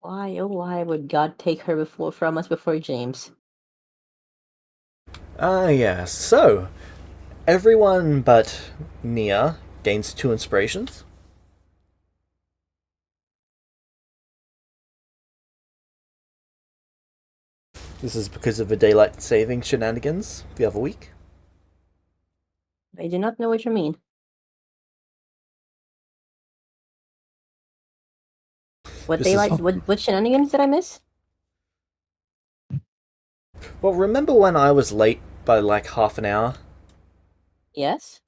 Why, oh why would God take her from us before James? Yes. So, everyone but Nia gains 2 inspirations. This is because of the daylight saving shenanigans the other week. I do not know what you mean. What This is what shenanigans did I miss? well. Remember when I was late by like half an hour? Yes?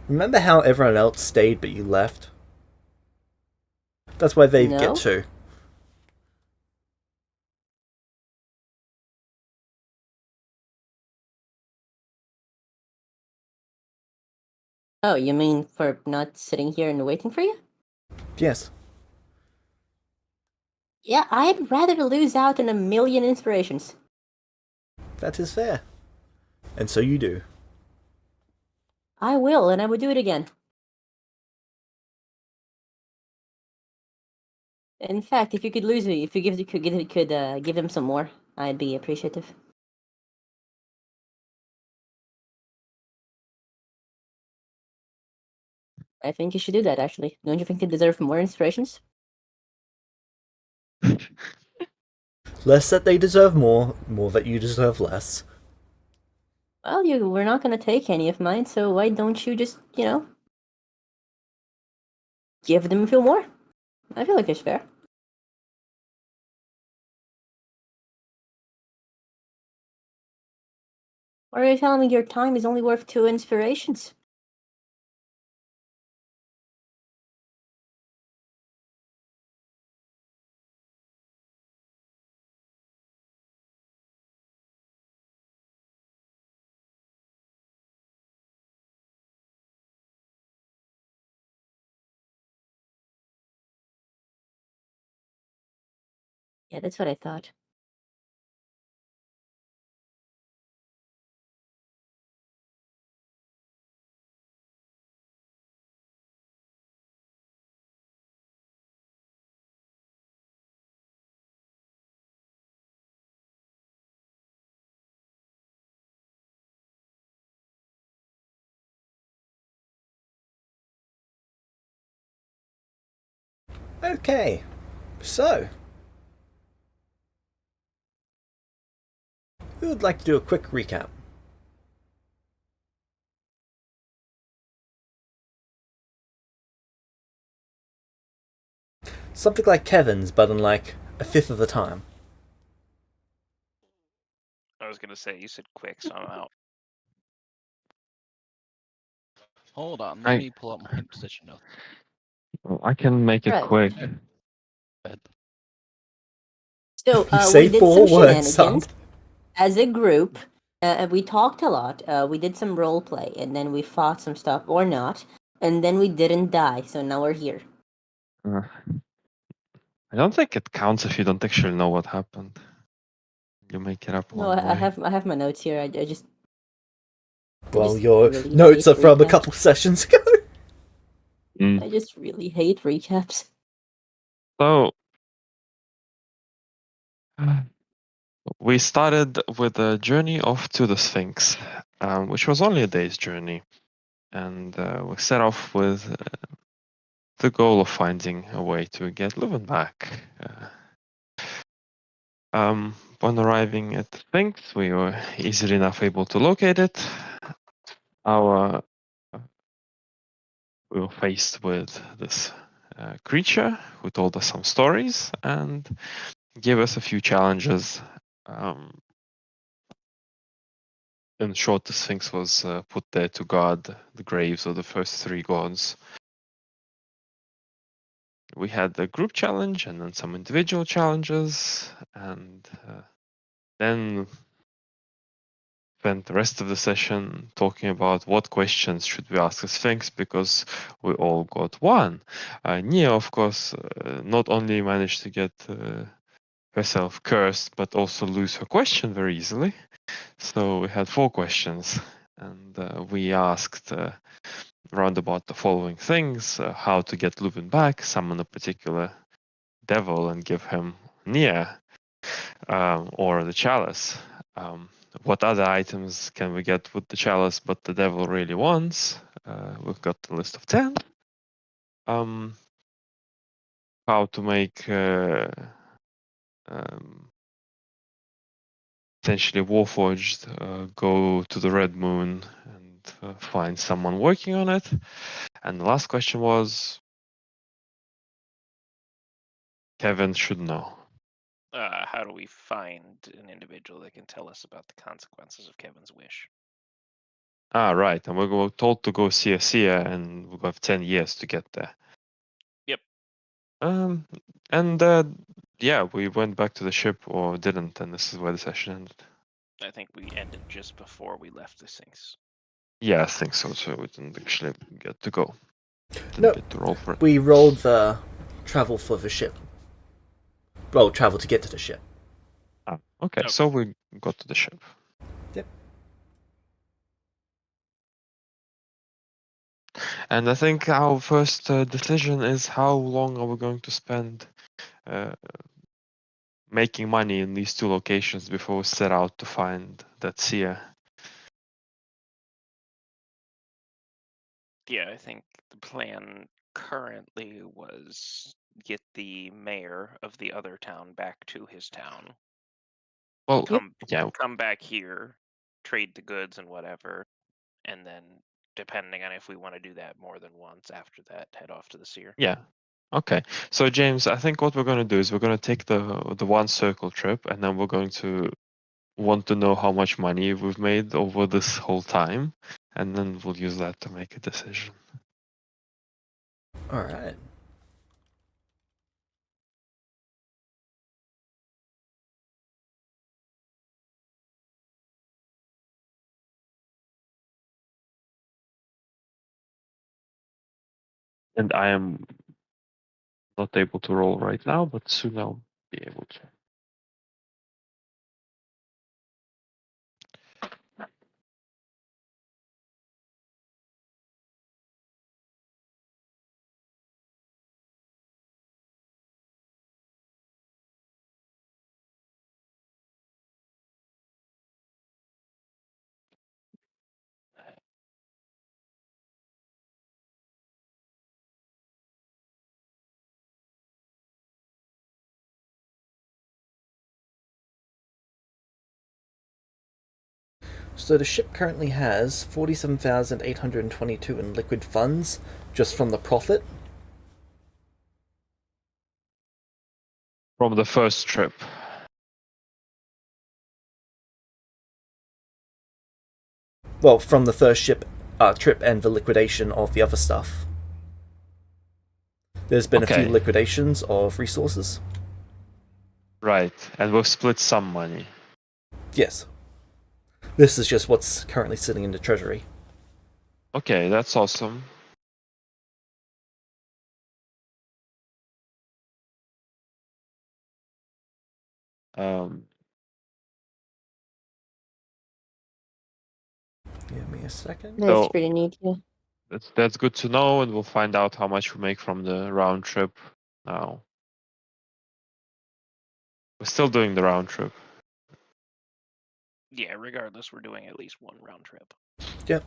Remember how everyone else stayed but you left? That's why they get No? 2. Oh, you mean for not sitting here and waiting for you? Yes, Yeah, I'd rather lose out on a million inspirations. that is fair. And so you do. I will, and I would do it again. In fact, if you could lose me, if you could give them some more, I'd be appreciative. I think you should do that, actually. Don't you think they deserve more inspirations? Less that they deserve more that you deserve less. Well, we're not gonna take any of mine, so why don't you just, give them a few more? I feel like it's fair. Or are you telling me your time is only worth 2 inspirations? Yeah, that's what I thought. Okay, so who would like to do a quick recap? Something like Kevin's, but in like a fifth of the time. I was gonna say you said quick, so I'm out. Hold on, let me pull up my position notes. I can make it Right. quick. So, You we say did 4 some words, shenanigans son. as a group. We talked a lot. We did some role play, and then we fought some stuff, or not. And then we didn't die, so now we're here. I don't think it counts if you don't actually know what happened. You make it up No, along the way. I have my notes here. I just Well, just your really notes hate are from a recaps. couple sessions ago. I just really hate recaps. So we started with a journey off to the Sphinx, which was only a day's journey, and we set off with the goal of finding a way to get Leuven back. When arriving at the Sphinx, we were easily enough able to locate it. We were faced with this creature who told us some stories and gave us a few challenges. In short, the Sphinx was put there to guard the graves of the first 3 gods. We had a group challenge and then some individual challenges, and then spent the rest of the session talking about what questions should we ask the Sphinx, because we all got 1. Nia, of course, not only managed to get herself cursed, but also lose her question very easily. So we had 4 questions, and we asked round about the following things: how to get Leuven back, summon a particular devil and give him Nia or the chalice. What other items can we get with the chalice but the devil really wants? We've got a list of 10. How to make essentially Warforged go to the Red Moon and find someone working on it. And the last question was, Kevin should know. How do we find an individual that can tell us about the consequences of Kevin's wish? Right. And we're told to go see a seer, and we'll have 10 years to get there. Yep. Yeah, we went back to the ship or didn't, and this is where the session ended. I think we ended just before we left the Sinks. Yeah, I think so. So we didn't actually get to go. Didn't No, get to roll for it. we rolled the travel for the ship. Well, travel to get to the ship. Okay, so we got to the ship. Yep. And I think our first decision is how long are we going to spend making money in these two locations before we set out to find that seer. Yeah, I think the plan currently was get the mayor of the other town back to his town. Well, Come back here, trade the goods and whatever, and then depending on if we want to do that more than once after that, head off to the seer. Yeah. Okay. So James, I think what we're going to do is we're going to take the one circle trip, and then we're going to want to know how much money we've made over this whole time, and then we'll use that to make a decision. All right. And I am not able to roll right now, but soon I'll be able to. So the ship currently has 47,822 in liquid funds just from the profit. From the first trip. Well, from the first trip and the liquidation of the other stuff. There's been a few liquidations of resources. Right, and we've split some money. Yes. This is just what's currently sitting in the treasury. Okay, that's awesome. Give me a second. That's pretty neat, yeah. That's good to know, and we'll find out how much we make from the round trip now. We're still doing the round trip. Yeah, regardless, we're doing at least one round trip. Yep.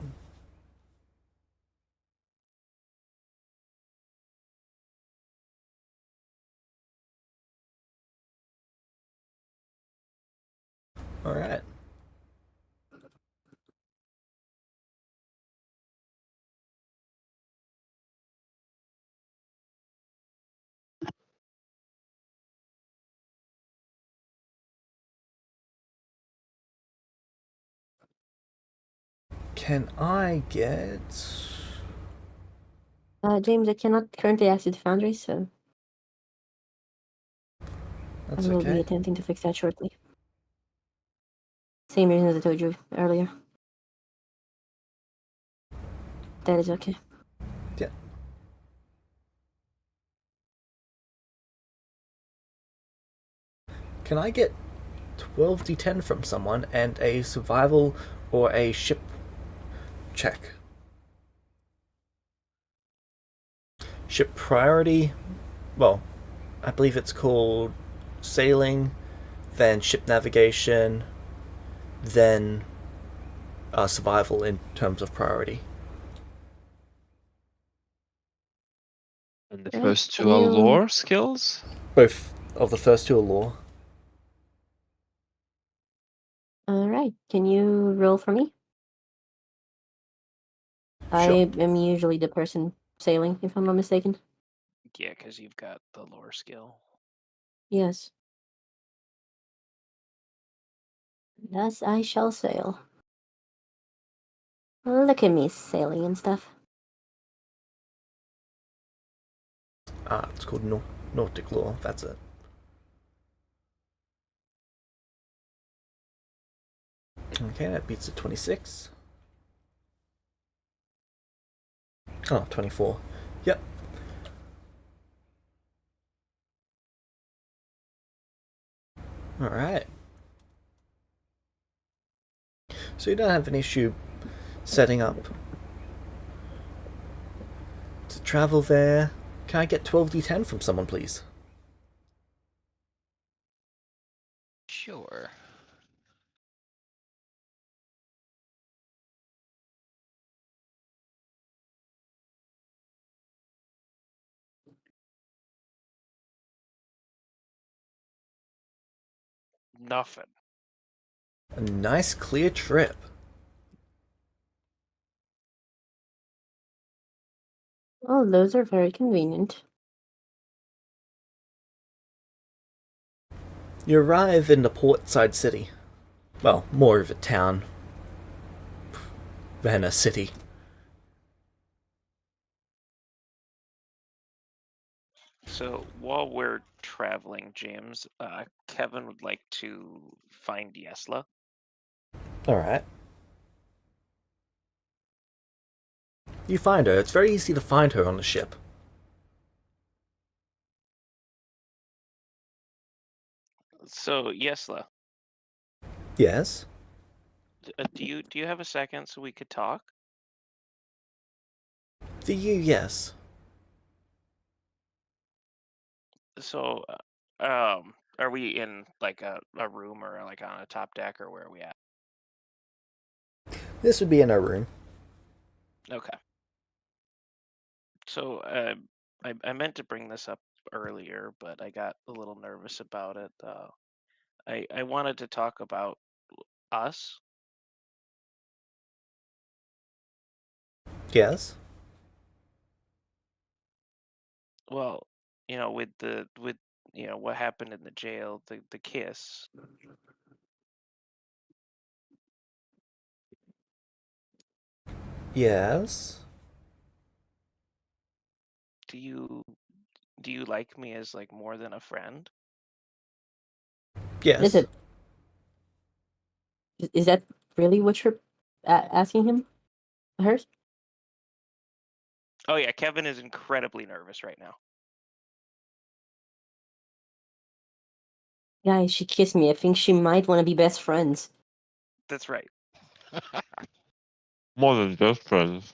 All right. Can I get... James, I cannot currently access the foundry, so That's I will be okay. attempting to fix that shortly. Same reason as I told you earlier. That is okay. Yeah. Can I get 12d10 from someone and a survival or a ship check? Ship priority, well, I believe it's called sailing, then ship navigation, then survival in terms of priority. And the Right, first can two are you- lore skills. Both of the first two are lore. All right, can you roll for me? I Sure. am usually the person sailing, if I'm not mistaken. Yeah, because you've got the lore skill. Yes. Thus I shall sail. Look at me sailing and stuff. It's called Nautic Lore. That's it. Okay, that beats a 26. Oh, 24. Yep. Alright. So you don't have an issue setting up to travel there. Can I get 12d10 from someone, please? Sure. Nothing. A nice clear trip. Oh, those are very convenient. You arrive in the portside city. Well, more of a town than a city. So while we're traveling, James, Kevin would like to find Yesla. Alright. You find her. It's very easy to find her on the ship. So Yesla, Yes? do you have a second so we could talk? For you, yes. So, are we in like a room or like on a top deck or where are we at? This would be in our room. Okay. So, I meant to bring this up earlier, but I got a little nervous about it. I wanted to talk about us. Yes? Well, with what happened in the jail, the kiss. Yes? Do you like me as like more than a friend? Yes. Is it? Is that really what you're asking him? Her? Oh yeah, Kevin is incredibly nervous right now. Guys, she kissed me. I think she might want to be best friends. That's right. More than just friends.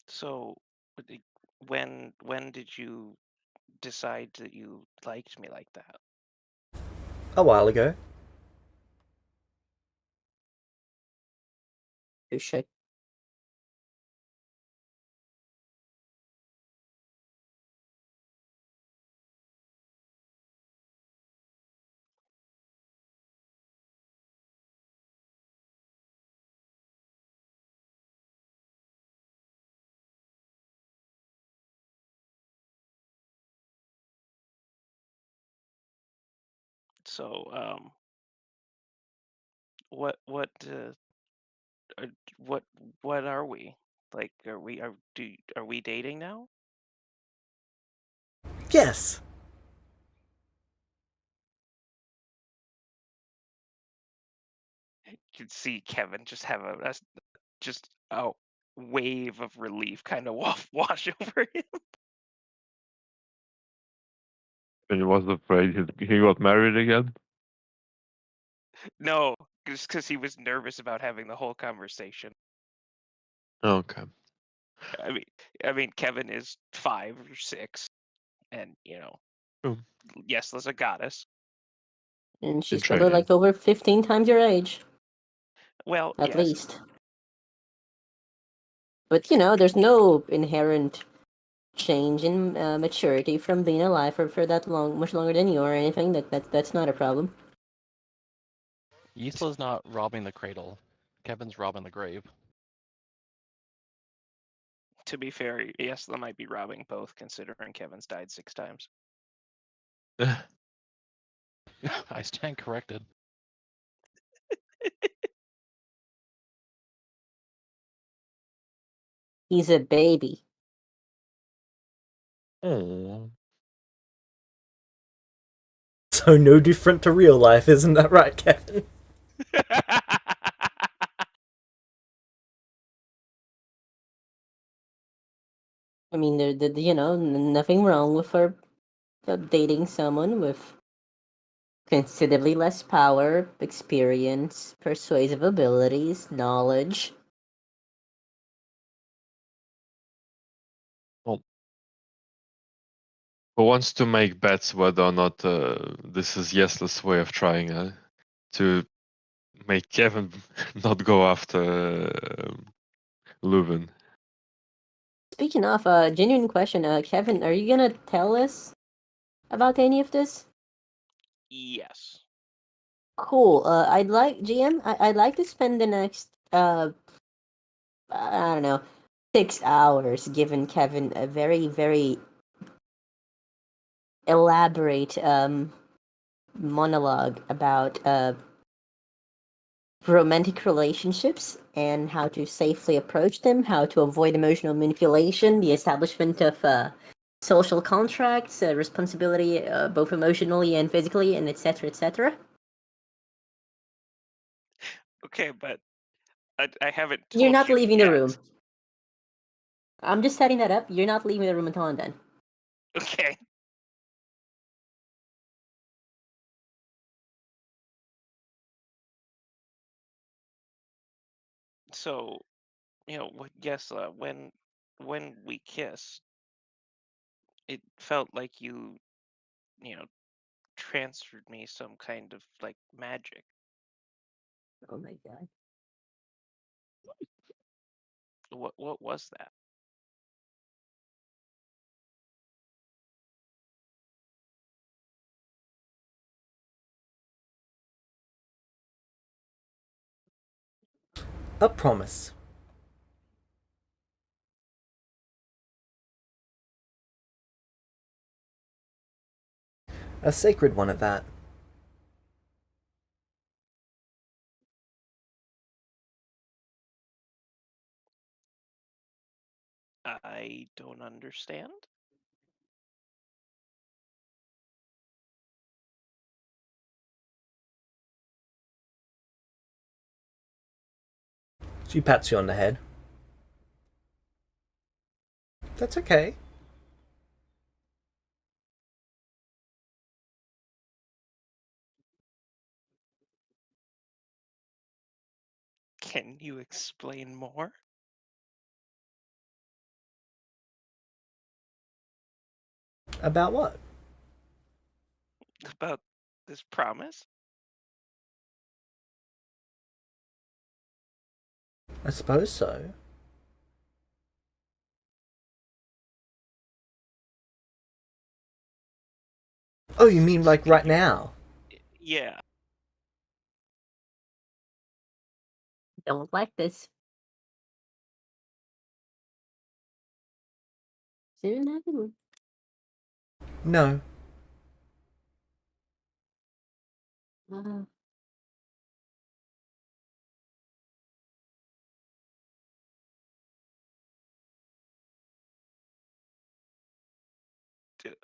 So, when did you decide that you liked me like that? A while ago. Touche. So, what uh, what what are we? Like, are we dating now? Yes! You can see Kevin just have just a wave of relief kind of wash over him. He was afraid he got married again. No, just because he was nervous about having the whole conversation. Okay. I mean, Kevin is 5 or 6, and Oh, yes, there's a goddess. And she's in probably training. like over 15 times your age, Well, at yes, least. But there's no inherent change in maturity from being alive for that much longer than you or anything. That's not a problem. Isla's not robbing the cradle. Kevin's robbing the grave. to be fair, yes, they might be robbing both, considering Kevin's died 6 times. I stand corrected. He's a baby. Oh. So no different to real life, isn't that right, Kevin? I mean, nothing wrong with her dating someone with considerably less power, experience, persuasive abilities, knowledge. Well, who wants to make bets whether or not this is Yesla's way of trying to make Kevin not go after Leuven? Speaking of, genuine question, Kevin, are you gonna tell us about any of this? Yes. Cool. I'd like GM. I'd like to spend the next I don't know, 6 hours giving Kevin a very very elaborate monologue about romantic relationships and how to safely approach them, how to avoid emotional manipulation, the establishment of social contracts, responsibility both emotionally and physically, and etc. etc. Okay, but I haven't told You're not you leaving yet. the room. I'm just setting that up. You're not leaving the room until I'm done. Okay. So, yes, when we kissed, it felt like you know, transferred me some kind of like magic. Oh my god. What was that? A promise. A sacred one at that. I don't understand. She pats you on the head. That's okay. Can you explain more About what? about this promise? I suppose so. Oh, you mean like right now? Yeah. Don't like this. Soon happen. No. Uh,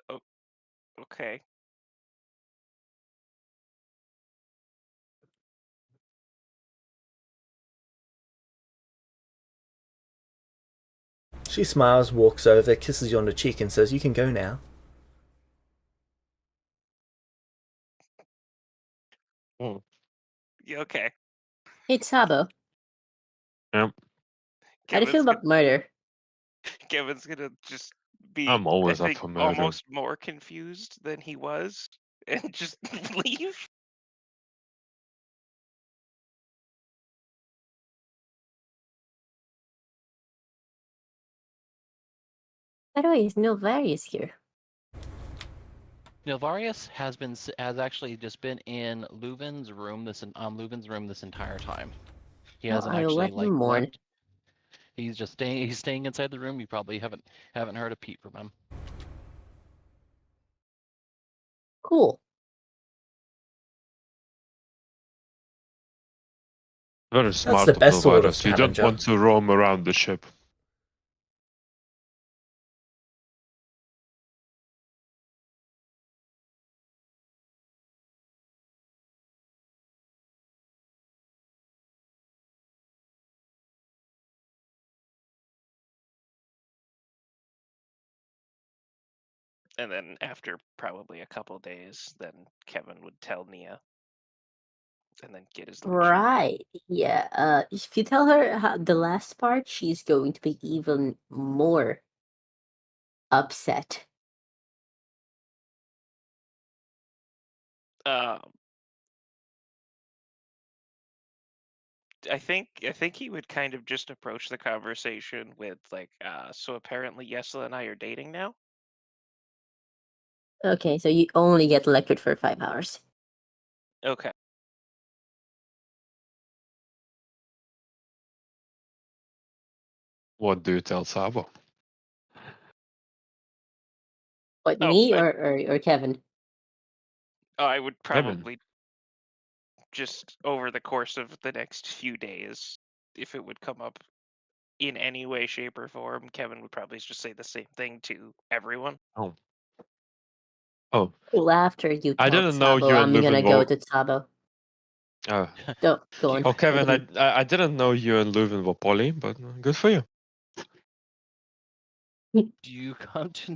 Oh, okay. She smiles, walks over, kisses you on the cheek, and says, "You can go now." Yeah, okay. Hey, Sabo. Yep. How do you feel about murder? Kevin's gonna just be, I'm I always up think, for murder. almost more confused than he was, and just leave. By the way, is Nilvarius here? Nilvarius has actually just been in Leuven's room this entire time. He Well, hasn't I'll actually let him mourn. left. He's just staying. He's staying inside the room. You probably haven't heard a peep from him. Cool. Very That's smart the of best sort of Nilvaris. You don't scavenger. want to roam around the ship. And then after probably a couple days, then Kevin would tell Nia, and then get his lunch. Right. Yeah. If you tell her the last part, she's going to be even more upset. I think he would kind of just approach the conversation with like, so apparently Yesla and I are dating now. Okay, so you only get lectured for 5 hours. Okay. What do you tell Sabo? What, Oh, me or Kevin? I would Kevin. probably just over the course of the next few days, if it would come up in any way, shape, or form, Kevin would probably just say the same thing to everyone. Oh. Oh. Well, after you I tell didn't know Sabo, you and I'm gonna Leuven go were. to Sabo. Oh. Go on. Oh, Kevin, I didn't know you and Leuven were poly, but good for you. Do you come to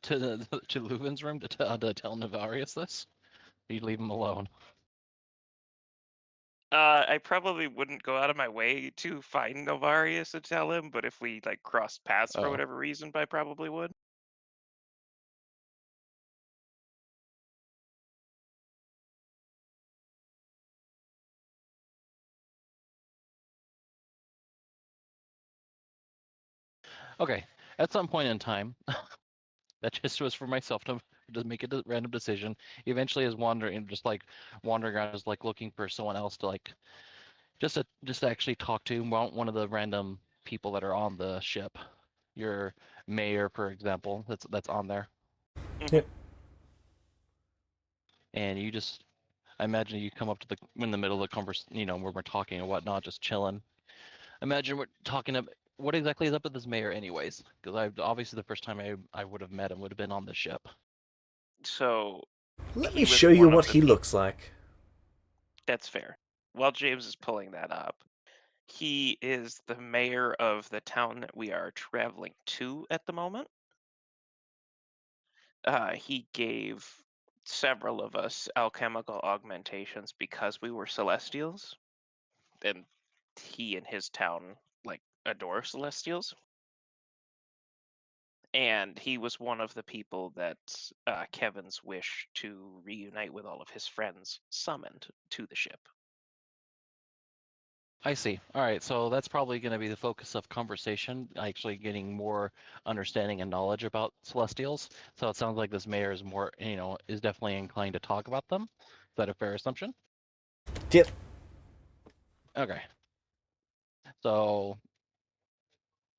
Leuven's room to tell Nilvarius this? Or you leave him alone? I probably wouldn't go out of my way to find Novarius and tell him, but if we like crossed paths for Oh. whatever reason, I probably would. Okay. At some point in time, that just was for myself to make a random decision. Eventually, is wandering around, just like looking for someone else to like just to actually talk to one of the random people that are on the ship. Your mayor, for example, that's on there. Yep. And you just, I imagine you come up to in the middle of the conversation, where we're talking and whatnot, just chilling. Imagine we're talking about what exactly is up with this mayor, anyways? Because obviously the first time I would have met him would have been on the ship. So Let he me was show you one of what the he peop- looks like. That's fair. While James is pulling that up, he is the mayor of the town that we are traveling to at the moment. He gave several of us alchemical augmentations because we were Celestials, and he and his town like adore Celestials. And he was one of the people that Kevin's wish to reunite with all of his friends summoned to the ship. I see. All right, so that's probably going to be the focus of conversation, actually getting more understanding and knowledge about Celestials. So it sounds like this mayor is more, is definitely inclined to talk about them. Is that a fair assumption? Yep. Okay. So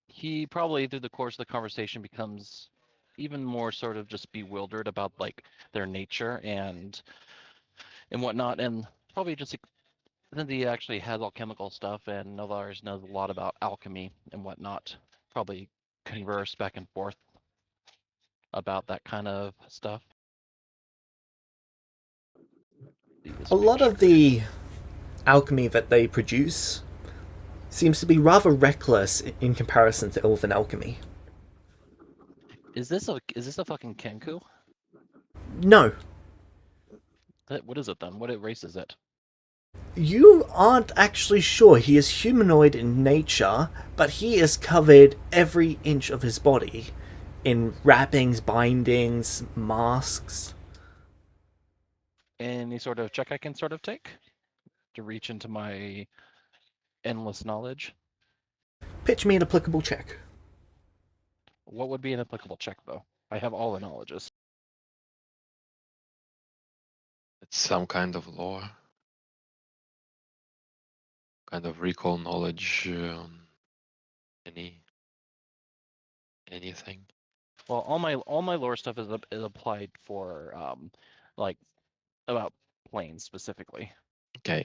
he probably, through the course of the conversation, becomes even more sort of just bewildered about like their nature and whatnot, and probably just since he actually has alchemical stuff and Novaris knows a lot about alchemy and whatnot, probably converse back and forth about that kind of stuff. A lot of the alchemy that they produce seems to be rather reckless in comparison to elven alchemy. Is this a fucking Kenku? No, What is it then? What race is it? You aren't actually sure. He is humanoid in nature, but he is covered every inch of his body in wrappings, bindings, masks. Any sort of check I can sort of take to reach into my endless knowledge? Pitch me an applicable check. What would be an applicable check, though? I have all the knowledges. It's some kind of lore, kind of recall knowledge on anything. Well, all my lore stuff is applied for like about planes specifically. Okay,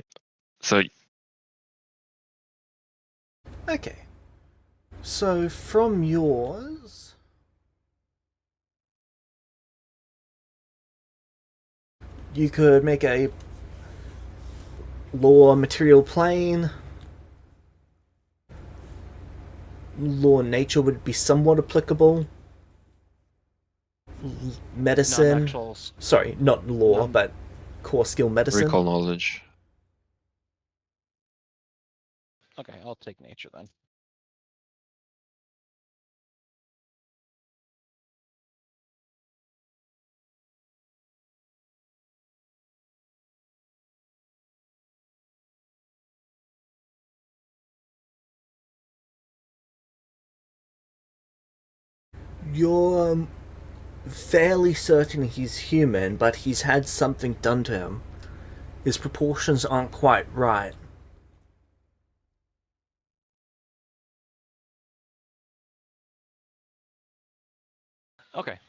so Okay. So from yours, you could make a law material plane. Law nature would be somewhat applicable. Medicine. Not actual. Sorry, not law, No. but core skill medicine. recall knowledge. Okay, I'll take nature then. You're fairly certain he's human, but he's had something done to him. His proportions aren't quite right. Okay.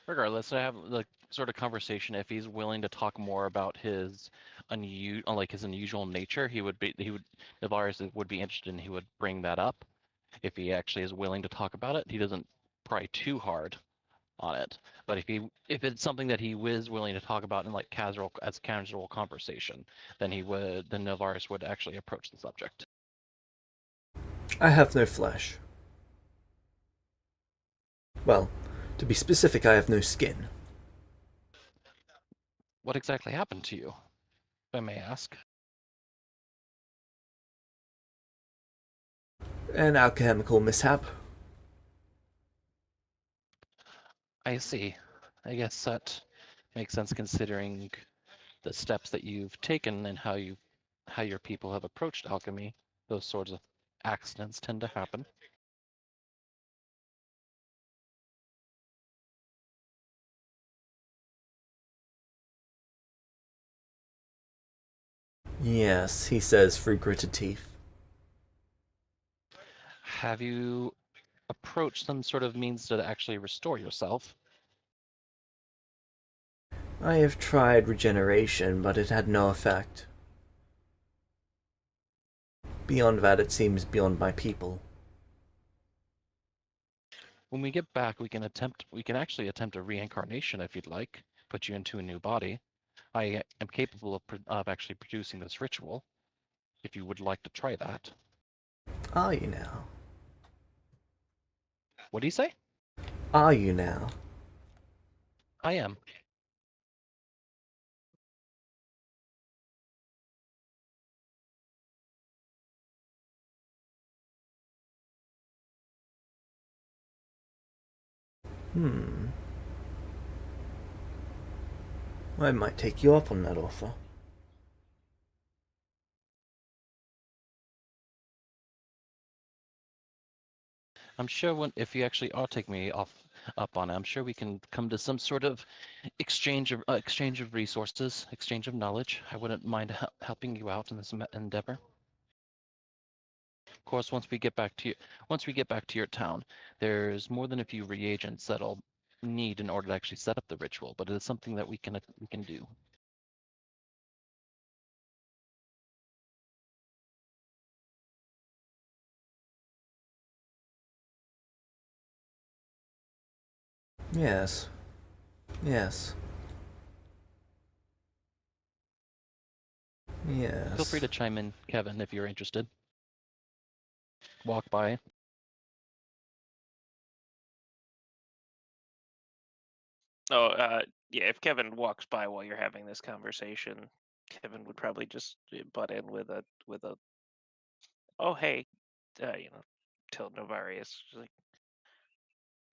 Regardless, I have the sort of conversation. If he's willing to talk more about his unusual nature, Navaris would be interested, and he would bring that up. If he actually is willing to talk about it, he doesn't pry too hard on it. But if it's something that he was willing to talk about in like casual conversation, then Navaris would actually approach the subject. I have no flesh. Well, to be specific, I have no skin. What exactly happened to you, if I may ask? An alchemical mishap. I see. I guess that makes sense considering the steps that you've taken and how your people have approached alchemy. Those sorts of accidents tend to happen. Yes, he says through gritted teeth. Have you approached some sort of means to actually restore yourself? I have tried regeneration, but it had no effect. Beyond that, it seems beyond my people. When we get back, we can actually attempt a reincarnation if you'd like. Put you into a new body. I am capable of actually producing this ritual, if you would like to try that. Are you now? What do you say? Are you now? I am. I might take you up on that offer. I'm sure if you actually are taking me up on it, I'm sure we can come to some sort of exchange of resources, exchange of knowledge. I wouldn't mind helping you out in this endeavor. Of course, once we get back to your town, there's more than a few reagents that'll need in order to actually set up the ritual, but it is something that we can do. Yes. Yes. Yes. Feel free to chime in, Kevin, if you're interested. Walk by. Oh, yeah. If Kevin walks by while you're having this conversation, Kevin would probably just butt in with a oh hey, till Novarius, just like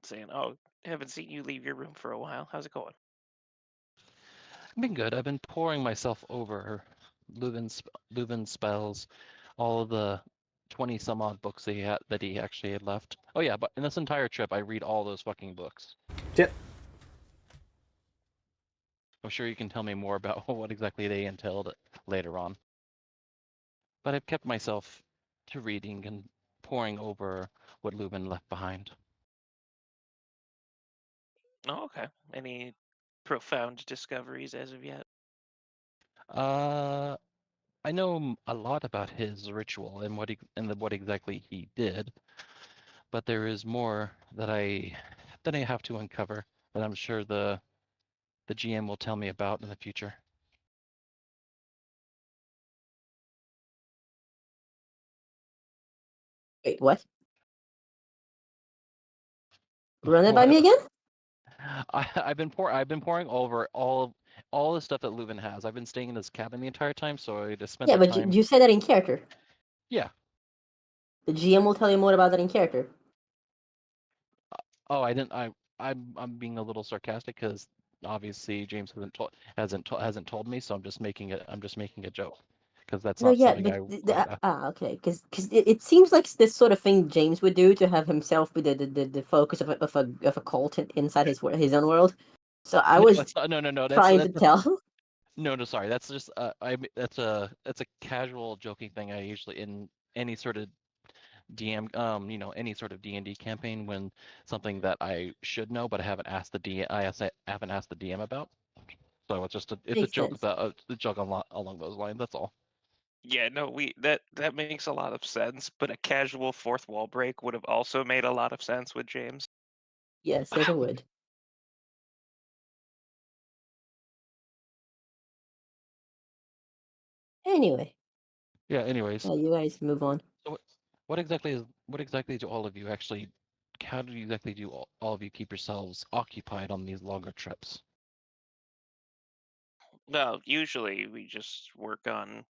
saying, oh, haven't seen you leave your room for a while. How's it going? I've been good. I've been pouring myself over Leuven's spells, all of the 20 some odd books that he actually had left. Oh yeah, but in this entire trip, I read all those fucking books. Yep. I'm sure you can tell me more about what exactly they entailed later on. But I've kept myself to reading and poring over what Leuven left behind. Oh, okay. Any profound discoveries as of yet? Uh, I know a lot about his ritual and what exactly he did, but there is more that I have to uncover that I'm sure the GM will tell me about in the future. Wait, what? Run it by What? me again? I've been pouring over all the stuff that Leuven has. I've been staying in this cabin the entire time, so I just spent Yeah, the but time. you said that in character. Yeah. The GM will tell you more about that in character. Oh, I didn't. I'm being a little sarcastic because obviously James hasn't told me, so I'm just making a joke because that's No, not yeah, something but I would. okay, because it seems like this sort of thing James would do to have himself be the focus of a cult inside his own world. So I No, was it's not. No. trying to That's tell. no. Sorry. That's just. That's a casual joking thing. I usually in any sort of DM, any sort of D&D campaign when something that I should know, but I haven't asked I haven't asked the DM about. So it's a Makes joke sense. about a joke along those lines. That's all. Yeah, no, that makes a lot of sense, but a casual fourth wall break would have also made a lot of sense with James. Yes, yes, it would. Anyway, Yeah. Anyways, you guys move on. so what exactly do all of you actually? How do you exactly do all of you keep yourselves occupied on these longer trips? Well, usually we just work on,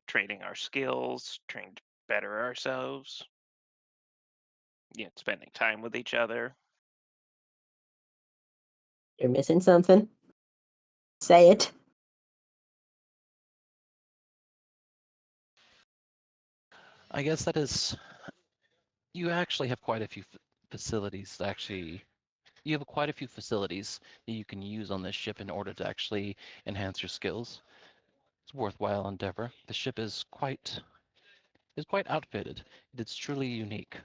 training our skills, trying to better ourselves, spending time with each other. You're missing something. Say it. I guess that is. You actually have quite a few facilities. Actually, you have quite a few facilities that you can use on this ship in order to actually enhance your skills. It's a worthwhile endeavor. The ship is quite outfitted. It is truly unique.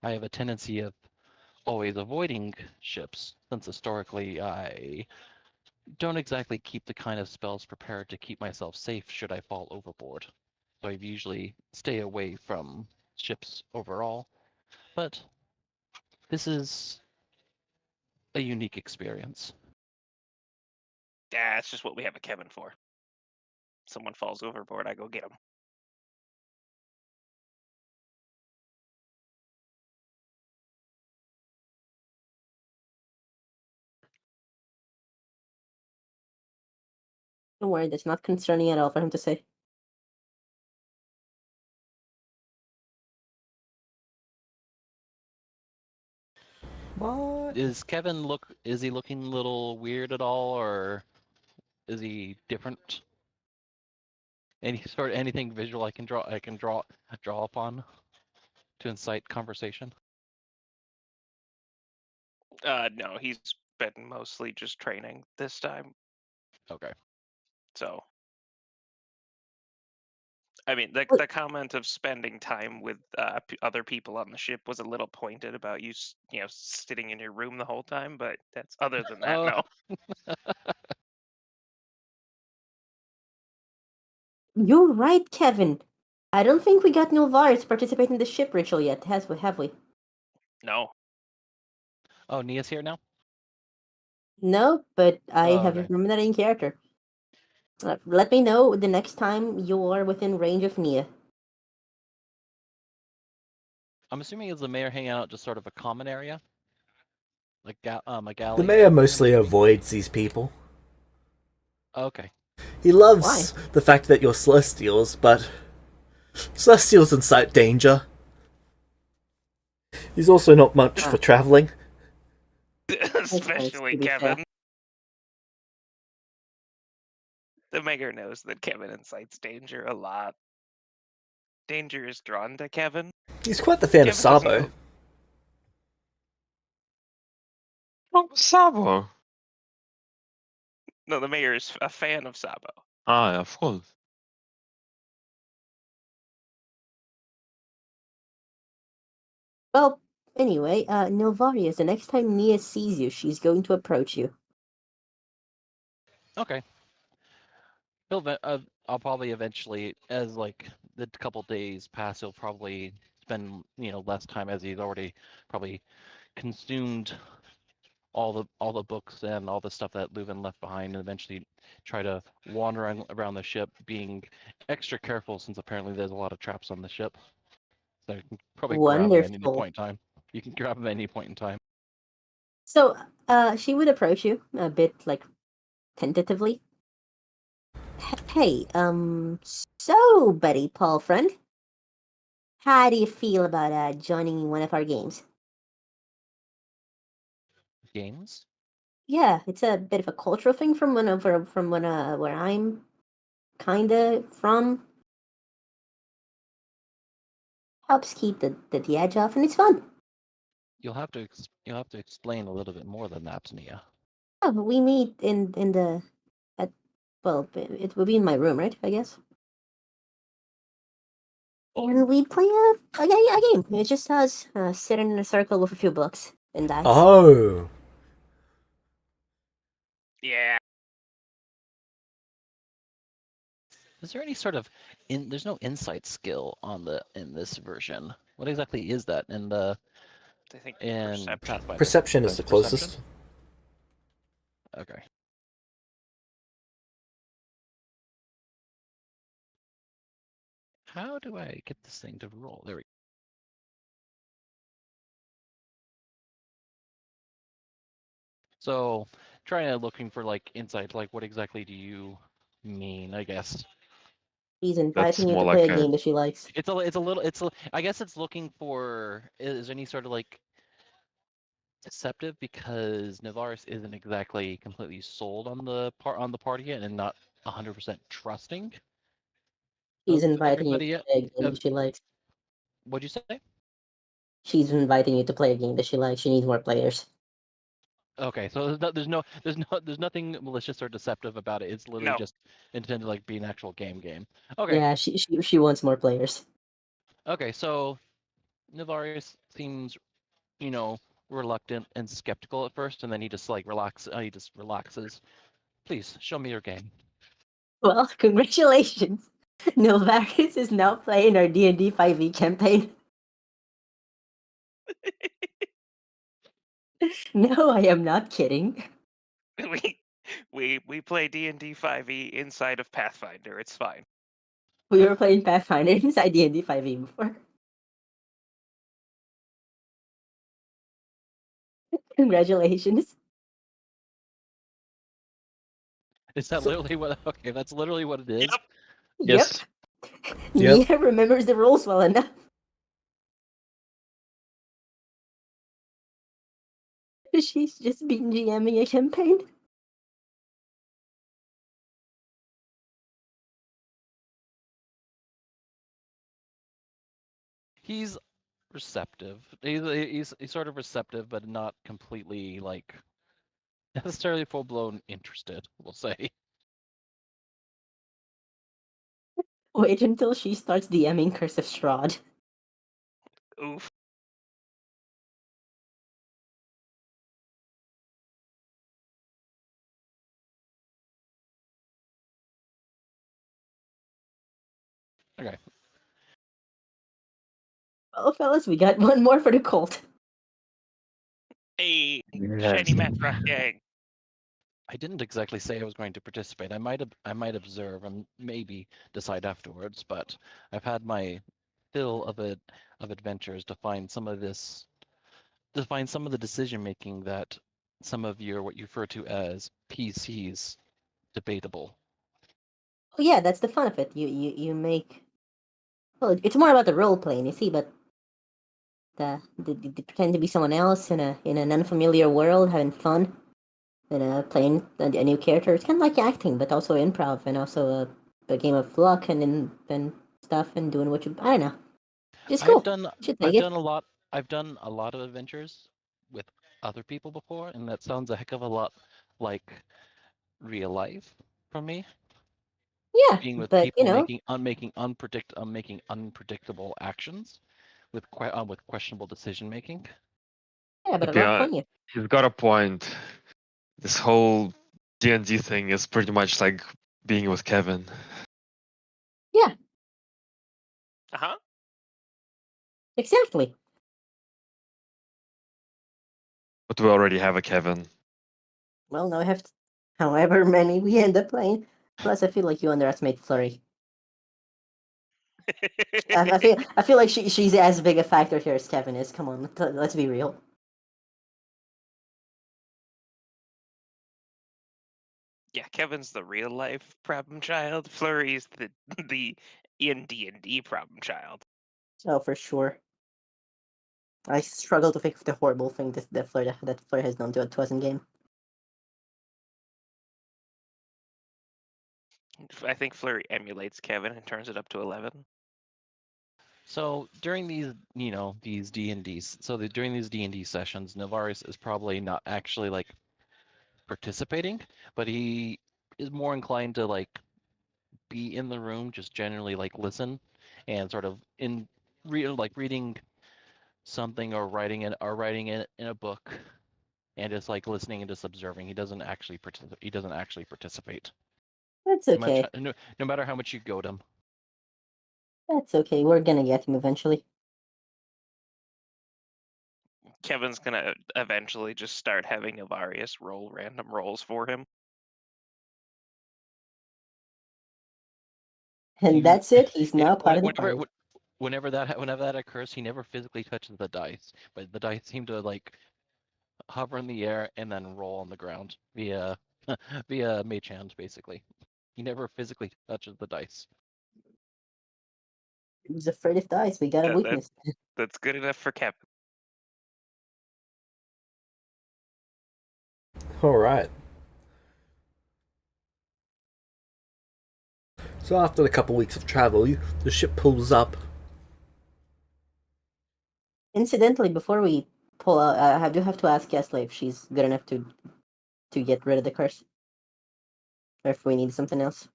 I have a tendency of always avoiding ships, since historically I don't exactly keep the kind of spells prepared to keep myself safe should I fall overboard. So I usually stay away from ships overall, but this is a unique experience. Yeah, it's just what we have a Kevin for. Someone falls overboard, I go get him. Don't worry, that's not concerning at all for him to say. What? Is he looking a little weird at all, or is he different? Anything visual I can draw upon to incite conversation? No, he's been mostly just training this time. Okay. So, I mean, But the comment of spending time with other people on the ship was a little pointed about you, sitting in your room the whole time. But that's other than that, Oh, no. you're right, Kevin. I don't think we got Nilvari to participate in the ship ritual yet, have we? No. oh, Nia's here now. No, but I Oh, have okay. remembered that in character. Let me know the next time you are within range of Nia. I'm assuming is the mayor hanging out just sort of a common area? a galley. The mayor mostly avoids these people. Okay. He loves the fact that you're Celestials, but Celestials incite danger. He's also not much for traveling. Especially to be fair. Kevin. The mayor knows that Kevin incites danger a lot. Danger is drawn to Kevin. He's quite the fan of Kevin doesn't Sabo. know- Oh, Sabo. No, the mayor is a fan of Sabo. Ah, of course. Well, anyway, Nilvarius, the next time Nia sees you, she's going to approach you. Okay. I'll probably eventually, as like the couple days pass, he'll probably spend less time, as he's already probably consumed all the books and all the stuff that Leuven left behind, and eventually try to wander around the ship, being extra careful since apparently there's a lot of traps on the ship. So you can probably grab him at any Wonderful. point in time. You can grab him at any point in time. So, she would approach you a bit, like, tentatively. Hey, so, buddy, Paul friend, how do you feel about joining one of our games? Games? Yeah, it's a bit of a cultural thing from where I'm kinda from. Helps keep the edge off, and it's fun. You'll have to explain a little bit more than that, Nia. Oh, we meet in the well, it will be in my room, right? I guess. And we play a game. It's just us sitting in a circle with a few books and dice. Oh. Yeah. Is there any sort of there's no insight skill in this version. What exactly is that in the I think in perception. Pathfinder? Perception is the closest. Okay. How do I get this thing to roll? There we go. So, trying to looking for like insight, like what exactly do you mean? I guess She's That's inviting you more to play like a a game that she likes. I guess it's looking for is any sort of like deceptive because Navaris isn't exactly completely sold on the party yet and not 100% trusting She's of inviting you everybody to yet. play a game that she likes. What'd you say? She's inviting you to play a game that she likes. She needs more players. Okay, so there's nothing malicious or deceptive about it. It's literally No. just intended to like be an actual game. Okay. Yeah, she wants more players. Okay, so Navarius seems, reluctant and skeptical at first, and then he just relaxes. Please show me your game. Well, congratulations. Nilvaris is now playing our D&D 5e campaign. No, I am not kidding. we play D&D 5e inside of Pathfinder. It's fine. We were playing Pathfinder inside D&D 5e before. Congratulations. Is that literally what? Okay, that's literally what it is. Yep. yes. Yep. Nia remembers the rules well enough. She's just been GMing a campaign. He's receptive. He's sort of receptive, but not completely like necessarily full blown interested. We'll say. Wait until she starts DMing Curse of Strahd. Oof. Okay. Well, fellas, we got one more for the cult. Hey, Yes. shiny Matrock gang. I didn't exactly say I was going to participate. I might observe and maybe decide afterwards, but I've had my fill of adventures to find some of this define some of the decision making that some of your what you refer to as PCs debatable. Oh, yeah, that's the fun of it. You make. Well, it's more about the role playing, you see, but the pretend to be someone else in an unfamiliar world, having fun, and playing a new character. It's kind of like acting, but also improv, and also a game of luck and stuff, and doing what you. I don't know. It's I've cool. done Should I've take it. done a lot I've done a lot of adventures with other people before, and that sounds a heck of a lot like real life for me. Yeah, Being with but people making unpredictable actions with questionable decision making. yeah, but To a be lot of honest, fun. Yeah. he's got a point. This whole D&D thing is pretty much like being with Kevin. Yeah, Uh-huh. exactly. But we already have a Kevin. Well, now I have however many we end up playing. Plus, I feel like you underestimate Flurry. I feel like she's as big a factor here as Kevin is. Come on, let's be real. Yeah, Kevin's the real life problem child. Flurry's the in D&D problem child. Oh, for sure. I struggle to think of the horrible thing that Fleur has done to us in game. I think Flurry emulates Kevin and turns it up to 11. So during these, these D&Ds, during these D&D sessions, Navaris is probably not actually like participating, but he is more inclined to like be in the room, just generally like listen and sort of reading something or writing it in a book and just like listening and just observing. He doesn't actually participate. That's No matter, okay. no matter how much you goad him. That's okay. We're gonna get him eventually. Kevin's gonna eventually just start having Avarius roll random rolls for him. And that's it. He's now part of the party. Whenever that occurs, he never physically touches the dice, but the dice seem to like hover in the air and then roll on the ground via via mage hand, basically. He never physically touches the dice. He's afraid of dice. We got a That, that, weakness. that's good enough for Kevin. All right. So after a couple weeks of travel, the ship pulls up. Incidentally, before we pull out, I do have to ask Kesla if she's good enough to get rid of the curse, or if we need something else.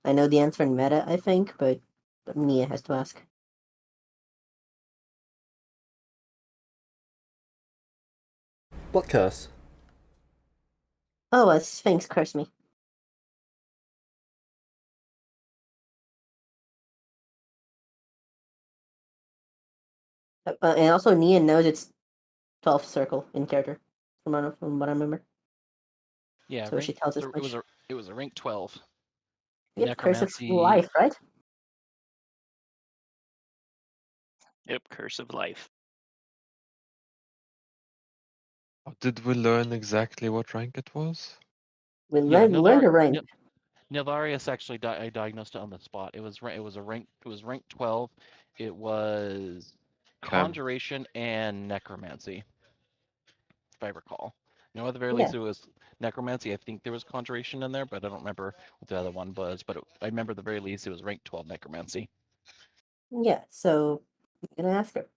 I know the answer in meta, I think, but Nia has to ask. What curse? Oh, a Sphinx cursed me. And also, Nia knows it's 12th circle in character, from what I remember. Yeah, So she tells us it which. was a rank 12. Yep, curse of Necromancy. life, right? Yep, Curse of Life. Did we learn exactly what rank it was? We Yeah, learned a rank. Nilarius actually diagnosed it on the spot. It was rank 12. It was Okay. conjuration and necromancy, if I recall. No, at the very Yeah, least, it was necromancy. I think there was conjuration in there, but I don't remember what the other one was. But I remember at the very least it was rank 12 necromancy. yeah. So I'm gonna ask her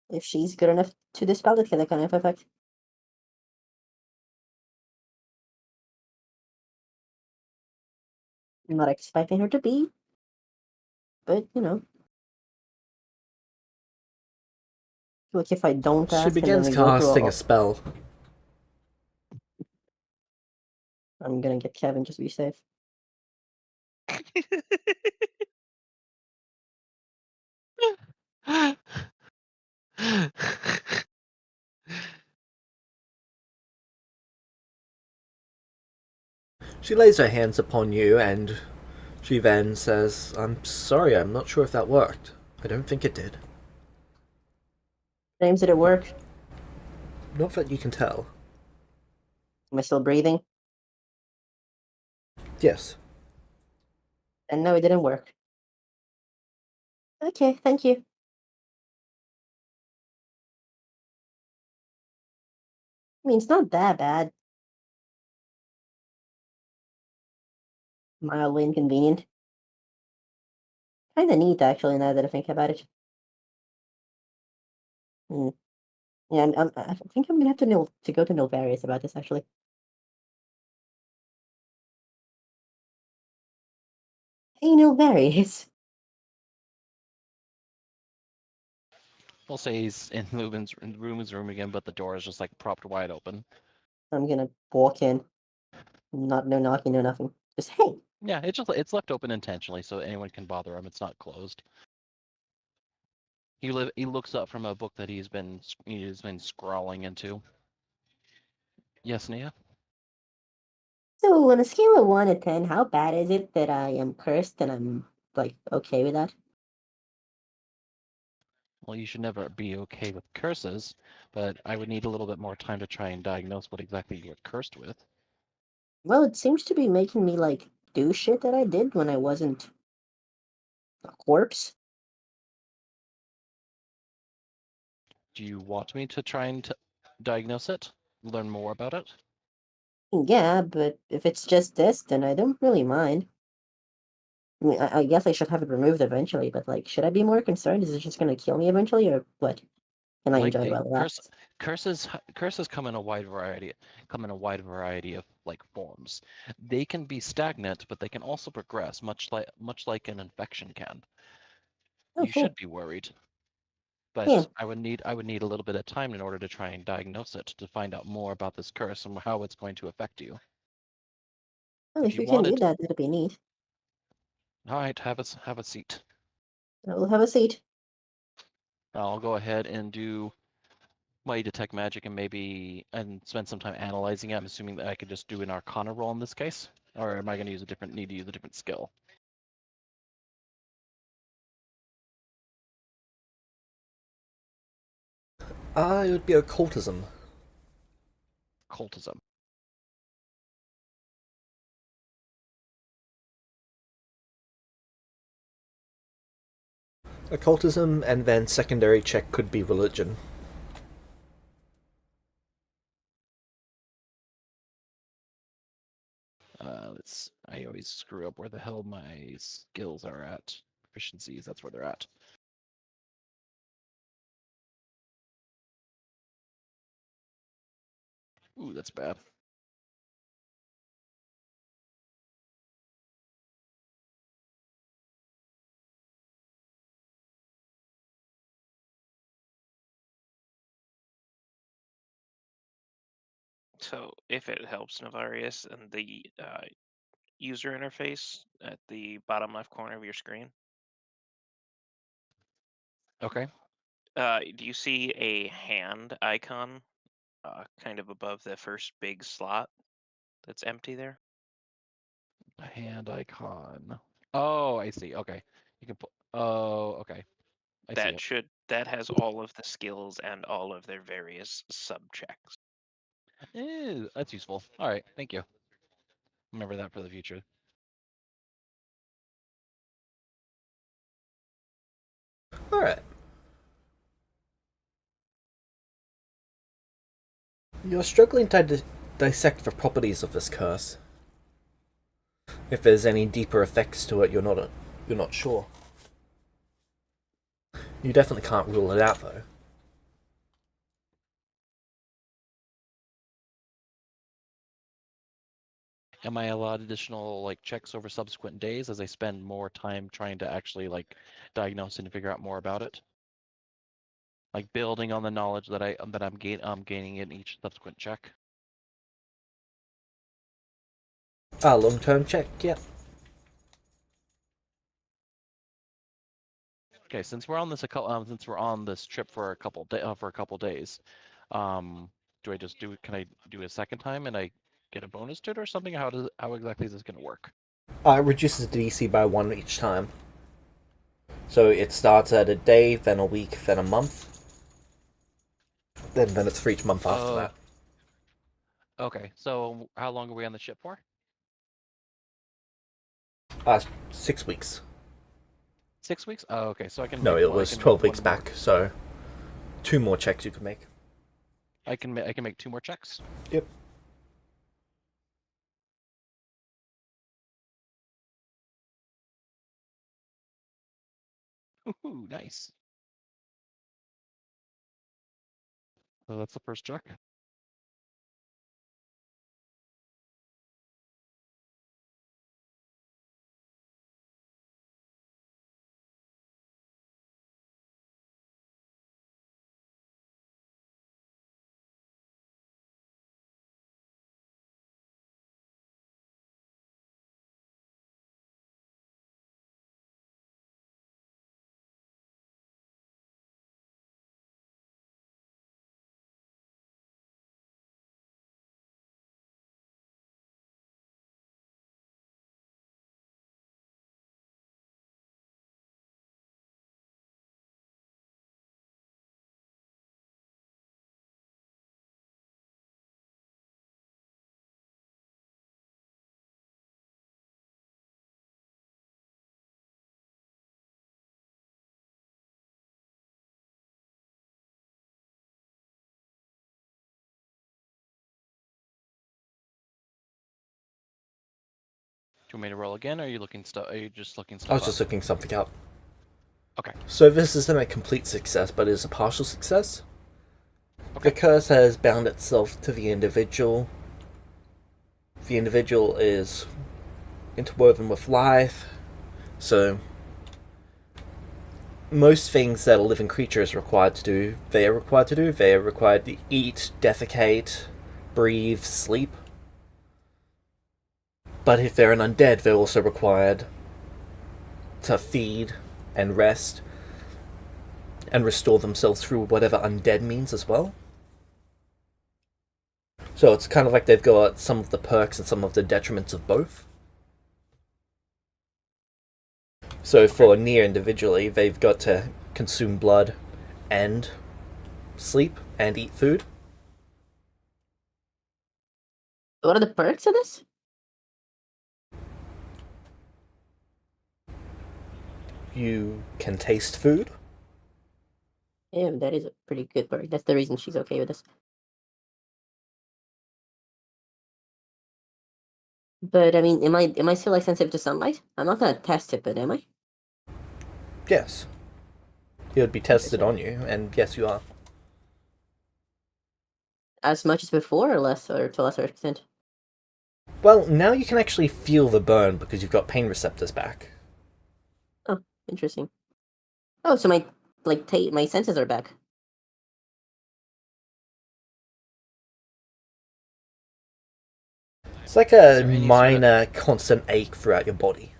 if she's good enough to dispel it, that kind of effect. I'm not expecting her to be, but like if I don't She ask and then begins we go through casting a all, spell. I'm gonna get Kevin just to be safe. She lays her hands upon you and She then says, "I'm sorry, I'm not sure if that worked. I don't think it did. James, did it work? Not that you can tell." Am I still breathing? Yes. And no, it didn't work. Okay, thank you. I mean, it's not that bad. Mildly inconvenient. Kinda neat, actually, now that I think about it. Hmm. Yeah, I think I'm gonna have to go to Novarius about this, actually. Hey, Novarius. We'll say he's in Ruben's room again, but the door is just like propped wide open. I'm gonna walk in. No knocking, no nothing. Just, hey. Yeah, it's left open intentionally so anyone can bother him. It's not closed. He looks up from a book that he's been scrawling into. Yes, Nia? So, on a scale of 1 to 10, how bad is it that I am cursed and I'm, like, okay with that? Well, you should never be okay with curses, but I would need a little bit more time to try and diagnose what exactly you were cursed with. Well, it seems to be making me, like, do shit that I did when I wasn't a corpse. Do you want me to try and diagnose it? Learn more about it? Yeah, but if it's just this, then I don't really mind. I mean, I guess I should have it removed eventually, but, like, should I be more concerned? Is it just gonna kill me eventually, or what? Can I enjoy it Likely. while it lasts? Curses come in a wide variety of like forms. They can be stagnant, but they can also progress, much like an infection can. Oh, You should cool. be worried, Yeah, but I would need a little bit of time in order to try and diagnose it to find out more about this curse and how it's going to affect you. well, If if you you can do wanted, that, that'd be neat. all right, have a seat. I will have a seat. I'll go ahead and do my detect magic and spend some time analyzing it. I'm assuming that I could just do an Arcana roll in this case, or am I going to need to use a different skill? It would be occultism. Cultism. Occultism, and then secondary check could be religion. I always screw up where the hell my skills are at. Proficiencies, that's where they're at. Ooh, that's bad. So, if it helps, Navarius, and the user interface at the bottom left corner of your screen, Okay. do you see a hand icon kind of above the first big slot that's empty there? A hand icon. Oh, I see. Okay. You can put. Oh, okay. I see it. That has all of the skills and all of their various subchecks. That's useful. All right. Thank you. Remember that for the future. Alright. You're struggling to dissect the properties of this curse. If there's any deeper effects to it, you're not sure. You definitely can't rule it out, though. Am I allowed additional like checks over subsequent days as I spend more time trying to actually like diagnose and figure out more about it? Like building on the knowledge that I'm gaining in each subsequent check. Long-term check, yeah. Okay, since we're on this trip for a couple days, um, can I do a second time and I get a bonus to it or something? How exactly is this going to work? It reduces the DC by 1 each time. So it starts at a day, then a week, then a month. Then it's for each month after that. Okay, so how long are we on the ship for? 6 weeks. 6 weeks? Oh, okay. So I can. No, make, it well, I was can make 12 one weeks more- back, so 2 more checks you can make. I can make 2 more checks. Yep. Ooh, nice. So that's the first check. Do you want me to roll again, or are you looking stuff? Are you just looking stuff I was up? just looking something up. Okay. So this isn't a complete success, but it is a partial success. Okay. The curse has bound itself to the individual. The individual is interwoven with life, so most things that a living creature is required to do, they are required to do. They are required to eat, defecate, breathe, sleep. But if they're an undead, they're also required to feed and rest and restore themselves through whatever undead means as well. So it's kind of like they've got some of the perks and some of the detriments of both. So for Nier individually, they've got to consume blood and sleep and eat food. What are the perks of this? You can taste food. Damn, that is a pretty good perk. That's the reason she's okay with this. But I mean, am I still like sensitive to sunlight? I'm not gonna test it, but am I? Yes. It would be tested on you, and yes, you are. As much as before, or less, or to a lesser extent? Well, now you can actually feel the burn because you've got pain receptors back. Oh, interesting. Oh, so my my senses are back. It's like Is a there any sort of- minor constant ache throughout your body.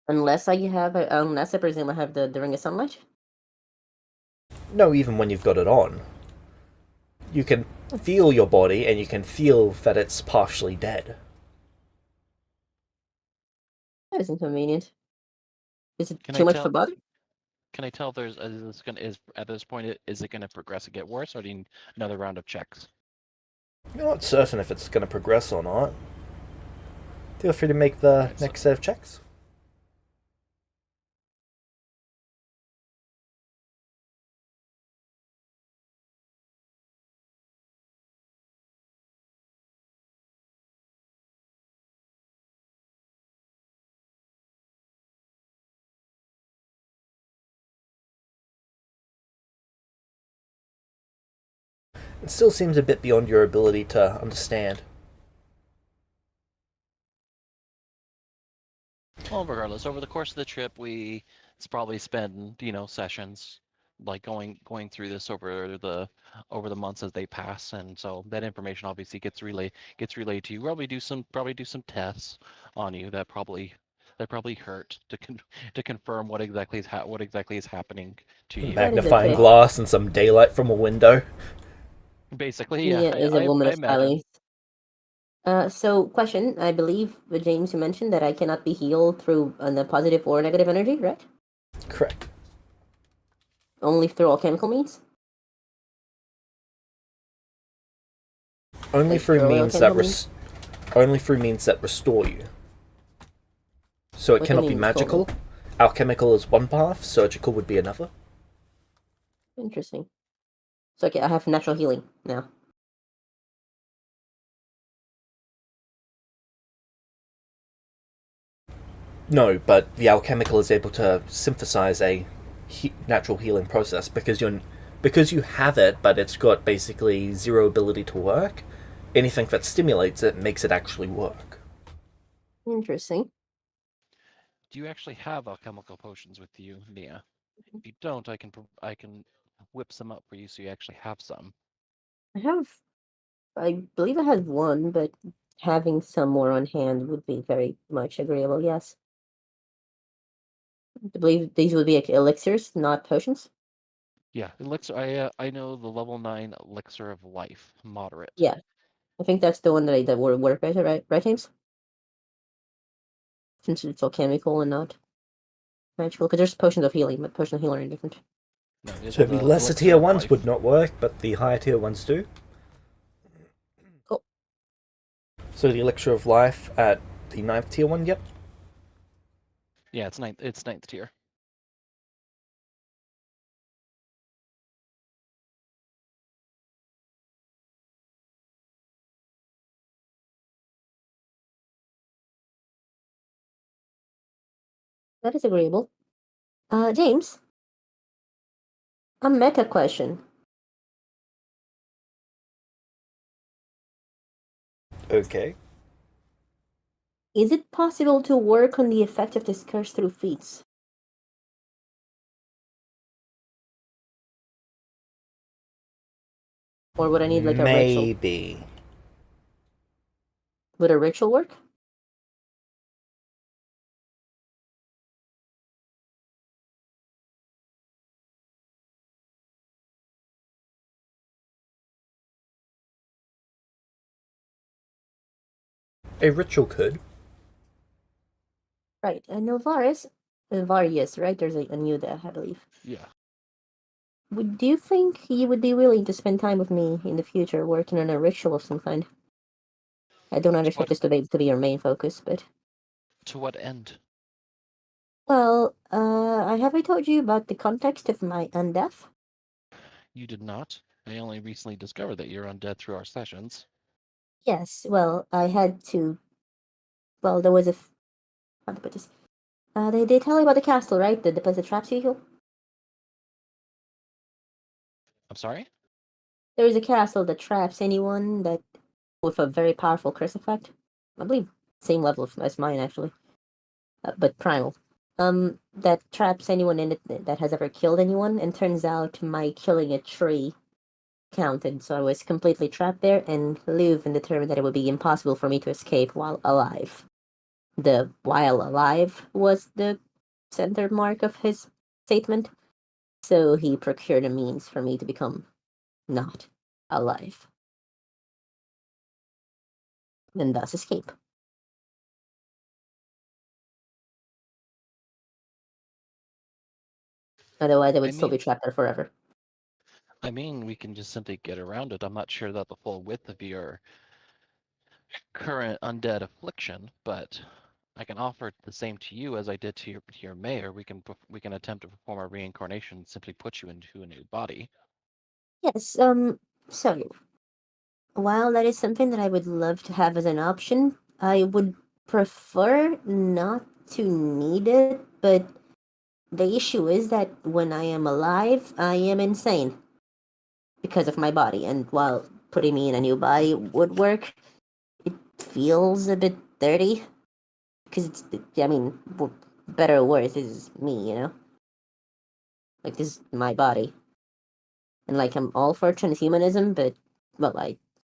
Unless I presume I have the ring of sunlight. No, even when you've got it on. You can feel your body and you can feel that it's partially dead. That is inconvenient. Is it Can too I much tell- for bother? Can I tell if there's at this point is it going to progress and get worse, or do you need another round of checks? You're not certain if it's going to progress or not. Feel free to make the Right, so- next set of checks. It still seems a bit beyond your ability to understand. Well, regardless, over the course of the trip, it's probably spend sessions like going through this over the months as they pass, and so that information obviously gets relayed to you. Probably do some tests on you that probably hurt to confirm what exactly is happening to you. That is Magnifying okay. glass and some daylight from a window. Basically, Mia yeah, is a woman I of imagine. silence. So question, I believe, James, you mentioned that I cannot be healed through a positive or negative energy, right? Correct. Only through alchemical means? Only Like through purely means that alchemical means? restore you. So it What do you cannot be mean restore me? magical. Alchemical is one path, surgical would be another. Interesting. So okay, I have natural healing now. No, but the alchemical is able to synthesize a natural healing process because you have it, but it's got basically zero ability to work. Anything that stimulates it makes it actually work. Interesting. Do you actually have alchemical potions with you, Nia? If you don't, I can whip some up for you so you actually have some. I believe I had one, but having some more on hand would be very much agreeable, yes. I believe these would be like elixirs, not potions. Yeah, elixir. I know the level 9 elixir of life, moderate. Yeah. I think that's the one that would work better, right, James? Since it's alchemical and not magical. Because there's potions of healing, but potions of healing are different. No, it's So the the lesser elixir tier of ones life. would not work, but the higher tier ones do. Cool. So the elixir of life at the 9th tier one, yep. Yeah, it's ninth tier. That is agreeable. James, a meta question. Okay. Is it possible to work on the effect of this curse through feats? Or would I need like a ritual? Maybe. Would a ritual work? A ritual could. Right. And Varius, right? There's a new there, I believe. Yeah. Do you think you would be willing to spend time with me in the future working on a ritual of some kind? I don't expect this to be your main focus, but... To what end? Well, have I told you about the context of my undeath? You did not. I only recently discovered that you're undead through our sessions. Yes, well, I had to... Well, there was how to put this? They tell you about the castle, right? The place that traps you? I'm sorry? There is a castle that traps anyone that... with a very powerful curse effect. I believe same level as mine, actually. But primal. That traps anyone in it that has ever killed anyone, and turns out my killing a tree counted, so I was completely trapped there, and Leuven determined that it would be impossible for me to escape while alive. The while alive was the center mark of his statement, so he procured a means for me to become not alive, and thus escape. Otherwise, I would still be trapped there forever. I mean, we can just simply get around it. I'm not sure that the full width of your current undead affliction, but I can offer the same to you as I did to your mayor. We can attempt to perform a reincarnation, simply put you into a new body. Yes, so while that is something that I would love to have as an option, I would prefer not to need it, but the issue is that when I am alive, I am insane because of my body, and while putting me in a new body would work, it feels a bit dirty because I mean, better or worse, this is me, you know? Like, this is my body. And, like, I'm all for transhumanism, but, well,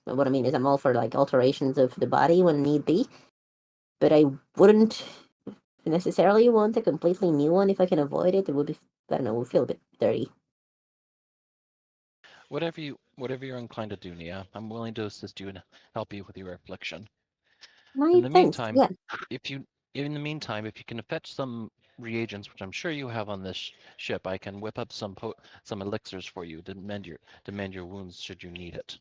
what I mean is I'm all for, like, alterations of the body when need be, but I wouldn't necessarily want a completely new one if I can avoid it. It would be, I don't know, it would feel a bit dirty. Whatever you're inclined to do, Nia, I'm willing to assist you and help you with your affliction. In the Thanks. meantime, Yeah. if you can fetch some reagents, which I'm sure you have on this ship, I can whip up some elixirs for you to mend your wounds should you need it.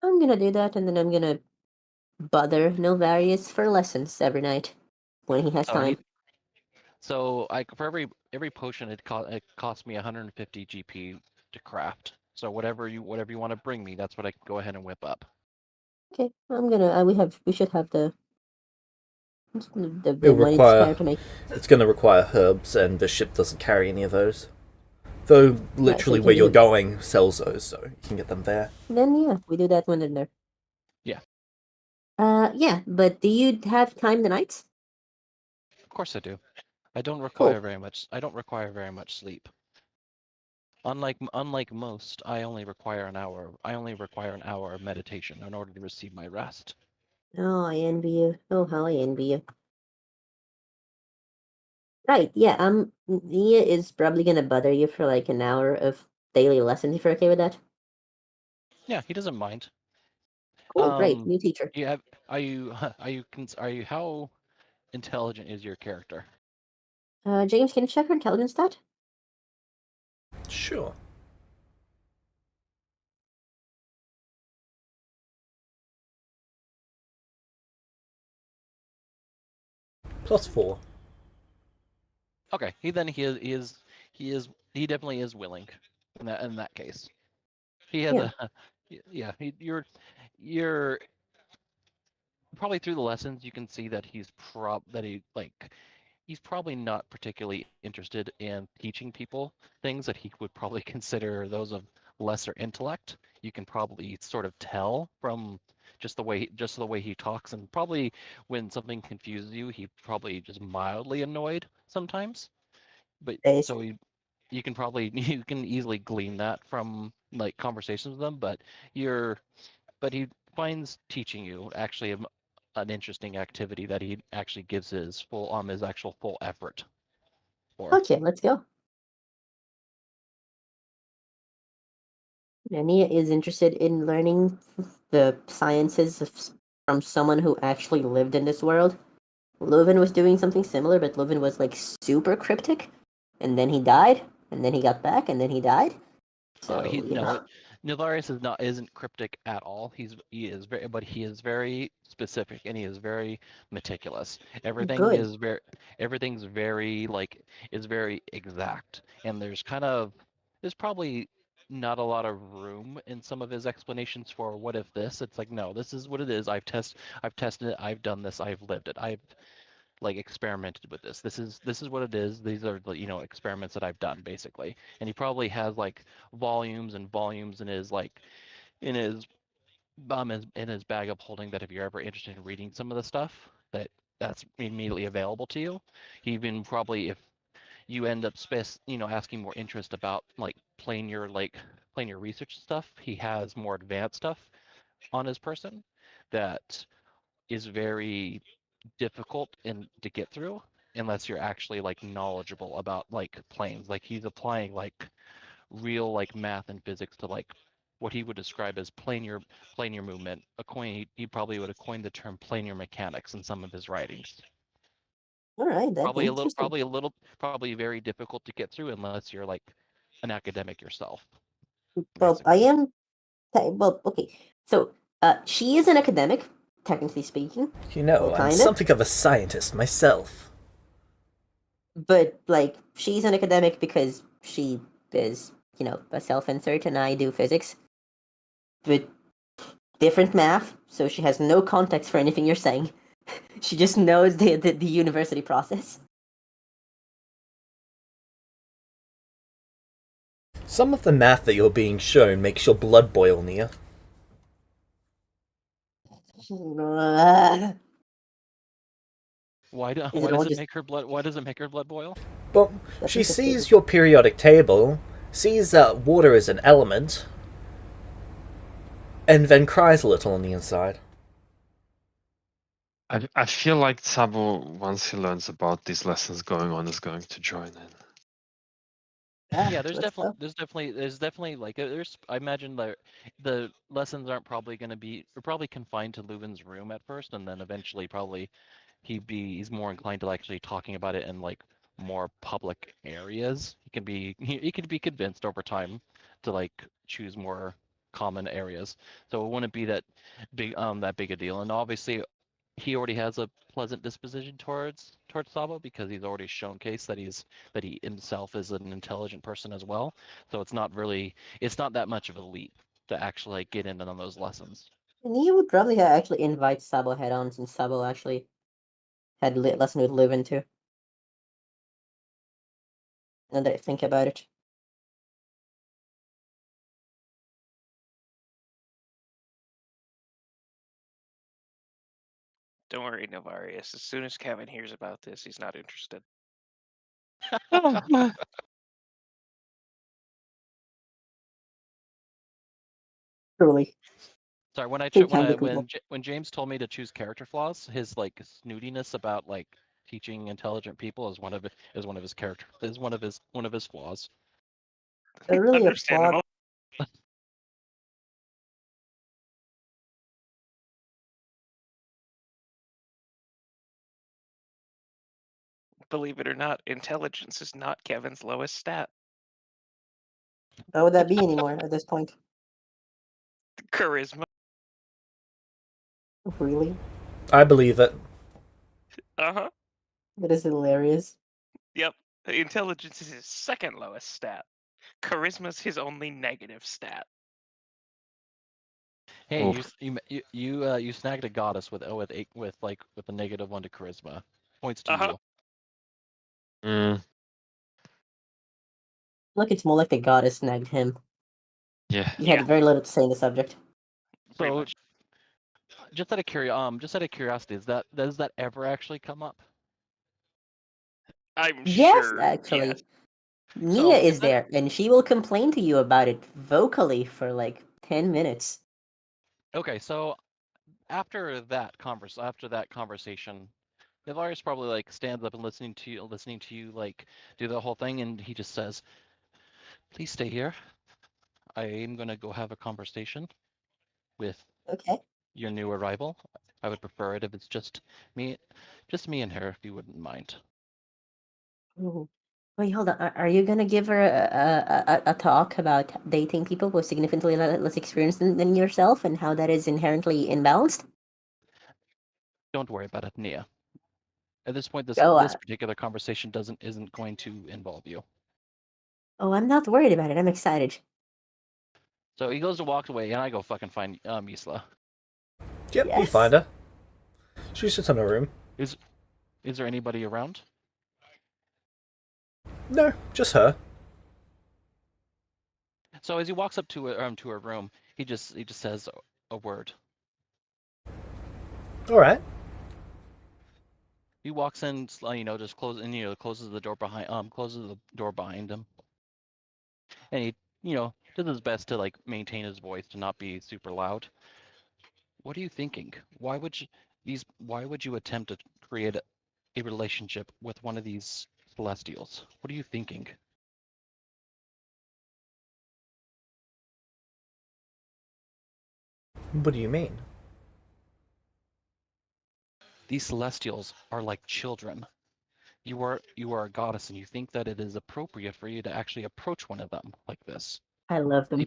I'm gonna do that, and then I'm gonna bother Novarius for lessons every night when he has So time. for every potion it costs me 150 GP to craft. So whatever you want to bring me, that's what I can go ahead and whip up. Okay, I'm gonna. We should have the It'll money to spare require. to make. It's going to require herbs, and the ship doesn't carry any of those. Though Right, so literally you can where do you're it. going sells those, so you can get them there. Then yeah, we do that when they're there. Yeah. Yeah, but do you have time tonight? Of course I do. I don't Cool. require very much. I don't require very much sleep. Unlike most, I only require an hour. I only require an hour of meditation in order to receive my rest. Oh, I envy you. Oh, how I envy you. Right, yeah, Nia is probably gonna bother you for like an hour of daily lessons if you're okay with that. Yeah, he doesn't mind. Cool, great, new teacher. You have are you how intelligent is your character? James, can you check her intelligence stat? Sure. +4. Okay, he definitely is willing in that case. He has Yeah. yeah, you're probably through the lessons you can see that he's probably not particularly interested in teaching people things that he would probably consider those of lesser intellect. You can probably sort of tell from just the way he talks, and probably when something confuses you, he probably just mildly annoyed sometimes. But Days. so you can probably you can easily glean that from like conversations with them, but he finds teaching you actually an interesting activity that he actually gives his actual full effort for. Okay, let's go. Nia is interested in learning the sciences from someone who actually lived in this world. Leuven was doing something similar, but Leuven was like super cryptic, and then he died, and then he got back, and then he died. So you know, Nilarius isn't cryptic at all. He is very specific and he is very meticulous. good. Everything's very like is very exact, and there's probably not a lot of room in some of his explanations for what if this. It's like no, this is what it is. I've tested it. I've done this. I've lived it. I've like experimented with this. This is what it is. These are the experiments that I've done basically. And he probably has like volumes and volumes in his in his in his bag of holding that if you're ever interested in reading some of the stuff that's immediately available to you. He even probably if you end up asking more interest about like playing your research stuff, he has more advanced stuff on his person that is very difficult to get through unless you're actually like knowledgeable about like planes. Like he's applying like real like math and physics to like what he would describe as planar movement. He probably would have coined the term planar mechanics in some of his writings. All right, that's interesting. Probably very difficult to get through unless you're like an academic yourself. Well, I Basically. am. Well, okay. So, she is an academic, technically speaking. You know, Well, I'm kinda. something of a scientist myself. But like, she's an academic because she is, a self-insert, and I do physics. But different math, so she has no context for anything you're saying. She just knows the university process. Some of the math that you're being shown makes your blood boil, Nia. Why Is it all does it just make her blood boil? But that's she just sees your periodic table, sees that water is an element, and then cries a little on the inside. I feel like Sabo, once he learns about these lessons going on, is going to join in. Yeah, there's let's go. definitely like I imagine the lessons aren't probably going to be are probably confined to Leuven's room at first, and then eventually probably he's more inclined to actually talking about it in like more public areas. He can be convinced over time to like choose more common areas. So it wouldn't be that big a deal. And obviously he already has a pleasant disposition towards Sabo because he's already showcased that he himself is an intelligent person as well. So it's not that much of a leap to actually like, get in on those lessons. And you would probably actually invite Sabo head on since Sabo actually had lesson with Leuven too. Now that I think about it. Don't worry, Novarius. As soon as Kevin hears about this, he's not interested. Truly. Sorry, Two kind of people. when James told me to choose character flaws, his like snootiness about like teaching intelligent people is one of his one of his flaws. They're really a plot. Understandable. Believe it or not, intelligence is not Kevin's lowest stat. How would that be anymore at this point? Charisma. Really? I believe it. Uh-huh. That is hilarious. Yep. Intelligence is his second lowest stat. Charisma's his only negative stat. Hey, Oof. you snagged a goddess with a -1 to charisma. Points to Uh-huh. you. Mm, Look, it's more like the goddess snagged him. yeah. He Yeah. had very little to say in the subject. Pretty So much. just out of curiosity, does that ever actually come up? I'm Yes, sure. actually. Yes. Nia So is there, and she will complain to you about it vocally for like 10 minutes. okay, so after that conversation, Navarius probably like stands up and listening to you like do the whole thing, and he just says, "Please stay here. I am gonna go have a conversation with Okay. your new arrival. I would prefer it if it's just me and her, if you wouldn't mind." Ooh. Wait, hold on. Are you gonna give her a talk about dating people with significantly less experience than yourself and how that is inherently imbalanced? Don't worry about it, Nia. At this point, Oh, this particular conversation isn't going to involve you. I'm not worried about it. I'm excited. So he goes to walk away, and I go fucking find Misla. Yep, you Yes. find her. She's just in her room. Is there anybody around? No, just her. So as he walks up to her room, he just says a word. All right. He walks in, just closes the door behind him, and he does his best to like maintain his voice to not be super loud. What are you thinking? Why would you attempt to create a relationship with one of these Celestials? What are you thinking? What do you mean? These Celestials are like children. You are a goddess, and you think that it is appropriate for you to actually approach one of them like this. I love them.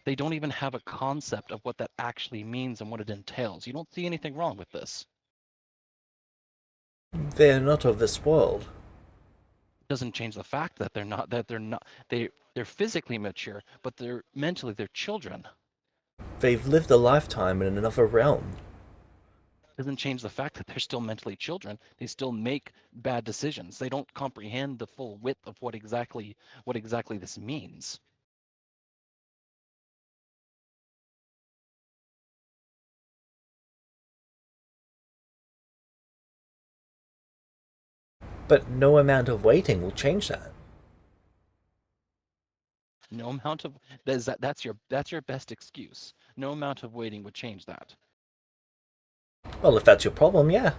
They don't even have a concept of what that actually means and what it entails. You don't see anything wrong with this. They're not of this world. It doesn't change the fact that they're physically mature, but they're children. They've lived a lifetime in another realm. Doesn't change the fact that they're still mentally children. They still make bad decisions. They don't comprehend the full width of what exactly this means. But no amount of waiting will change that. No amount of that's your best excuse. No amount of waiting would change that. Well, if that's your problem, yeah.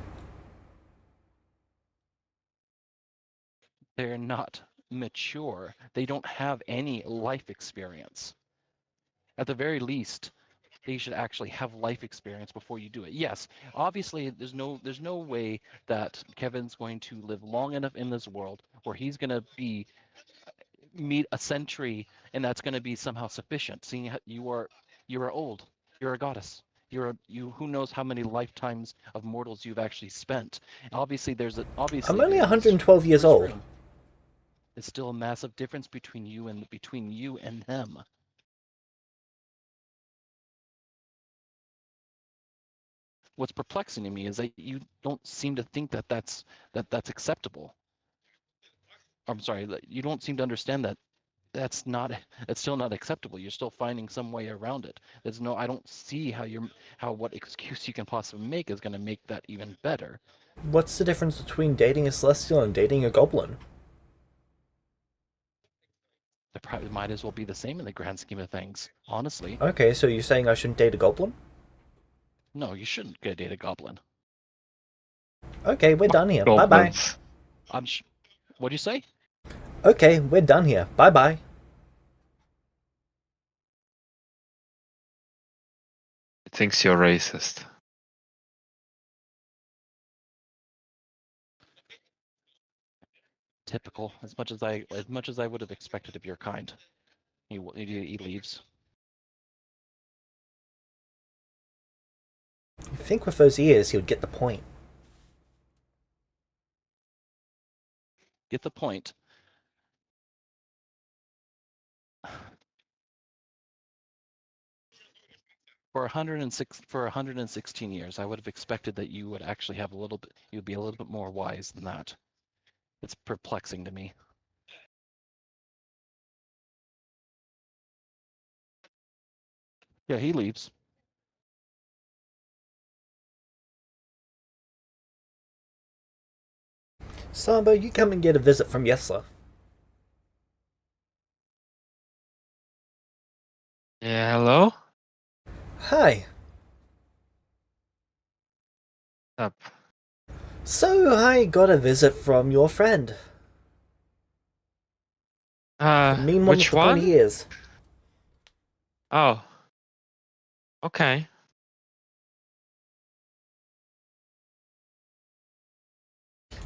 They're not mature. They don't have any life experience. At the very least, they should actually have life experience before you do it. Yes, obviously there's no way that Kevin's going to live long enough in this world where he's going to meet a century and that's going to be somehow sufficient, seeing how you're old, you're a goddess, you who knows how many lifetimes of mortals you've actually spent. Obviously I'm only there's 112 years there's old. room. It's still a massive difference between you and them. What's perplexing to me is that you don't seem to think that that's acceptable. I'm sorry, that you don't seem to understand that that's still not acceptable. You're still finding some way around it. I don't see how what excuse you can possibly make is going to make that even better. What's the difference between dating a Celestial and dating a Goblin? It probably might as well be the same in the grand scheme of things. Honestly, Okay, so you're saying I shouldn't date a Goblin? no, you shouldn't get date a goblin. Okay, we're done here. Bye bye. Goblins. What'd you say? Okay, we're done here. Bye bye. He thinks you're racist. Typical. As much as I would have expected of your kind. He leaves. You think with those ears he would get the point. Get the point. For 116 years, I would have expected that you would actually have you'd be a little bit more wise than that. It's perplexing to me. Yeah, he leaves. Samba, you come and get a visit from Yesla. Yeah, hello? Hi. Up. So I got a visit from your friend. The mean one with Which the pointy one? ears. Oh. Okay.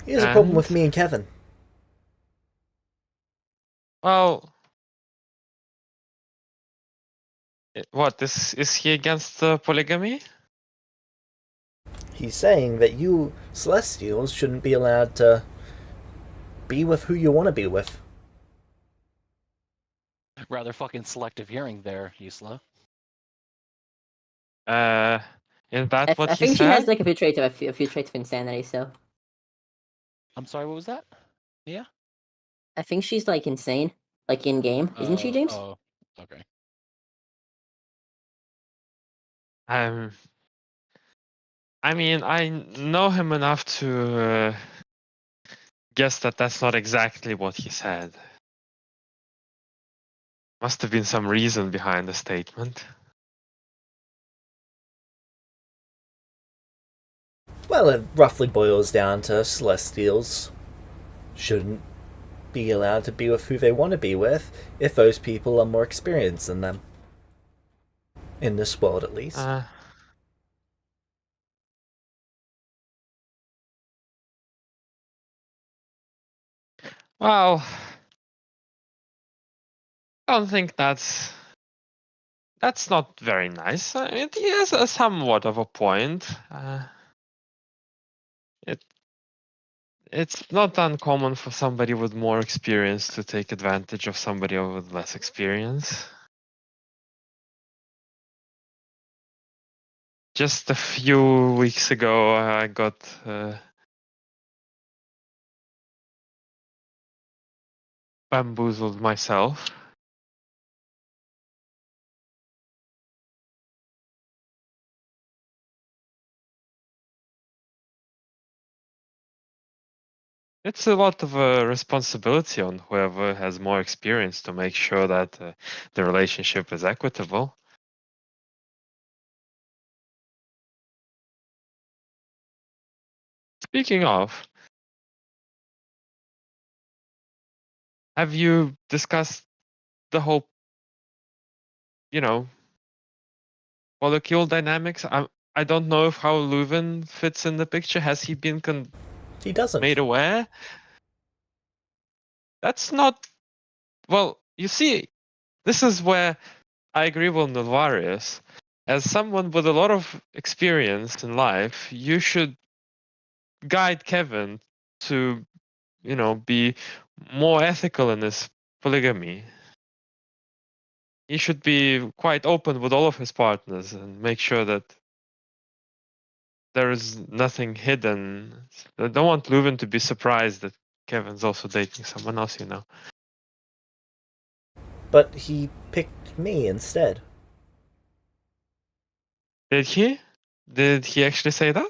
He has a problem And? with me and Kevin. Well, what, is he against polygamy? He's saying that you Celestials shouldn't be allowed to be with who you want to be with. Rather fucking selective hearing there, Isla. Is that what I he think she has said? like a few traits of insanity. So I'm sorry, what was that? Yeah? I think she's like insane, like in game, isn't she, James? Oh, okay. Um, I mean, I know him enough to guess that that's not exactly what he said. Must have been some reason behind the statement. Well, it roughly boils down to Celestials shouldn't be allowed to be with who they want to be with if those people are more experienced than them. In this world, at least. Well, I don't think that's not very nice. I mean, he has a somewhat of a point. It's not uncommon for somebody with more experience to take advantage of somebody with less experience. Just a few weeks ago, I got bamboozled myself. It's a lot of responsibility on whoever has more experience to make sure that the relationship is equitable. Speaking of, Have you discussed the whole, molecule dynamics? I don't know if how Leuven fits in the picture. Has he been He doesn't. made aware? That's not. Well, you see, this is where I agree with Nulvarius. As someone with a lot of experience in life, you should guide Kevin to, be more ethical in his polygamy. He should be quite open with all of his partners and make sure that there is nothing hidden. I don't want Leuven to be surprised that Kevin's also dating someone else, But he picked me instead. Did he? Did he actually say that?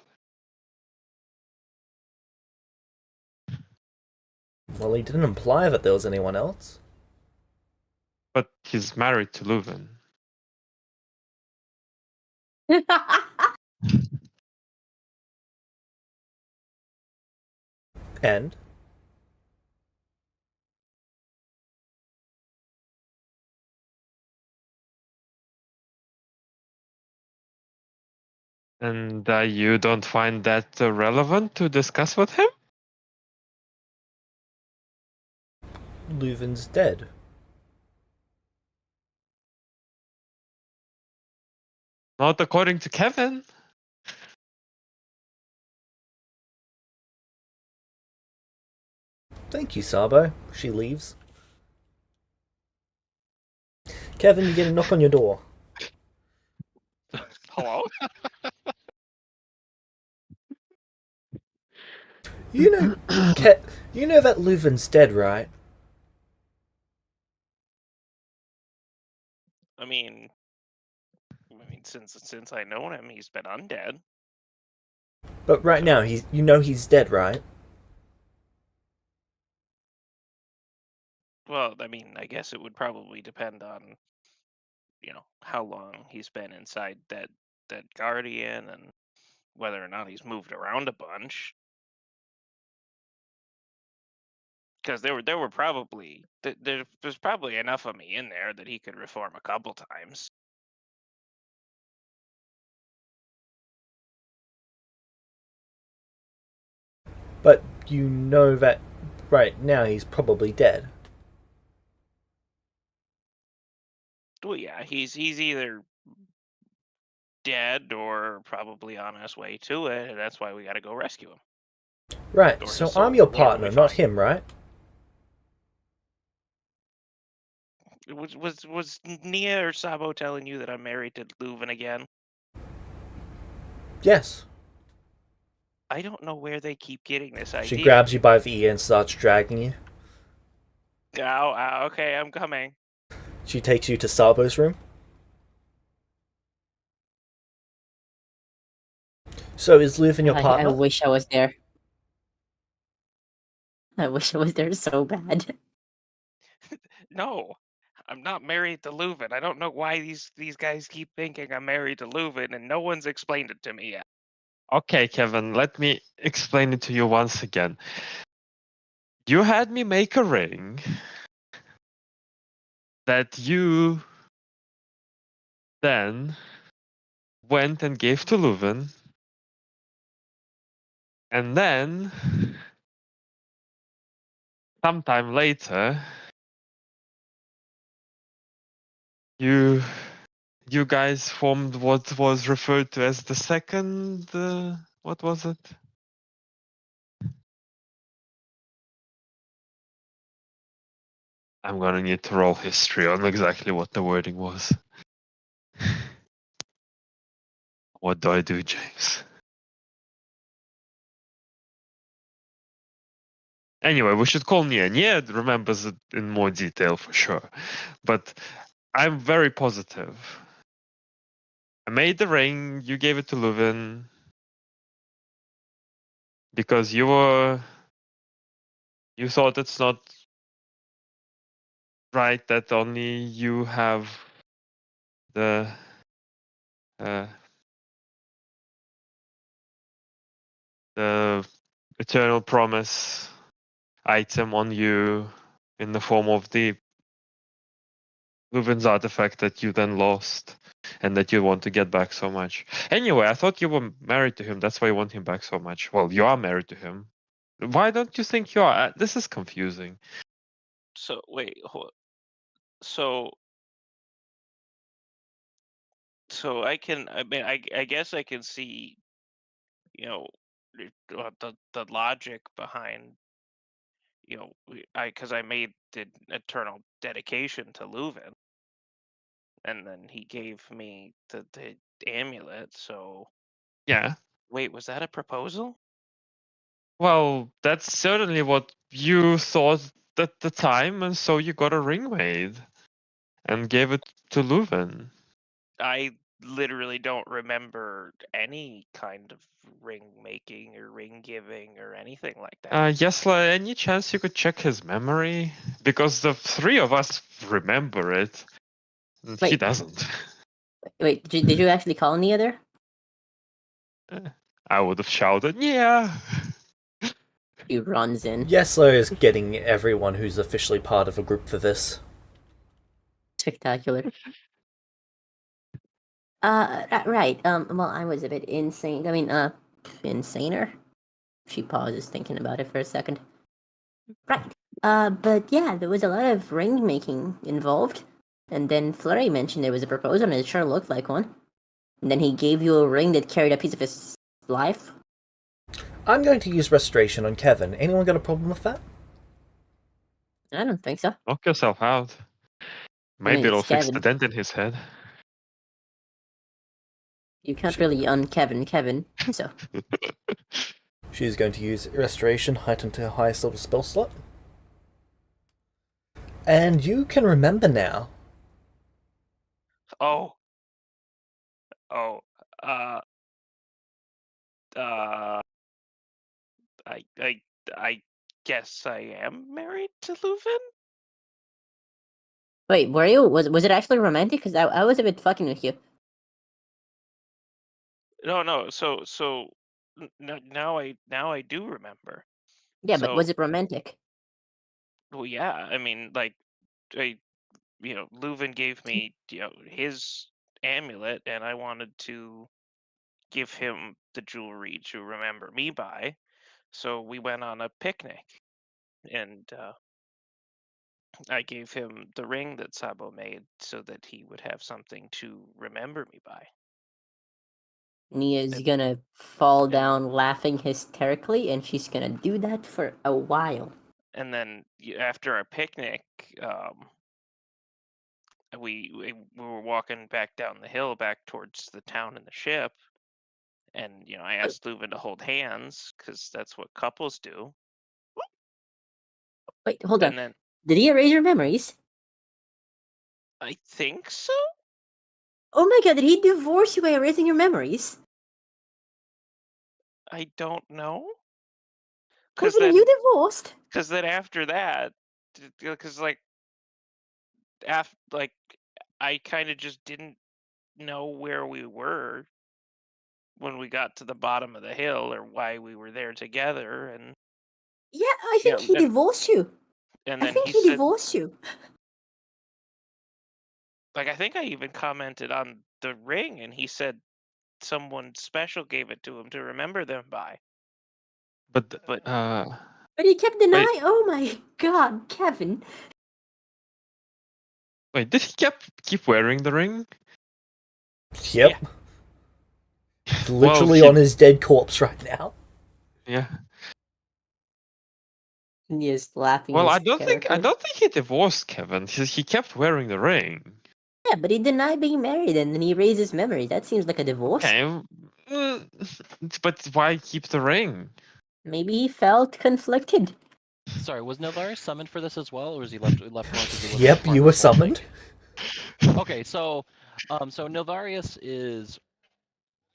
Well, he didn't imply that there was anyone else. But he's married to Leuven. And And you don't find that relevant to discuss with him? Leuven's dead. Not according to Kevin. Thank you, Sabo. She leaves. Kevin, you get a knock on your door. Hello? You know, you know that Leuven's dead, right? I mean, since I know him, he's been undead. But right now, he's dead, right? Well, I mean, I guess it would probably depend on, how long he's been inside that guardian and whether or not he's moved around a bunch. Because there were probably there's probably enough of me in there that he could reform a couple times. But you know that right now he's probably dead. Well, yeah, he's either dead or probably on his way to it, and that's why we got to go rescue him. Right, Or so his I'm soul, your whatever we partner, not find. him, right? Was Nia or Sabo telling you that I'm married to Leuven again? Yes. I don't know where they keep getting this She idea. grabs you by the ear and starts dragging you. Ow, okay, I'm coming. She takes you to Sabo's room. So is Leuven your I partner? wish I was there. I wish I was there so bad. No, I'm not married to Leuven. I don't know why these guys keep thinking I'm married to Leuven, and no one's explained it to me yet. Okay, Kevin, let me explain it to you once again. You had me make a ring that you then went and gave to Leuven, and then sometime later you guys formed what was referred to as the second what was it? I'm gonna need to roll history on exactly what the wording was. What do I do, James? Anyway, we should call Nia. Nia remembers it in more detail for sure. But I'm very positive. I made the ring, you gave it to Leuven. Because you thought it's not right that only you have the the eternal promise item on you, in the form of the Leuven's artifact that you then lost and that you want to get back so much. Anyway, I thought you were married to him. That's why you want him back so much. Well, you are married to him. Why don't you think you are? This is confusing. So wait, so I mean, I guess I can see, you know, the logic behind, because I made the eternal dedication to Leuven, and then he gave me the amulet. So Yeah. wait, was that a proposal? Well, that's certainly what you thought at the time, and so you got a ring made and gave it to Leuven. I literally don't remember any kind of ring making or ring giving or anything like that. Yesla, any chance you could check his memory? Because the three of us remember it. And he Wait. doesn't. Wait, did you actually call Nia there? I would have shouted, yeah. He runs in. Yeslo is getting everyone who's officially part of a group for this. Spectacular. Right. Well, I was a bit insane. I mean, insaner. She pauses, thinking about it for a second. Right. But yeah, there was a lot of ring making involved. And then Flurry mentioned there was a proposal, and it sure looked like one. And then he gave you a ring that carried a piece of his life. I'm going to use Restoration on Kevin. Anyone got a problem with that? I don't think so. Knock yourself out. Maybe it's it'll fix the Kevin. dent in his head. You can't really Kevin, so. She's going to use Restoration, heightened to her highest level spell slot. And you can remember now. Oh. Oh. Uh. I guess I am married to Leuven. Wait, were you? Was it actually romantic? Because I was a bit fucking with you. No. So now I do remember. Yeah, but So, was it romantic? well, yeah. I mean, like, Leuven gave me, his amulet, and I wanted to give him the jewelry to remember me by. So we went on a picnic, and I gave him the ring that Sabo made so that he would have something to remember me by. Nia's And, gonna fall and down laughing hysterically, and she's gonna do that for a while. and then after our picnic, we were walking back down the hill back towards the town and the ship, and I asked Leuven to hold hands because that's what couples do. Wait, hold on. And then Did he erase your memories? I think so. Oh my god, did he divorce you by erasing your memories? I don't know. Kevin, are you divorced? Because then after that, because I kind of just didn't know where we were when we got to the bottom of the hill or why we were there together, and Yeah, I think he divorced you. and I then think he he said, divorced you. like, I think I even commented on the ring, and he said someone special gave it to him to remember them by. But But he kept denying. wait. Oh my god, Kevin. Wait, did he keep wearing the ring? Yep. Yeah. It's literally Well, on his dead corpse right now. Yeah. He is laughing. Well, I don't think he divorced Kevin. He kept wearing the ring. Yeah, but he denied being married, and then he erased his memories. That seems like a divorce. Okay, but why keep the ring? Maybe he felt conflicted. Sorry, was Nilvaris summoned for this as well, or was he left alone because he wasn't? Yep, part you of were this whole thing? summoned. Okay, so Nilvarius is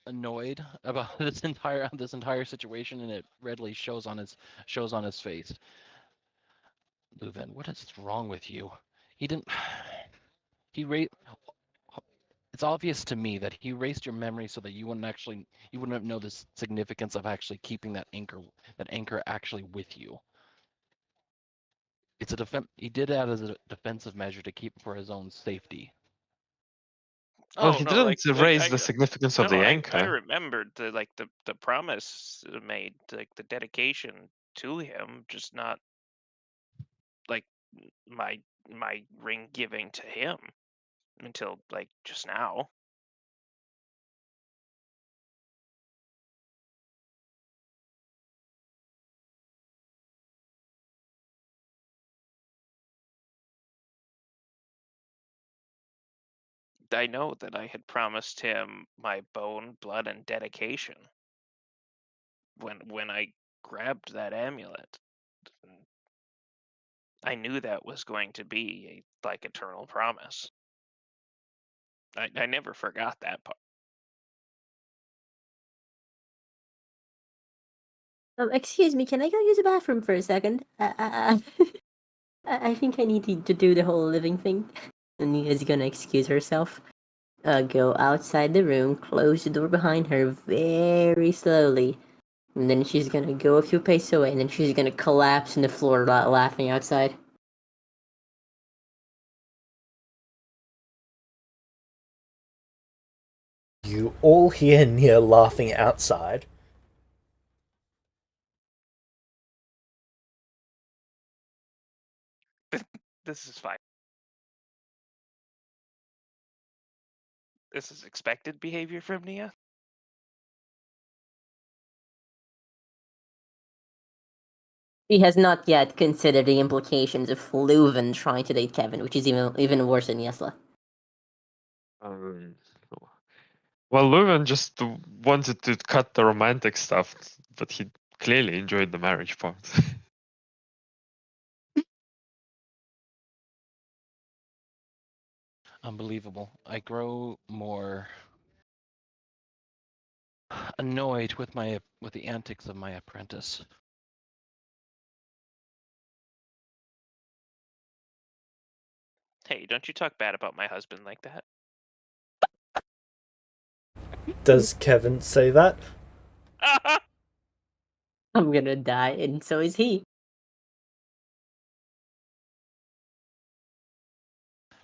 annoyed about this entire situation, and it readily shows on his face. Leuven, what is wrong with you? He didn't. He It's obvious to me that he erased your memory so that you wouldn't know the significance of actually keeping that anchor actually with you. It's a He did that as a defensive measure to keep for his own safety. Well, Oh he no, didn't raise I the significance no, of the I anchor. remembered the promise made, like the dedication to him, just not like my ring giving to him until like just now. I know that I had promised him my bone, blood, and dedication when I grabbed that amulet. And I knew that was going to be a like eternal promise. I never forgot that part. Excuse me, can I go use the bathroom for a second? I think I need to do the whole living thing. And Nia's gonna excuse herself. Go outside the room, close the door behind her very slowly. And then she's gonna go a few paces away, and then she's gonna collapse on the floor laughing outside. You all hear Nia laughing outside. This is fine. This is expected behavior from Nia. She has not yet considered the implications of Leuven trying to date Kevin, which is even worse than Yesla. Um, well, Leuven just wanted to cut the romantic stuff, but he clearly enjoyed the marriage part. Unbelievable. I grow more annoyed with the antics of my apprentice. Hey, don't you talk bad about my husband like that. Does Kevin say that? I'm gonna die, and so is he.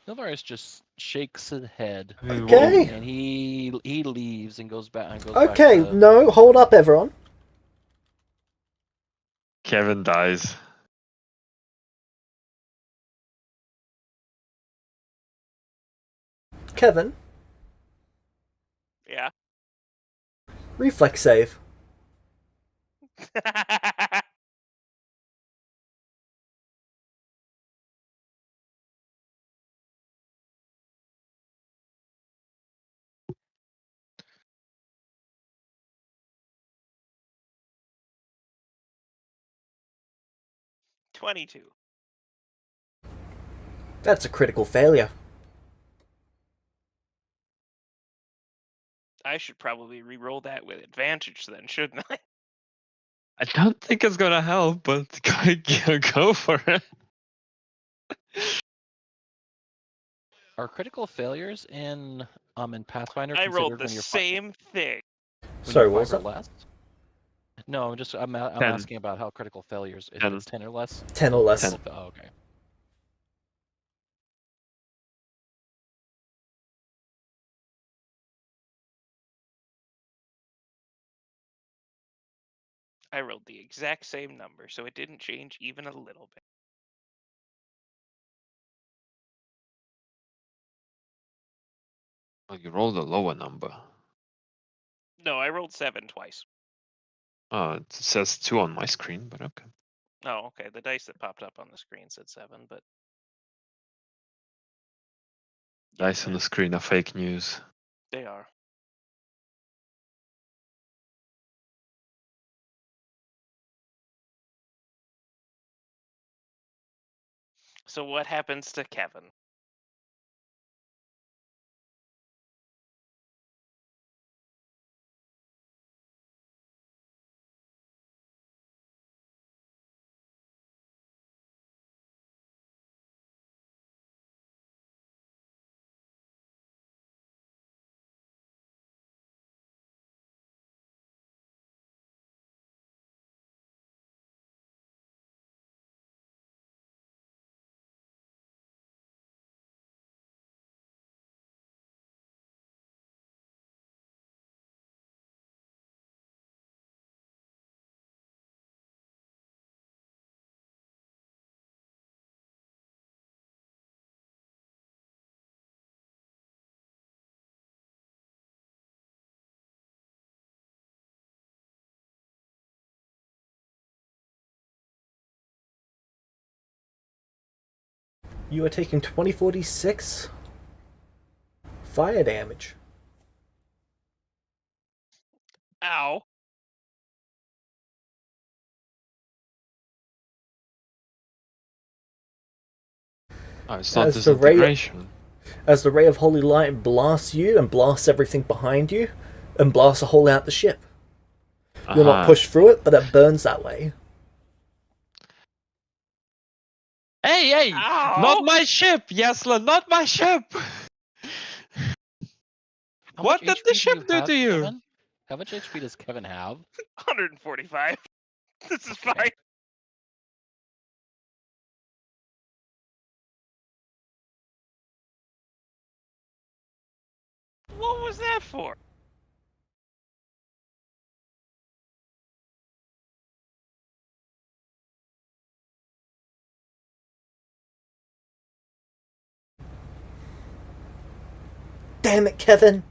Nilvaris just shakes his head. I mean, Okay. And he leaves and goes back Okay, to no, hold up, everyone. Kevin dies. Kevin, Yeah. reflex save. 22. That's a critical failure. I should probably re-roll that with advantage then, shouldn't I? I don't think it's gonna help, but go for it. Are critical failures in Pathfinder I rolled considered the when you're same thing. Sorry, what was 5 or that? less? No, I'm 10. asking about how critical failures. If 10. it's 10 or less. 10 or less. Oh, okay. I rolled the exact same number, so it didn't change even a little bit. Well, you rolled a lower number. No, I rolled 7 twice. It says 2 on my screen, but okay. Oh, okay. The dice that popped up on the screen said 7, but yeah, Dice on the screen are fake news. they are. So what happens to Kevin? You are taking 2046 fire damage. Ow. Oh, it's not As the ray- disintegration. As the ray of holy light blasts you and blasts everything behind you, and blasts a hole out the ship. You're not Uh-huh. pushed through it, but it burns that way. Hey! Ow! Not my ship, Yasla, not my ship! How What much did the HP ship do have, to you? Kevin? How much HP does Kevin have? 145. This is Okay. fine. What was that for? Damn it, Kevin!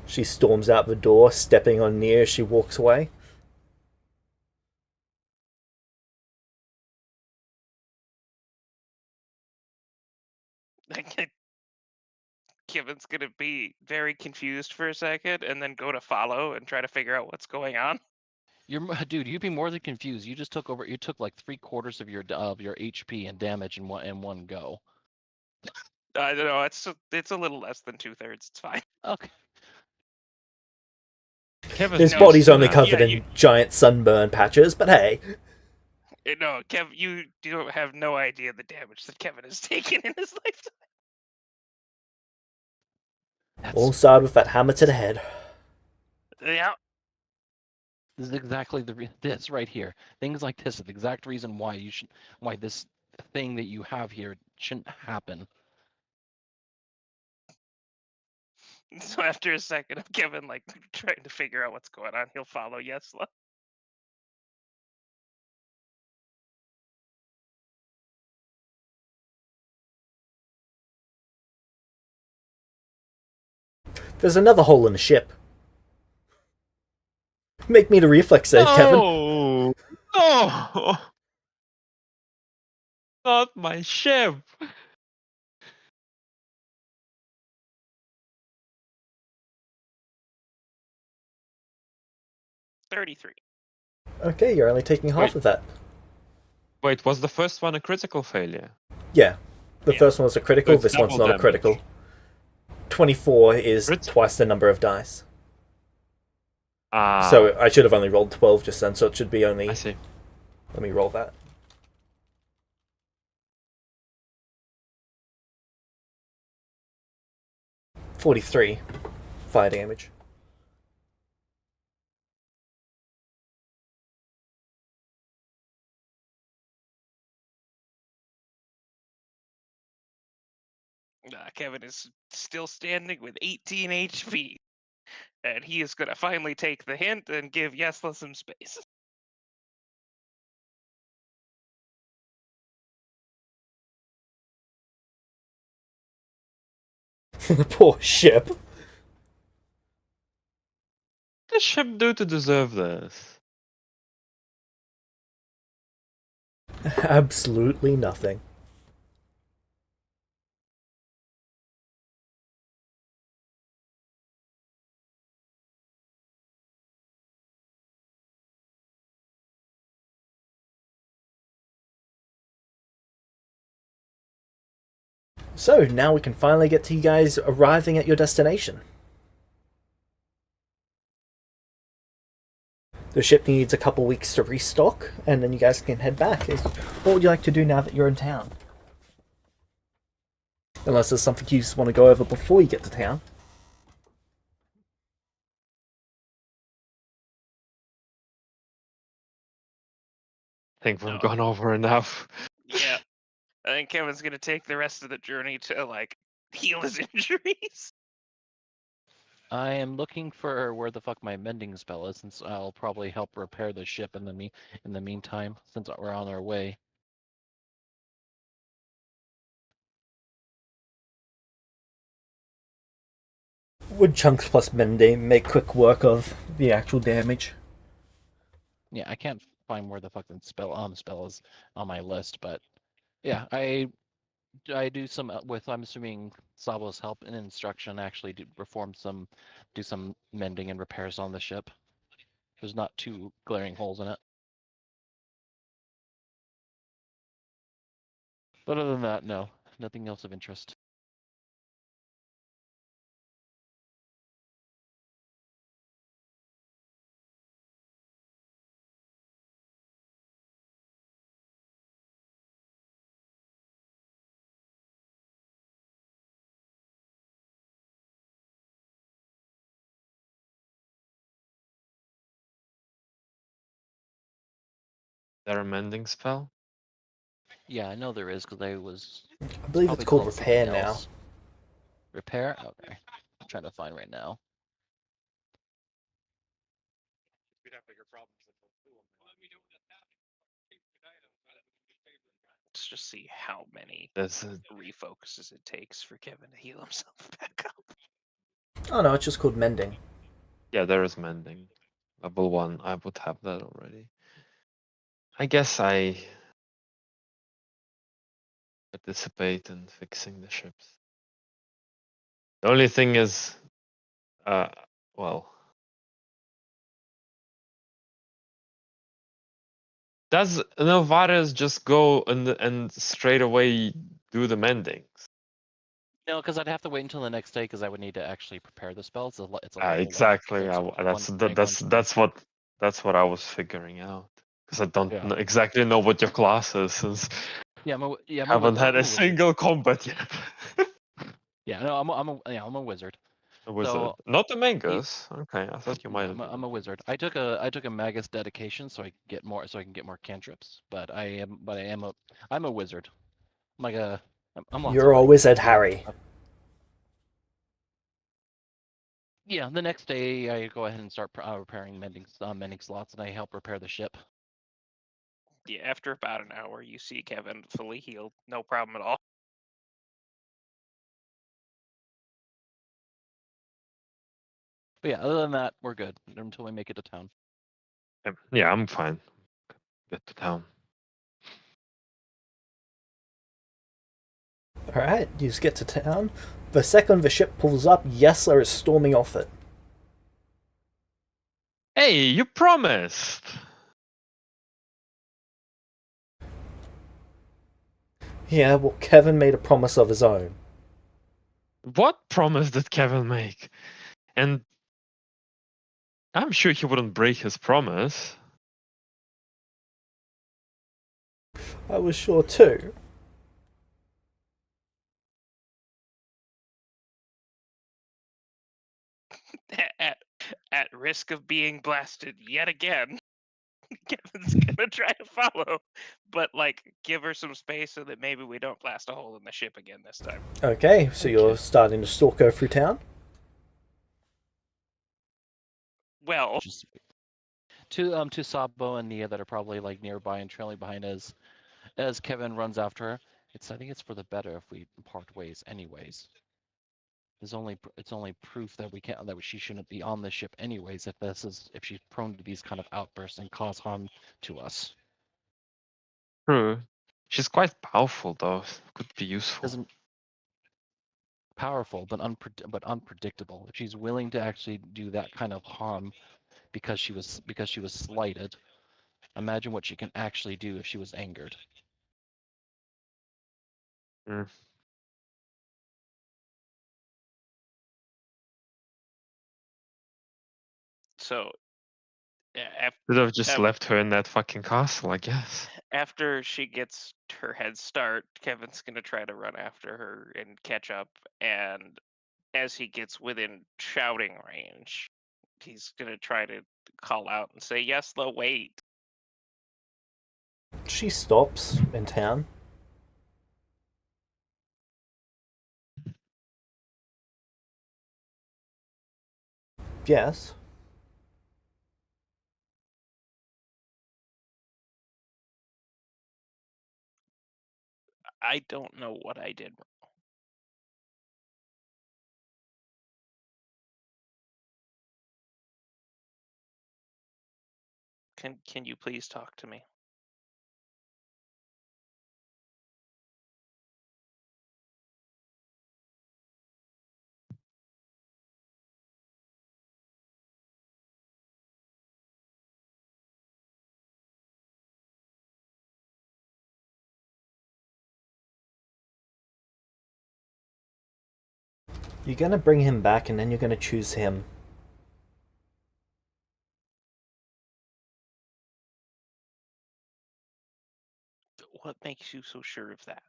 She storms out the door, stepping on Nia as she walks away. Kevin's gonna be very confused for a second and then go to follow and try to figure out what's going on. Dude, you'd be more than confused. You just took over. You took like 3/4 of your HP and damage in one go. I don't know. It's a little less than 2/3. It's fine. Okay. Kevin, His No, body's only yeah, covered in you- giant sunburn patches, but hey. No, Kev, you don't have no idea the damage that Kevin has taken in his lifetime. All started with that hammer to the head. Yeah. This is exactly this right here. Things like this are the exact reason why why this thing that you have here shouldn't happen. So after a second of Kevin like trying to figure out what's going on, he'll follow Yesla. There's another hole in the ship. Make me the reflex save, Kevin. No! No! Not my ship! $33. Okay, you're only taking half Wait. of that. Wait, was the first one a critical failure? Yeah. The Yeah. first one was a critical, It's this one's double not a damage. critical. 24 is Crit- twice the number of dice. Ah, So I should have only rolled 12 just then, so it should be only... I see. Let me roll that. $43 fire damage. Kevin is still standing with 18 HP. And he is going to finally take the hint and give Yesla some space. The poor ship. What did the ship do to deserve this? Absolutely nothing. So, now we can finally get to you guys arriving at your destination. The ship needs a couple weeks to restock, and then you guys can head back. What would you like to do now that you're in town? Unless there's something you just want to go over before you get to town. I think we've No. gone over enough. Yeah. I think Kevin's going to take the rest of the journey to, like, heal his injuries. I am looking for where the fuck my mending spell is, since I'll probably help repair the ship in the meantime, since we're on our way. Would chunks plus mending make quick work of the actual damage? Yeah, I can't find where the fucking spell is on my list, but Yeah, I do some with, I'm assuming, Sabo's help and instruction, actually do some mending and repairs on the ship. There's not too glaring holes in it. But other than that, no, nothing else of interest. There a mending spell? Yeah, I know there is, because I was. I believe it's Probably called called something repair now. else. Repair? Okay. I'm trying to find right now. Let's just see how many There's a, refocuses it takes for Kevin to heal himself back up. Oh no, it's just called mending. yeah, there is mending. Level 1, I would have that already. I guess I participate in fixing the ships. The only thing is, well, does Novares just go and straight away do the mendings? No, because I'd have to wait until the next day, because I would need to actually prepare the spell. It's a level Exactly. 1. So it's That's what I was figuring out, because I don't Yeah. exactly know what your class is, since Yeah, I'm a haven't had a wizard. single combat yet. Yeah, no, I'm a wizard. A wizard, So not a magus. Okay, I thought you might no, have been. I'm a wizard. I took a magus dedication so I can get more cantrips. But I'm a wizard. I'm like I'm lots of You're a things. wizard, So yeah. Harry. Yeah, the next day I go ahead and start repairing mending slots, and I help repair the ship. Yeah, after about an hour, you see Kevin fully healed, no problem at all. But yeah, other than that, we're good until we make it to town. Yeah, I'm fine. Get to town. Alright, you just get to town. The second the ship pulls up, Yesler is storming off it. Hey, you promised. Yeah, well, Kevin made a promise of his own. What promise did Kevin make? And I'm sure he wouldn't break his promise. I was sure too. At risk of being blasted yet again, Kevin's gonna try to follow, but like give her some space so that maybe we don't blast a hole in the ship again this time. Okay, so you're starting to stalk her through town? Well, Just to Sabo and Nia that are probably like nearby and trailing behind as Kevin runs after her. I think it's for the better if we part ways, anyways. It's only proof that she shouldn't be on the ship anyways. If she's prone to these kind of outbursts and cause harm to us. True. She's quite powerful, though. Could be useful. Doesn't powerful, but unpredictable. If she's willing to actually do that kind of harm because she was slighted, imagine what she can actually do if she was angered. Mm. so Could have just left her in that fucking castle, I guess. after she gets her head start, Kevin's gonna try to run after her and catch up, and as he gets within shouting range, he's gonna try to call out and say, "Yesla, wait." She stops in town. Yes. I don't know what I did wrong. Can you please talk to me? You're gonna bring him back and then you're gonna choose him. What makes you so sure of that?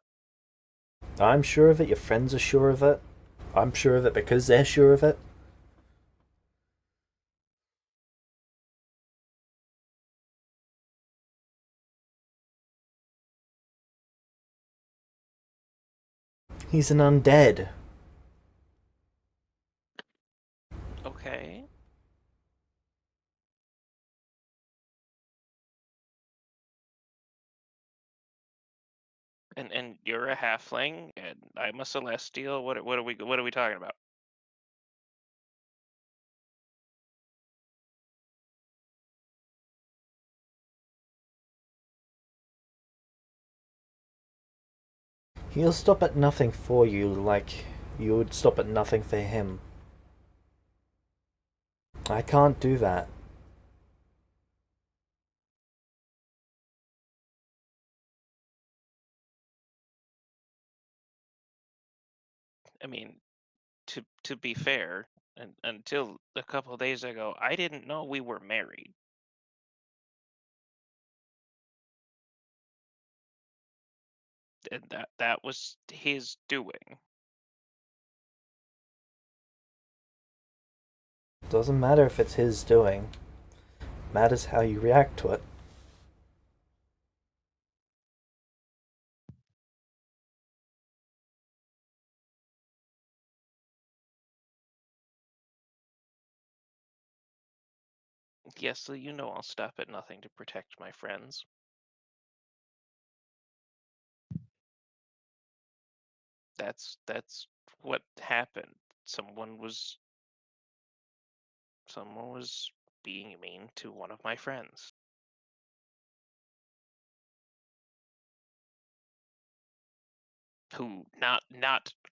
I'm sure of it, your friends are sure of it. I'm sure of it because they're sure of it. He's an undead. Okay. And you're a halfling, and I'm a celestial. What are we talking about? He'll stop at nothing for you like you would stop at nothing for him. I can't do that. I mean, to be fair, and until a couple of days ago, I didn't know we were married. And that was his doing. Doesn't matter if it's his doing. Matters how you react to it. Yes, so you know I'll stop at nothing to protect my friends. That's what happened. Someone was being mean to one of my friends. Who not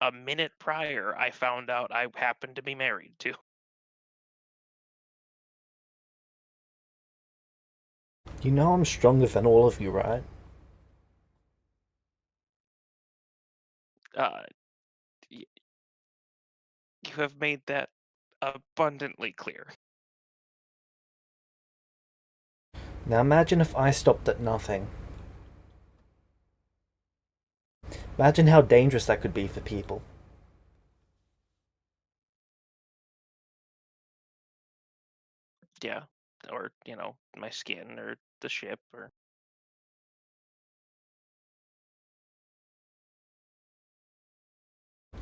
a minute prior I found out I happened to be married to. You know I'm stronger than all of you, right? Uh, you have made that abundantly clear. Now imagine if I stopped at nothing. Imagine how dangerous that could be for people. Yeah, or my skin or the ship or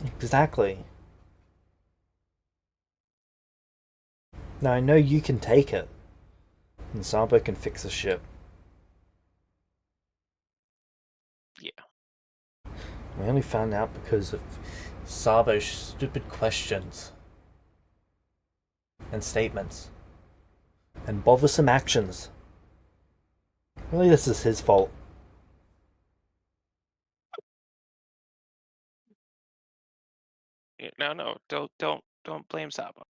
Exactly. Now I know you can take it, and Sabo can fix the ship. yeah. We only found out because of Sabo's stupid questions and statements and bothersome actions. Really, this is his fault. No, don't blame Sabo.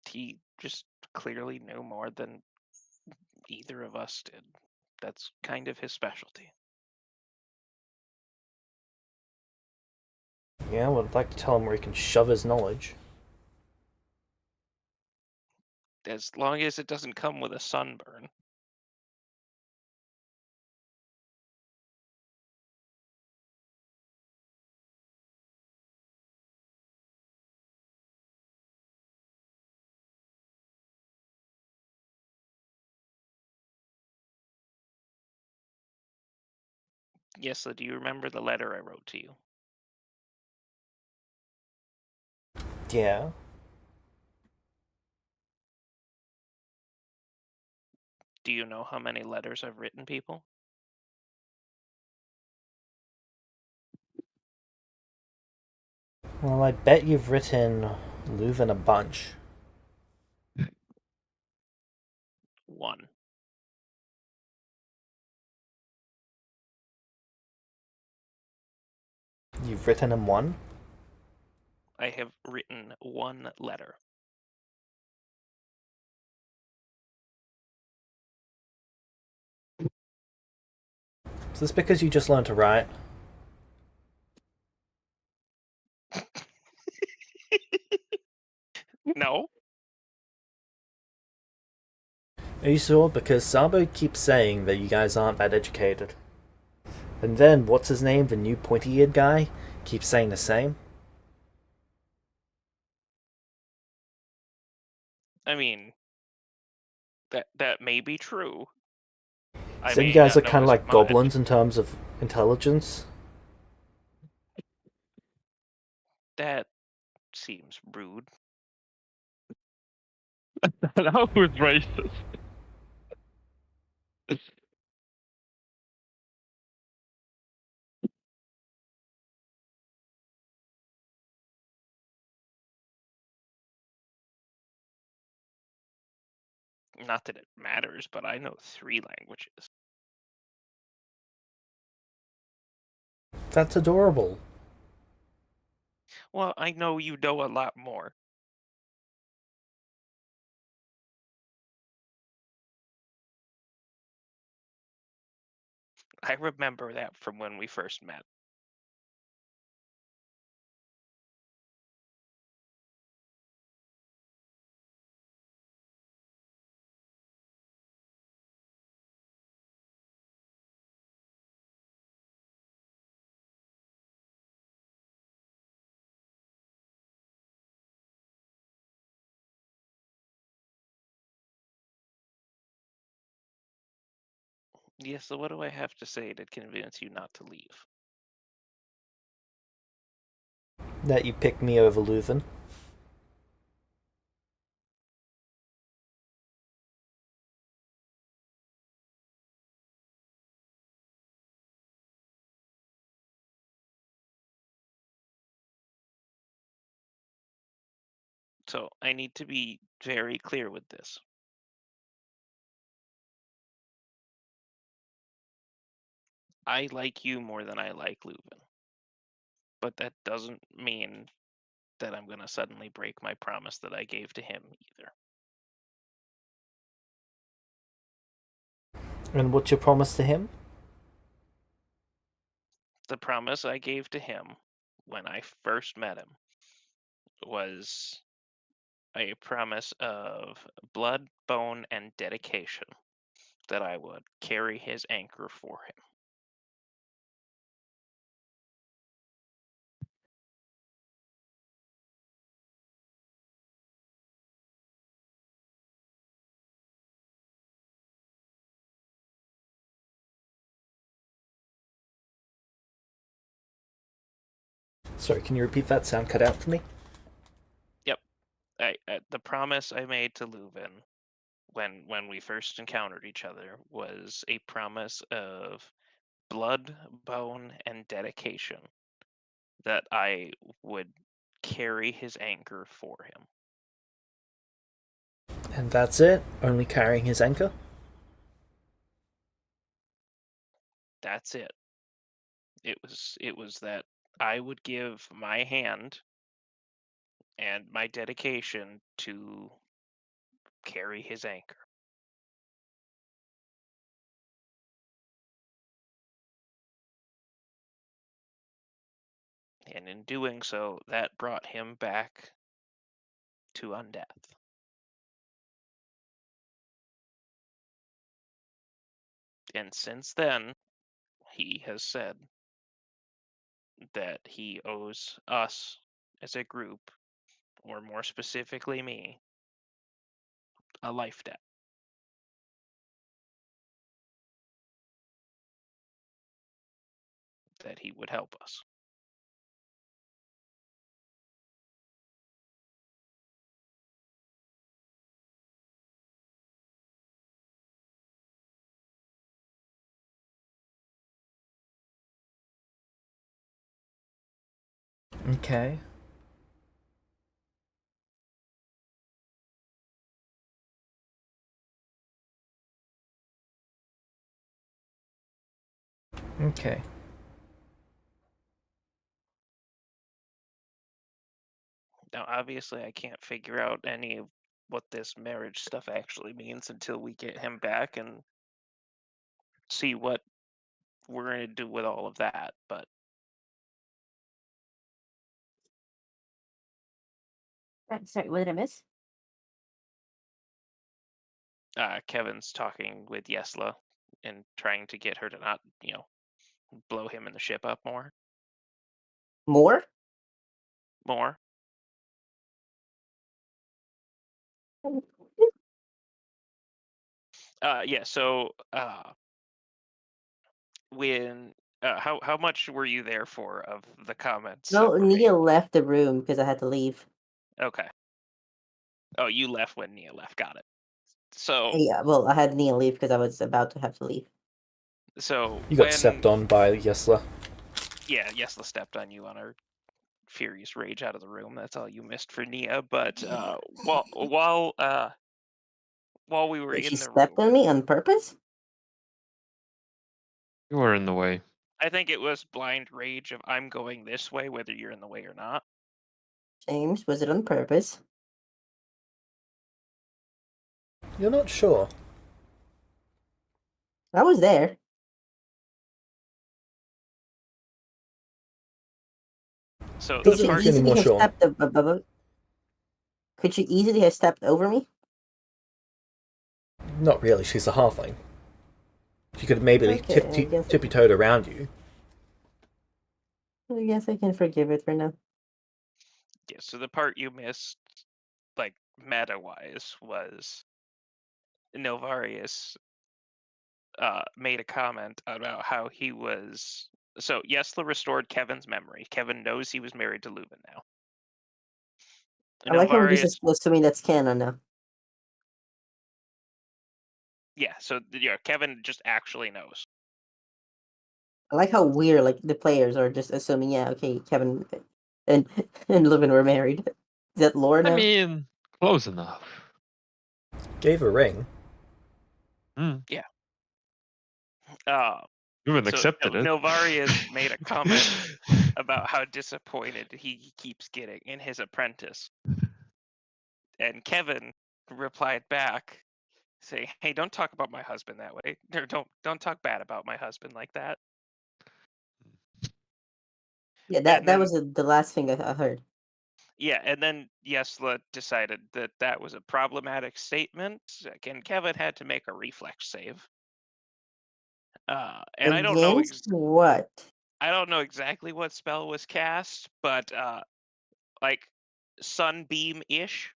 He just clearly knew more than either of us did. That's kind of his specialty. Yeah, well, I'd like to tell him where he can shove his knowledge. As long as it doesn't come with a sunburn. Yes, so do you remember the letter I wrote to you? Yeah. Do you know how many letters I've written people? Well, I bet you've written Leuven a bunch. One. You've written him one? I have written one letter. Is this because you just learned to write? Are you sure? Because Sabo keeps saying that you guys aren't that educated. And then, what's his name? The new pointy-eared guy? Keeps saying the same. I mean, that may be true. I Said you may guys not are know kind of as like much. goblins in terms of intelligence. That seems rude. That was racist. Not that it matters, but I know 3 languages. That's adorable. Well, I know you know a lot more. I remember that from when we first met. Yeah, so what do I have to say to convince you not to leave? That you picked me over Luthen. So I need to be very clear with this. I like you more than I like Leuven. But that doesn't mean that I'm going to suddenly break my promise that I gave to him either. And what's your promise to him? The promise I gave to him when I first met him was a promise of blood, bone, and dedication that I would carry his anchor for him. Sorry, can you repeat that? Sound cut out for me? Yep. The promise I made to Leuven when we first encountered each other was a promise of blood, bone, and dedication that I would carry his anchor for him. And that's it? Only carrying his anchor? That's it. It was that I would give my hand and my dedication to carry his anchor. And in doing so, that brought him back to undeath. And since then, he has said that he owes us as a group, or more specifically me, a life debt. That he would help us. Okay. Okay. Now, obviously, I can't figure out any of what this marriage stuff actually means until we get him back and see what we're going to do with all of that. But Sorry, what did I miss? Kevin's talking with Yesla and trying to get her to not, blow him and the ship up more. More? More. Yeah. So, when how much were you there for of the comments No, were made? Nia left the room because I had to leave. Okay. Oh, you left when Nia left. Got it. So, Yeah, well, I had Nia leave because I was about to have to leave. You got stepped on by Yesla. Yeah, Yesla stepped on you on her furious rage out of the room. That's all you missed for Nia. But while we were Wait, in she the stepped room, on me on purpose? You were in the way. I think it was blind rage of I'm going this way, whether you're in the way or not. James, was it on purpose? You're not sure. I was there. So Could the she Doesn't make part you any easily more have sure. stepped Could she easily have stepped over me? Not really, she's a halfling. She could have maybe Okay, I guess tippy-toed around you. I guess I can forgive it for now. yeah, so the part you missed, like meta wise, was Novarius made a comment about how he was. So Yesla restored Kevin's memory. Kevin knows he was married to Leuven now. I like how we're just Novarius, assuming that's canon now. yeah. So yeah, Kevin just actually knows. I like how weird like the players are just assuming, yeah, okay, Kevin and and Levin were married. Is that lore I now? mean, close enough. Gave a ring. Yeah. Uh, You even so accepted it. Novarius made a comment about how disappointed he keeps getting in his apprentice, and Kevin replied back, saying, "Hey, don't talk about my husband that way. Or don't talk bad about my husband like that." Yeah, And that then was the last thing I heard. yeah, and then Yesla decided that that was a problematic statement, and Kevin had to make a reflex save. And Against what? I don't know exactly what spell was cast, but like sunbeam ish.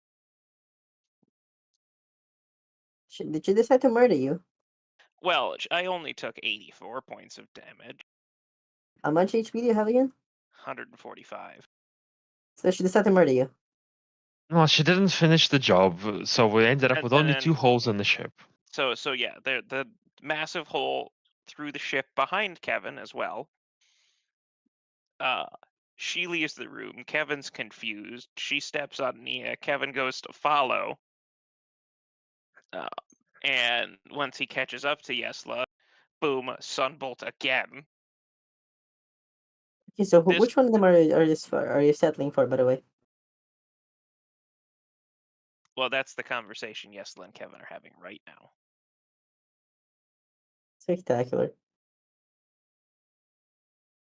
Did she decide to murder you? Well, I only took 84 points of damage, How much HP do you have again? 145. So she decided to murder you. Well, she didn't finish the job, so we ended up And, with and only 2 then holes in the ship. so yeah, the massive hole through the ship behind Kevin as well. She leaves the room. Kevin's confused. She steps on Nia. Kevin goes to follow. And once he catches up to Yesla, boom, Sunbolt again. Okay, so This which one of them are you settling for, by the way? Well, that's the conversation Yesla and Kevin are having right now. Spectacular.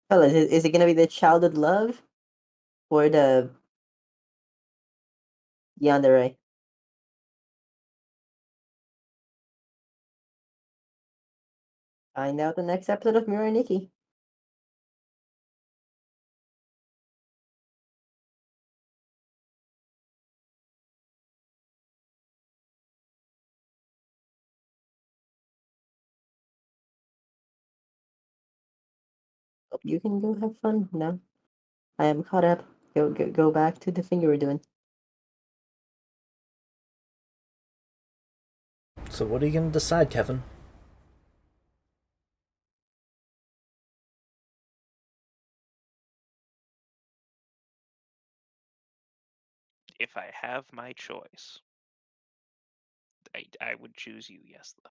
Fellas, is it gonna be the childhood love or the yandere? Find out the next episode of Mirror Nikki. Hope you can go have fun now. I am caught up. Go back to the thing you were doing. So what are you going to decide, Kevin? If I have my choice, I would choose you, Yesla.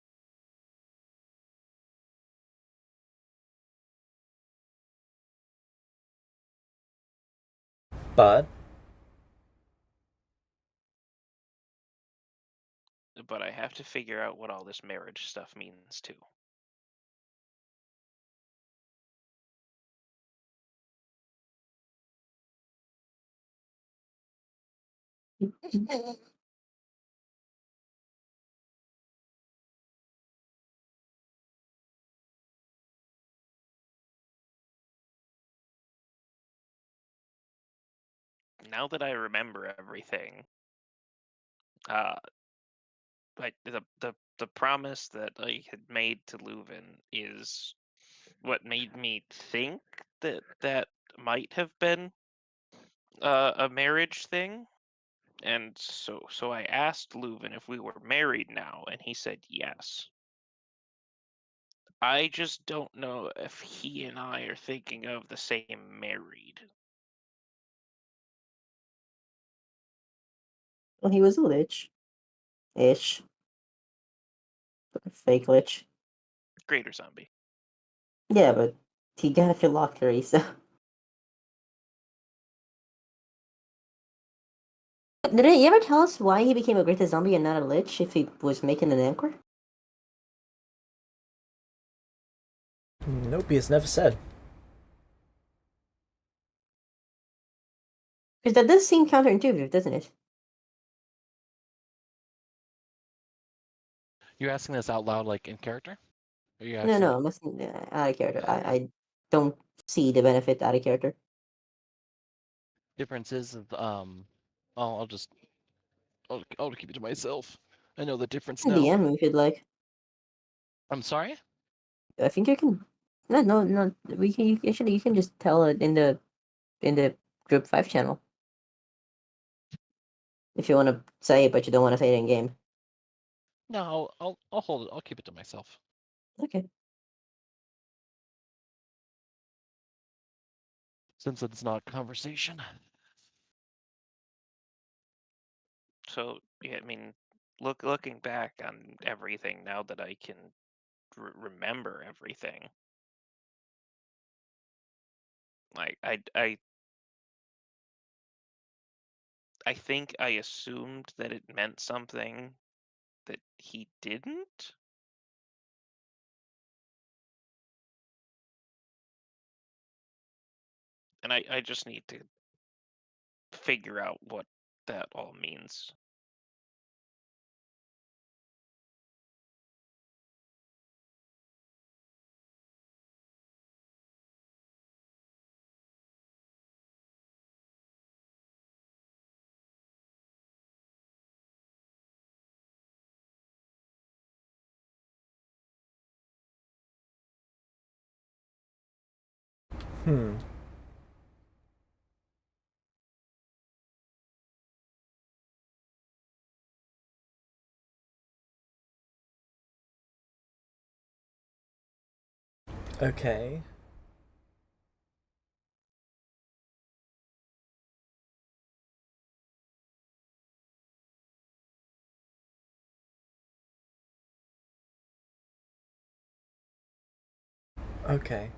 But But I have to figure out what all this marriage stuff means too. now that I remember everything, like the promise that I had made to Leuven is what made me think that might have been a marriage thing. And so I asked Leuven if we were married now, and he said yes. I just don't know if he and I are thinking of the same married. Well, he was a lich. Ish. Fake lich. Greater zombie. Yeah, but he got a phylactery, so. Did he ever tell us why he became a greater zombie and not a lich if he was making an anchor? Nope, he has never said. Because that does seem counterintuitive, doesn't it? You're asking this out loud, like in character? Or you No, actually? no, I'm listening out of character. I don't see the benefit out of character. Differences of I'll just I'll keep it to myself. I know the difference And now. DM if you'd like. I'm sorry. I think you can. No. We can you can just tell it in the group 5 channel if you want to say it, but you don't want to say it in game. No, I'll hold it. I'll keep it to myself. Okay. Since it's not conversation. So yeah, I mean, looking back on everything now that I can remember everything, like I think I assumed that it meant something that he didn't. And I just need to figure out what that all means. Hmm. Okay. Okay.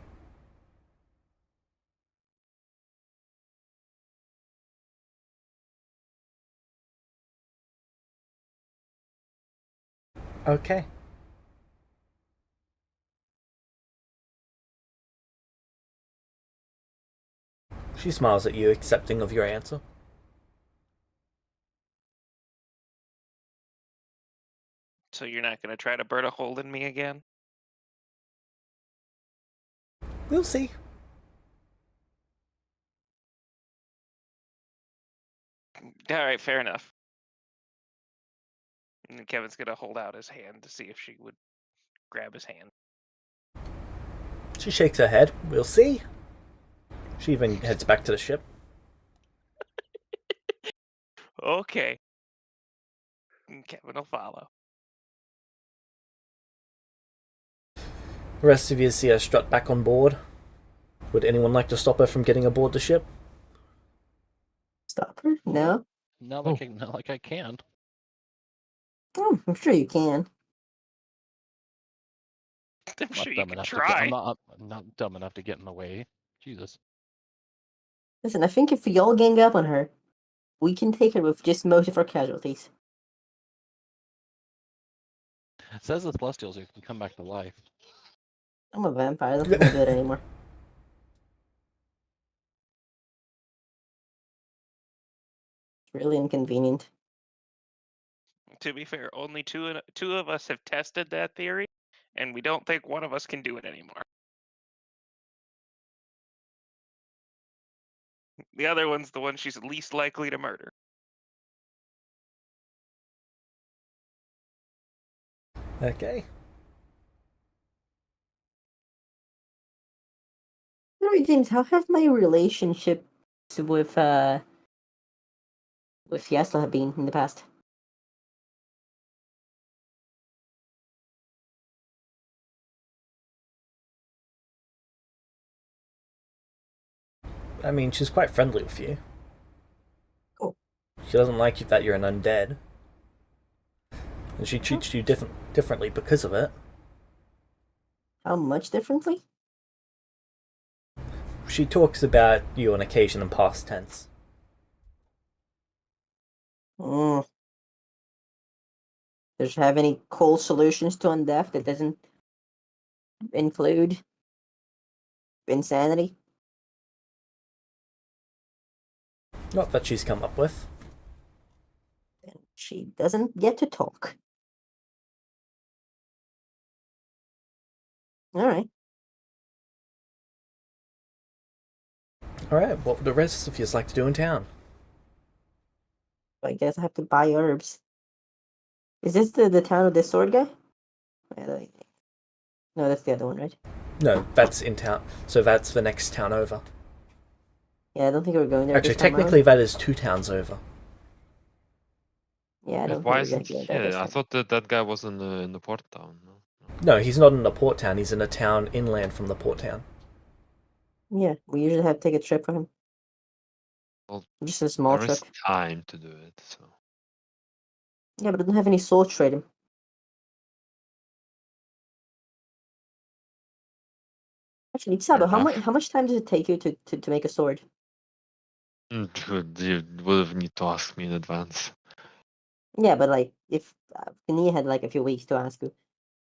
Okay. She smiles at you, accepting of your answer. So you're not going to try to burn a hole in me again? We'll see. All right, fair enough. And Kevin's going to hold out his hand to see if she would grab his hand. She shakes her head. We'll see. She even heads back to the ship. Okay. And Kevin will follow. The rest of you see her strut back on board. Would anyone like to stop her from getting aboard the ship? Stop her? No. Not like I can. Oh, I'm sure you can. I'm I'm sure not you dumb can enough try. to I'm not dumb enough to get in the way. Jesus. Listen, I think if we all gang up on her, we can take her with just most of our casualties. It says the Celestials you can come back to life. I'm a vampire. I don't think I can do it anymore. It's really inconvenient. To be fair, only two of us have tested that theory, and we don't think one of us can do it anymore. The other one's the one she's least likely to murder. Okay. Alright, James, how have my relationships with Fiesta have been in the past? I mean, she's quite friendly with you. Cool. She doesn't like you that you're an undead. And she treats you differently because of it. How much differently? She talks about you on occasion in past tense. Does she have any cool solutions to undeath that doesn't include insanity? Not that she's come up with. Then she doesn't get to talk. Alright. Alright, what would the rest of you like to do in town? I guess I have to buy herbs. Is this the town of the sword guy? No, that's the other one, right? No, that's in town. So that's the next town over. Yeah, I don't think we're going there. Actually, this time technically, around. that is 2 towns over. Yeah, I don't Why think we're isn't going he there this here? I time. thought that guy was in the port town. No? No, he's not in a port town. He's in a town inland from the port town. Yeah, we usually have to take a trip for him. Well, Just a small there trip. is time to do it. So Yeah, but I don't have any soul trade him. Actually, Sabo, how much time does it take you to make a sword? Dude, you would have need to ask me in advance. Yeah, but like if Kania had like a few weeks to ask you.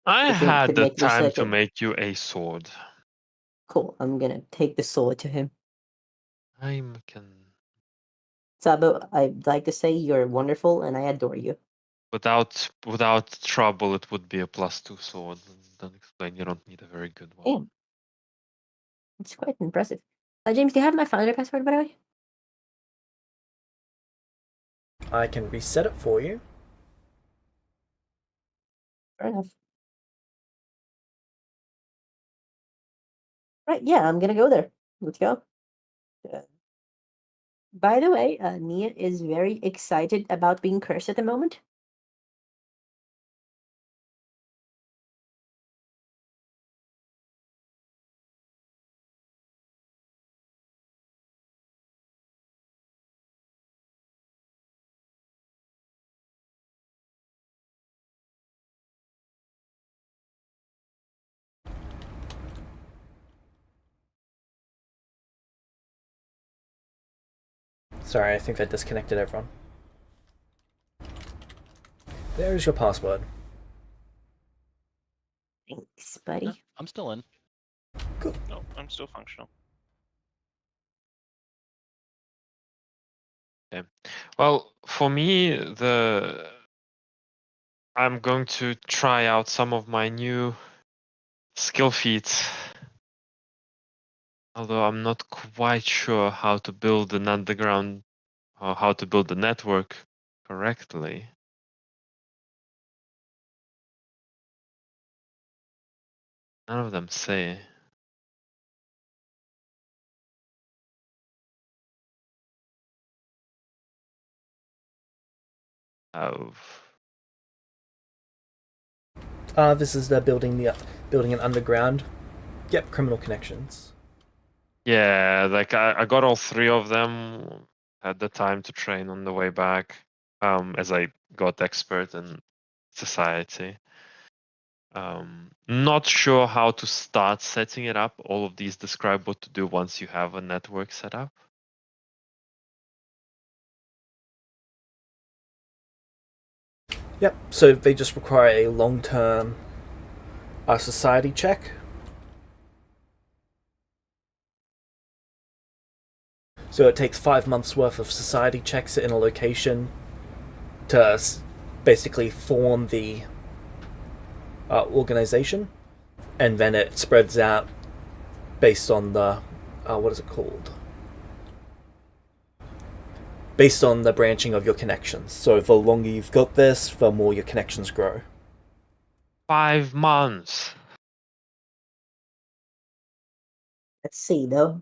I If you had could the make it time to second. make you a sword. Cool, I'm gonna take the sword to him. I can. Sabo, I'd like to say you're wonderful and I adore you. Without trouble, it would be a +2 sword. Don't explain. You don't need a very good one. Damn. It's quite impressive. James, do you have my founder password, by the way? I can reset it for you. Fair enough. Right, yeah, I'm gonna go there. Let's go. By the way, Nia is very excited about being cursed at the moment. Sorry, I think that disconnected everyone. There's your password. Thanks, buddy. Yeah, I'm still in. No, I'm still functional. Okay. Well, for me, I'm going to try out some of my new skill feats. Although I'm not quite sure how to build an underground or how to build the network correctly. None of them say. This is the building an underground. Yep, criminal connections. Yeah, like I got all 3 of them. Had the time to train on the way back. As I got expert in society. Not sure how to start setting it up. All of these describe what to do once you have a network set up. Yep, so they just require a long-term society check. So it takes 5 months worth of society checks in a location to basically form the organization, and then it spreads out based on the what is it called? based on the branching of your connections. So the longer you've got this, the more your connections grow. 5 months. Let's see though.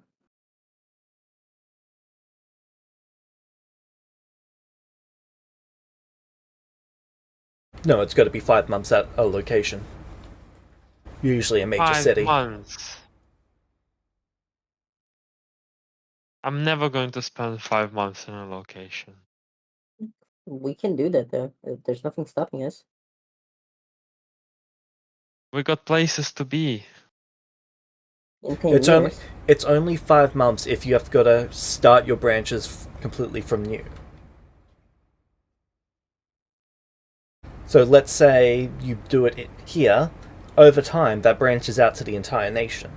No, it's got to be 5 months at a location. Usually a major 5 city. months. I'm never going to spend 5 months in a location. We can do that though. There's nothing stopping us. We got places to be. In 10 It's years. it's only 5 months if you have got to start your branches completely from new. So let's say you do it here. Over time, that branches out to the entire nation.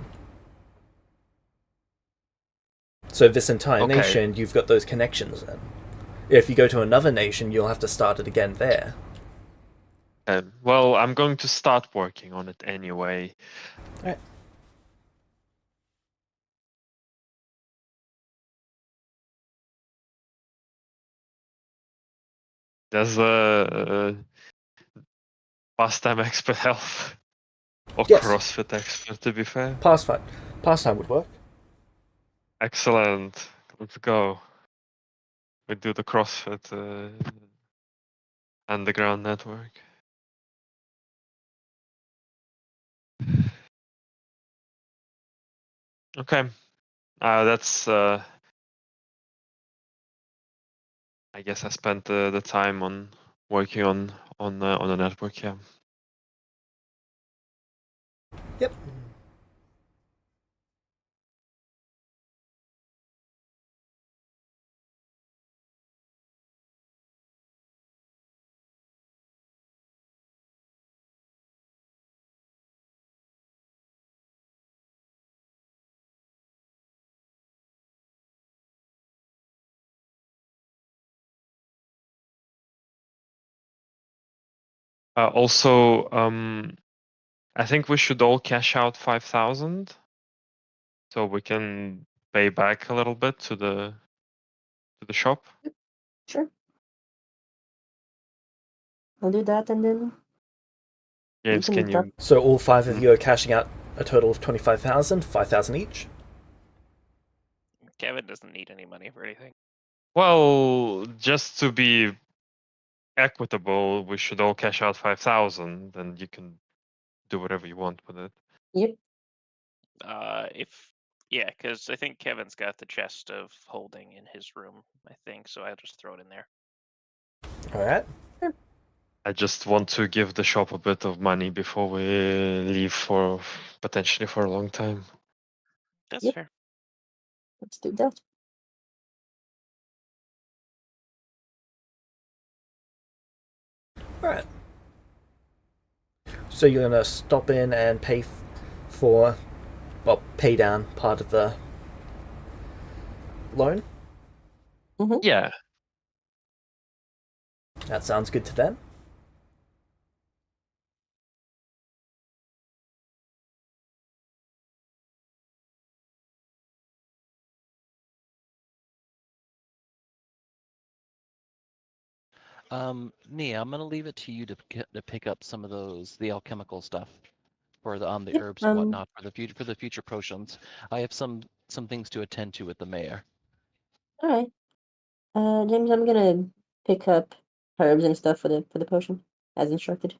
So this entire Okay. nation, you've got those connections in. If you go to another nation, you'll have to start it again there. Well, I'm going to start working on it anyway. Right. There's a pastime expert health or Yes. CrossFit expert, to be fair. Pastime would work. Excellent. Let's go. We do the CrossFit underground network. Okay. That's. I guess I spent the time on working on the network. Yeah. Yep. Also, I think we should all cash out 5,000, so we can pay back a little bit to the shop. Sure. I'll do that and then James, can can meet up. you? So all 5 of you are cashing out a total of 25,000, 5,000 each. Kevin doesn't need any money for anything. Well, just to be equitable, we should all cash out 5,000, and you can do whatever you want with it. Yep. Yeah, because I think Kevin's got the chest of holding in his room. I think so. I'll just throw it in there. All right. I just want to give the shop a bit of money before we leave for potentially for a long time. That's Yep. fair. Let's do that. All right. So you're gonna stop in and pay pay down part of the loan. Yeah. That sounds good to them. Nia, I'm gonna leave it to you to pick up some of the alchemical stuff for the Yep, herbs and whatnot for the future potions. I have some things to attend to with the mayor. All right. James, I'm gonna pick up herbs and stuff for the potion as instructed.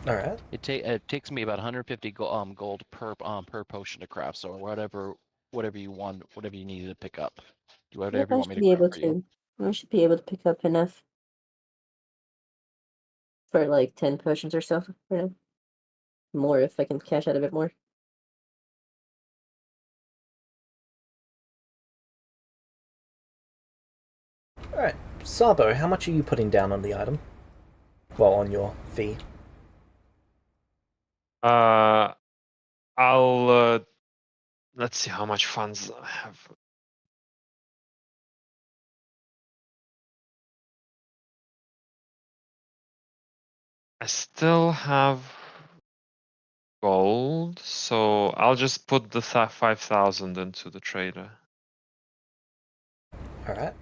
All right. It takes me about 150 gold per potion to craft. So whatever you want, whatever you need to pick up, do whatever Yep, you I want me should to be able craft for you. to. I should be able to pick up enough for like 10 potions or so. For now. More if I can cash out a bit more. All right. Sabo, how much are you putting down on the item? Well, on your fee. I'll let's see how much funds I have. I still have gold, so I'll just put the 5,000 into the trader. All right.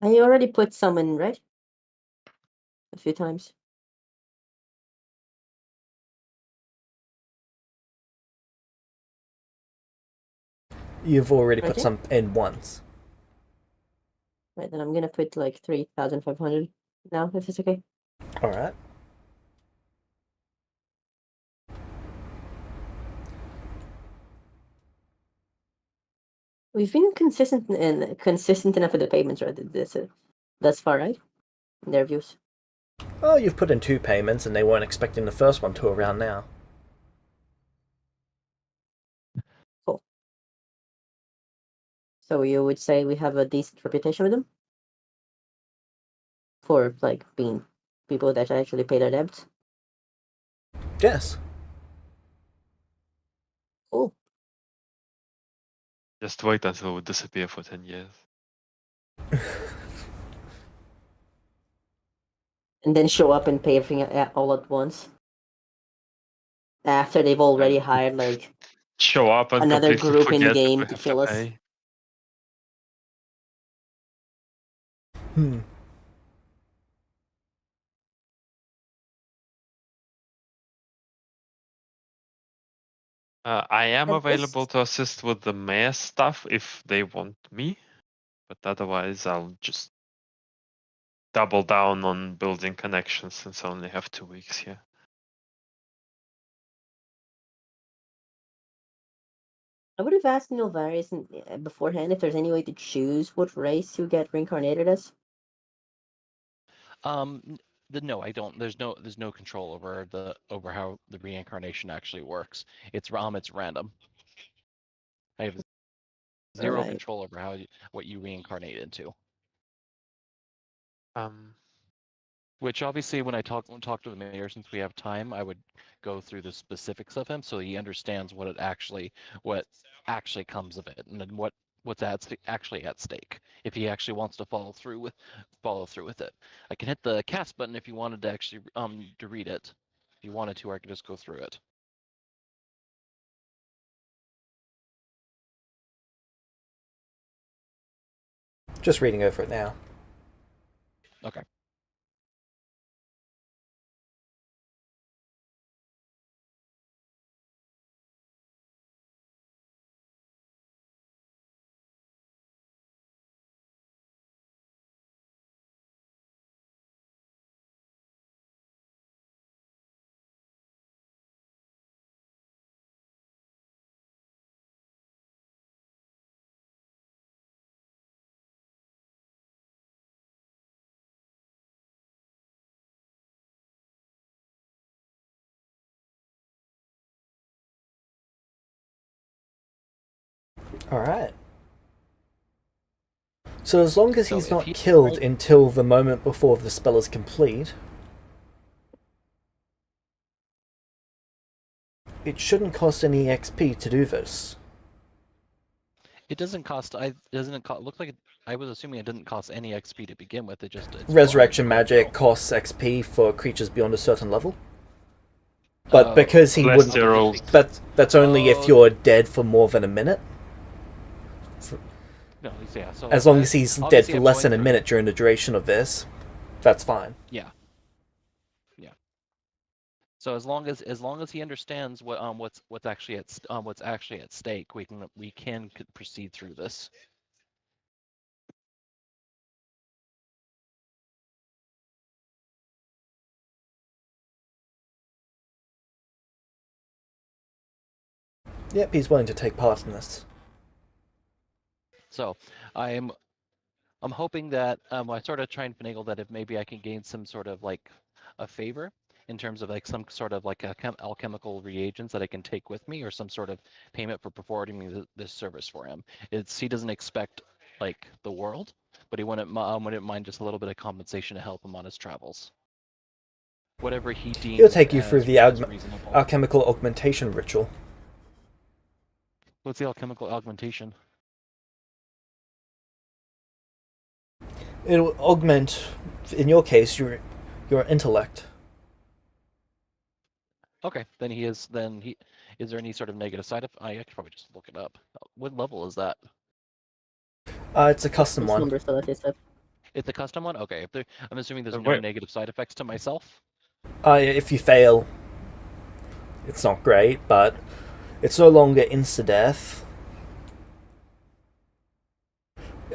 I already put some in, right? A few times. You've already put Okay. some in once. Right, then I'm gonna put like 3,500 now, if it's okay. All right. We've been consistent enough with the payments, right? That's far, right? In their views. Oh, you've put in 2 payments, and they weren't expecting the first one to around now. Cool. So you would say we have a decent reputation with them? For like being people that actually pay their debts? Yes. Cool. Just wait until we disappear for 10 years. And then show up and pay everything all at once. After they've already And hired like show up and another completely group in forget that game we to have kill to us. pay. Hmm. I am At this- available to assist with the mayor stuff if they want me, but otherwise I'll just double down on building connections since I only have 2 weeks here. I would have asked Nilvaris beforehand if there's any way to choose what race you get reincarnated as. No, I don't. There's no control over how the reincarnation actually works. It's random. I have zero Alright. control over what you reincarnate into. Which obviously, when I talk to the mayor, since we have time, I would go through the specifics of him so he understands what actually comes of it, and then what's actually at stake. If he actually wants to follow through with it, I can hit the cast button if you wanted to actually to read it. If you wanted to, I could just go through it. Just reading over it now. Okay. All right. So as long as So he's if not he- killed until the moment before the spell is complete, it shouldn't cost any XP to do this. It doesn't cost. Looks like I was assuming it didn't cost any XP to begin with. It's Resurrection quick magic go. costs XP for creatures beyond a certain level. But because he wouldn't... Celestia rolls. But that's only if you're dead for more than a minute. No, yeah. So As long as he's dead obviously for I'm less going than a through- minute during the duration of this, that's fine. Yeah. So as long as he understands what's actually at stake, we can proceed through this. Yep, he's willing to take part in this. So I'm hoping that I sort of try and finagle that if maybe I can gain some sort of like a favor in terms of like some sort of like alchemical reagents that I can take with me, or some sort of payment for performing this service for him. He doesn't expect like the world, but he wouldn't mind just a little bit of compensation to help him on his travels. Whatever he deems. He'll take you through the as reasonable. alchemical augmentation ritual. What's the alchemical augmentation? It'll augment, in your case, your intellect. Okay, then is there any sort of negative side effect? I could probably just look it up. What level is that? It's a custom This one. number, so that is stuff. It's a custom one. Okay. I'm assuming there's no Wait. negative side effects to myself. If you fail, it's not great, but it's no longer insta-death.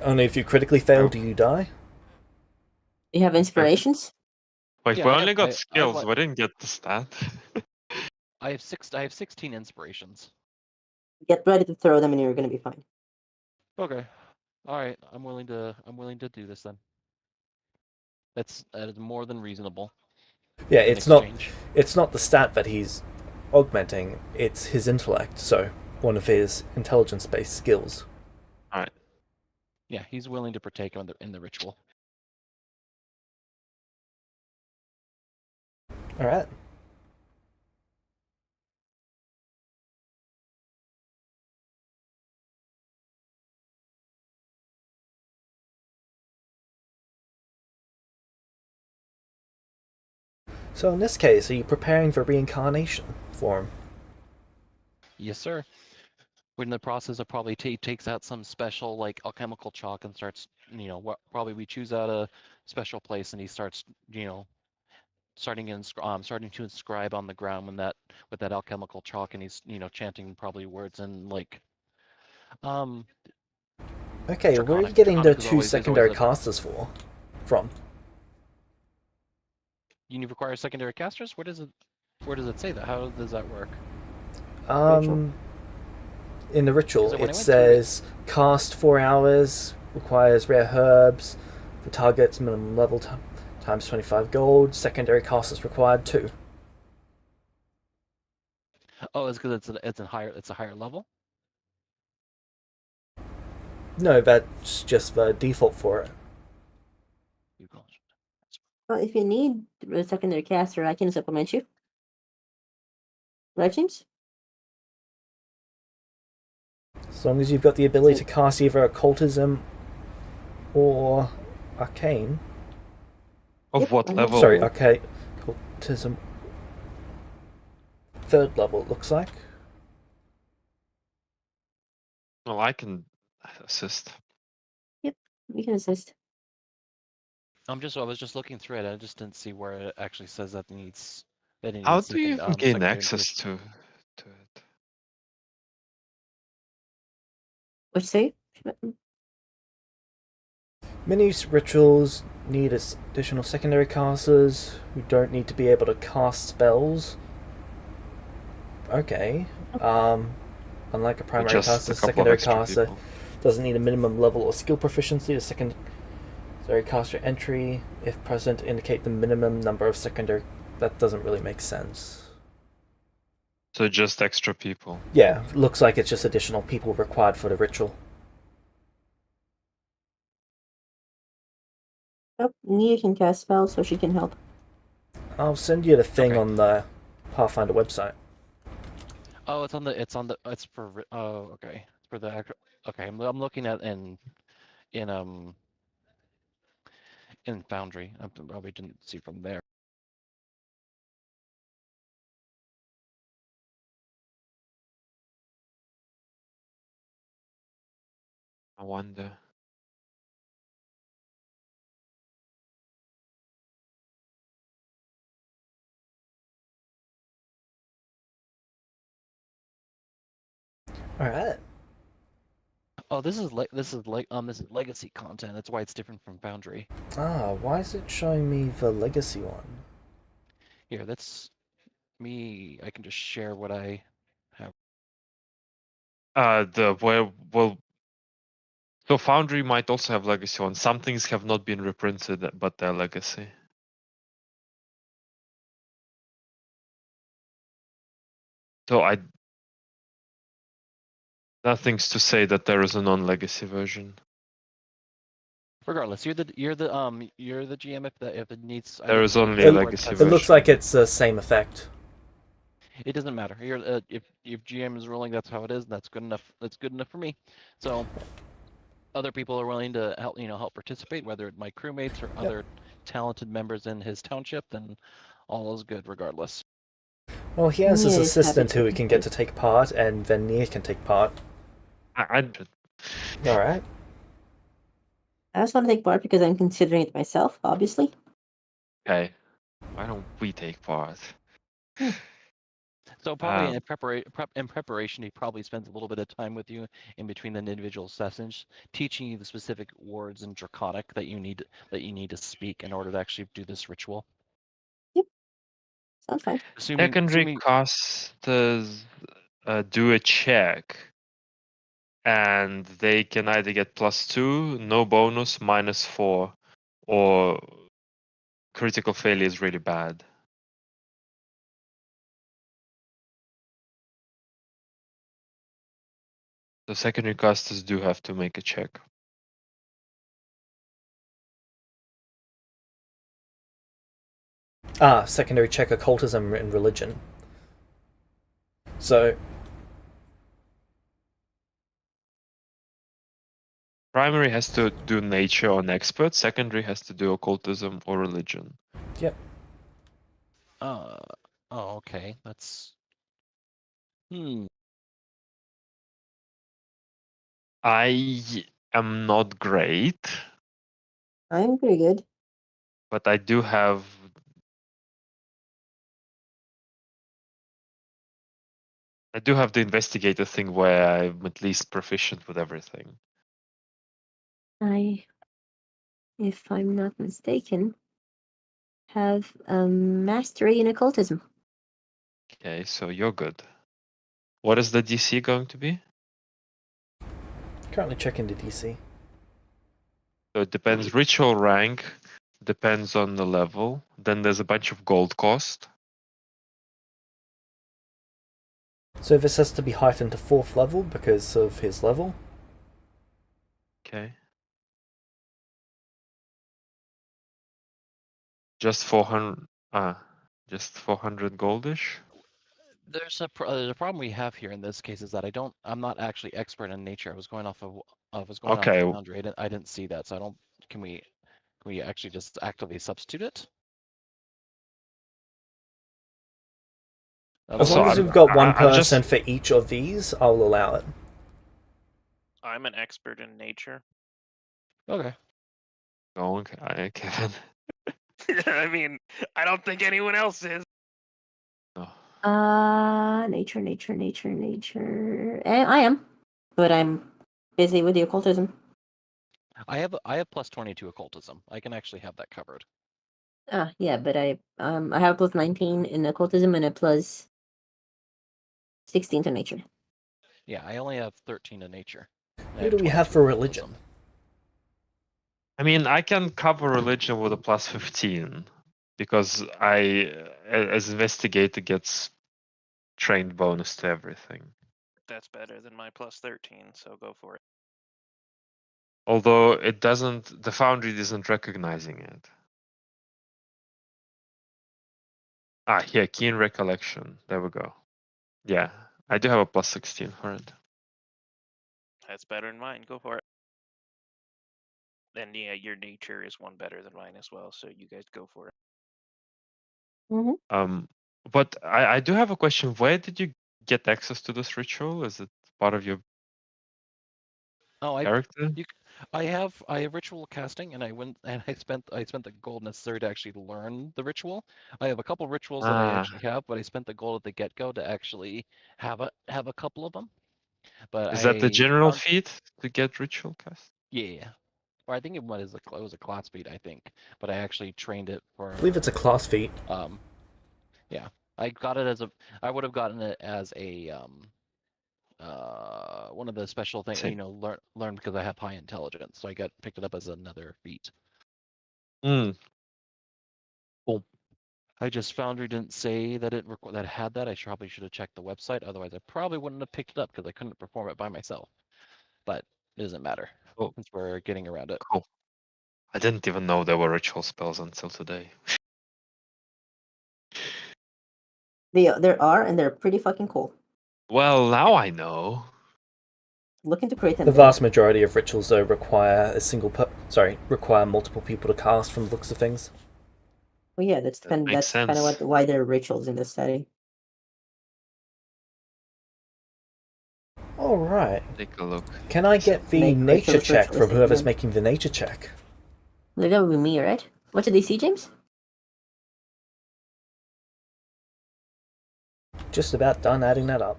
Only if you critically fail Oh. do you die. You have inspirations? Wait, Yeah, we I only have- got I skills. have We didn't get the stat. I have 16 inspirations. Get ready to throw them and you're gonna be fine. Okay. All right. I'm willing to do this then. That is more than reasonable. Yeah, In it's not exchange. the stat that he's augmenting, it's his intellect, so one of his intelligence-based skills. Alright. Yeah, he's willing to partake in the ritual. Alright. So in this case, are you preparing for reincarnation for him? Yes, sir. We're in the process of probably takes out some special like alchemical chalk and starts, probably we choose out a special place and he starts, starting to inscribe on the ground with that alchemical chalk and he's, chanting probably words and like, Okay, where are you Draconic. getting the Draconic is two always secondary the casters from? you require secondary casters? Where does it say that? How does that work? In the ritual, Because when I it went through it- says cast 4 hours, requires rare herbs, the target's minimum level times 25 gold, secondary casters required 2. Oh, it's because it's a higher level. No, that's just the default for it. You go. Well, if you need a secondary caster, I can supplement you. Right, James? As long as you've got the ability So- to cast either occultism or arcane. Of Yep, what I level? Sorry, arcane, occultism. 3rd level, it looks like. Well, I can assist. We can assist. I was just looking through it. I just didn't see where it actually says that it needs How do you even gain secondary access information. to it? What you say? Many rituals need additional secondary casters who don't need to be able to cast spells. Okay. Unlike a primary Just caster, a couple of secondary extra caster people. doesn't need a minimum level or skill proficiency. The secondary caster entry, if present, indicate the minimum number of secondary. That doesn't really make sense. So just extra people. Yeah, looks like it's just additional people required for the ritual. Oh, Nia can cast spells, so she can help. I'll send you the thing Okay. on the Pathfinder website. Oh, it's for okay. It's for the actual. Okay, I'm looking at in Foundry. I probably didn't see from there. I wonder. Alright. Oh, this is legacy content. That's why it's different from Foundry. Why is it showing me the legacy one? Here, that's me. I can just share what I have. So Foundry might also have legacy ones. Some things have not been reprinted, but they're legacy. So nothing's to say that there is a non-legacy version. Regardless, you're the GM if it needs. There is only a legacy It looks like it's the same effect. It doesn't matter. If GM is ruling, that's how it is. That's good enough. That's good enough for me. So, other people are willing to help participate, whether it's my crewmates or other talented members in his township, then all is good regardless. Well, he has his Nia is happy assistant to who can get to take part, and then Nia can take part. I Alright. I also want to take part because I'm considering it myself, obviously. Okay. Why don't we take part? So probably Um, in preparation, he probably spends a little bit of time with you in between the individual sessions, teaching you the specific words in Draconic that you need to speak in order to actually do this ritual. Sounds fine. Secondary casters do a check, and they can either get +2, no bonus, -4, or critical failure is really bad. The secondary casters do have to make a check. Secondary check occultism and religion. So Primary has to do nature on expert. Secondary has to do occultism or religion. Yep. Oh, okay. That's. I am not great, I'm pretty good. but I do have. I do have the investigator thing where I'm at least proficient with everything. If I'm not mistaken, have mastery in occultism. Okay, so you're good. What is the DC going to be? currently checking the DC. So it depends. Ritual rank depends on the level. Then there's a bunch of gold cost. So this has to be heightened to 4th level because of his level. Okay. Just 400. Just 400 goldish. There's a problem we have here in this case is that I'm not actually expert in nature. I was going off of Okay. Foundry. I didn't see that, so I don't. Can we actually just actively substitute it? As So long as I'm- we've got one I'm just- person for each of these, I'll allow it. I'm an expert in nature. Okay. Oh, okay, Kevin. I mean, I don't think anyone else is. Oh. Nature. I am, but I'm busy with the occultism. I have plus 22 occultism. I can actually have that covered. Yeah, but I have a plus 19 in occultism and a plus 16 to nature. Yeah, I only have 13 in nature. Who do we have for religion? I mean, I can cover religion with a plus 15 because as investigator, gets trained bonus to everything. That's better than my plus 13, so go for it. Although it doesn't, the Foundry isn't recognizing it. Here, keen recollection. There we go. Yeah, I do have a plus 16 for it. That's better than mine. Go for it. And yeah, your nature is one better than mine as well, so you guys go for it. But I do have a question. Where did you get access to this ritual? Is it part of your character? I have ritual casting, and I went and I spent the gold necessary to actually learn the ritual. I have a couple rituals that I actually have, but I spent the gold at the get-go to actually have a couple of them. But Is that the general feat to get ritual cast? Yeah, or I think it was a class feat, I think. But I actually trained it for. I believe it's a class feat. Yeah, I got it as a. I would have gotten it as a one of the special things, learn because I have high intelligence, so I picked it up as another feat. Cool. I just Foundry didn't say that it had that. I probably should have checked the website. Otherwise, I probably wouldn't have picked it up because I couldn't perform it by myself. But it doesn't matter since we're getting around it. Cool. I didn't even know there were ritual spells until today. There are, and they're pretty fucking cool. Well, now I know. Looking to create them. The vast majority of rituals, though, require require multiple people to cast. From the looks of things. Well, yeah, that's kind of why there are rituals in this setting. All All right. Take a look. Can I get the Make nature virtual check from virtualistic whoever's then. making the nature check? That would be me, right? What's the DC, James? Just about done adding that up.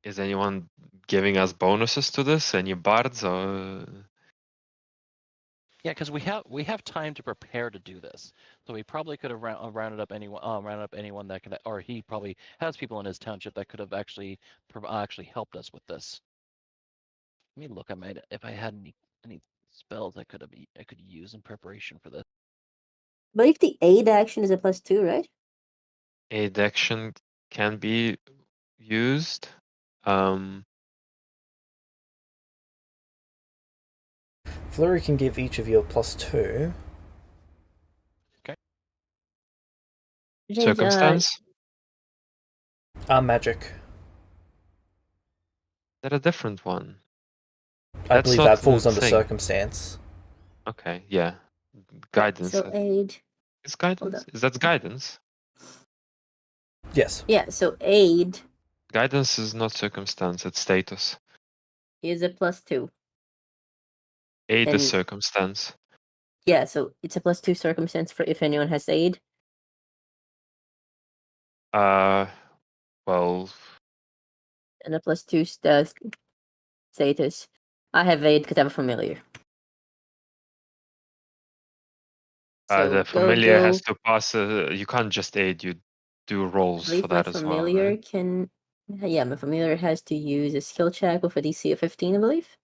Is anyone giving us bonuses to this? Any bards or? Yeah, because we have time to prepare to do this, so we probably could have rounded up anyone that could, or he probably has people in his township that could have actually helped us with this. Let me look. If I had any spells I could use in preparation for this. I believe the aid action is a +2, right? Aid action can be used. Flurry can give each of you a +2. James, Circumstance? Magic. Is that a different one? I That's believe not that falls the under thing. circumstance. Okay, yeah. right, Guidance. so aid. Is guidance? up. Is that guidance? Yes. Yeah, so aid Guidance is not circumstance, it's status. is a +2. Aid is And- circumstance. Yeah, so it's a +2 circumstance for if anyone has aid. Well, And a +2 status. I have aid because I'm a familiar. So the go, familiar go. has to pass. You can't just aid. You do I rolls for believe my that as well. familiar Right? can. Yeah, my familiar has to use a skill check with a DC of 15, I believe,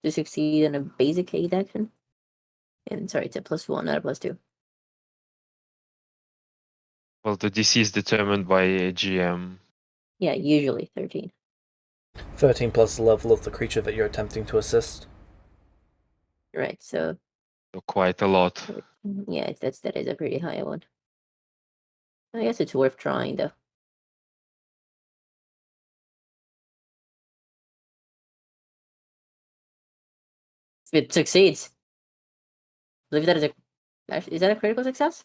to succeed in a basic aid action. And sorry, it's a +1, not a +2. Well, the DC is determined by a GM. Yeah, usually 13. 13 plus the level of the creature that you're attempting to assist. Right, so So quite a lot. yeah, that is a pretty high one. I guess it's worth trying though. If it succeeds, I believe that is actually, is that a critical success?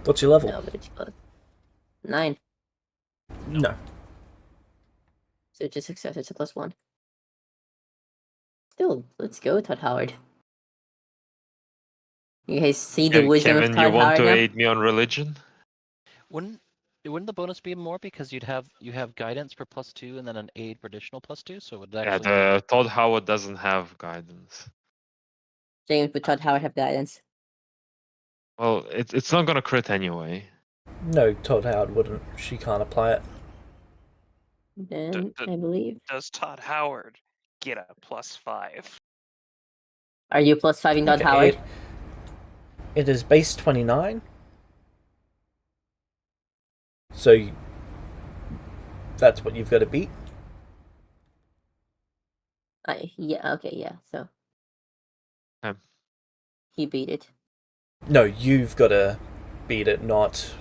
What's your level? No, but it's close. 9. No. So it's a success. It's a +1. Still, let's go, Todd Howard. You guys see the wisdom Kevin, of you Todd want Howard to now? aid me on religion? Wouldn't the bonus be more because you have guidance for +2 and then an aid for additional +2, so it would Yeah, actually the Todd Howard doesn't have guidance. James, would Todd Howard have guidance? Well, it's not gonna crit anyway. No, Todd Howard wouldn't. She can't apply it. Then I believe. Does Todd Howard get a +5? Are you +5ing Todd Howard? It is base 29. So that's what you've got to beat. Yeah. Okay. Yeah. So. Okay. He beat it. No, you've got to beat it, not.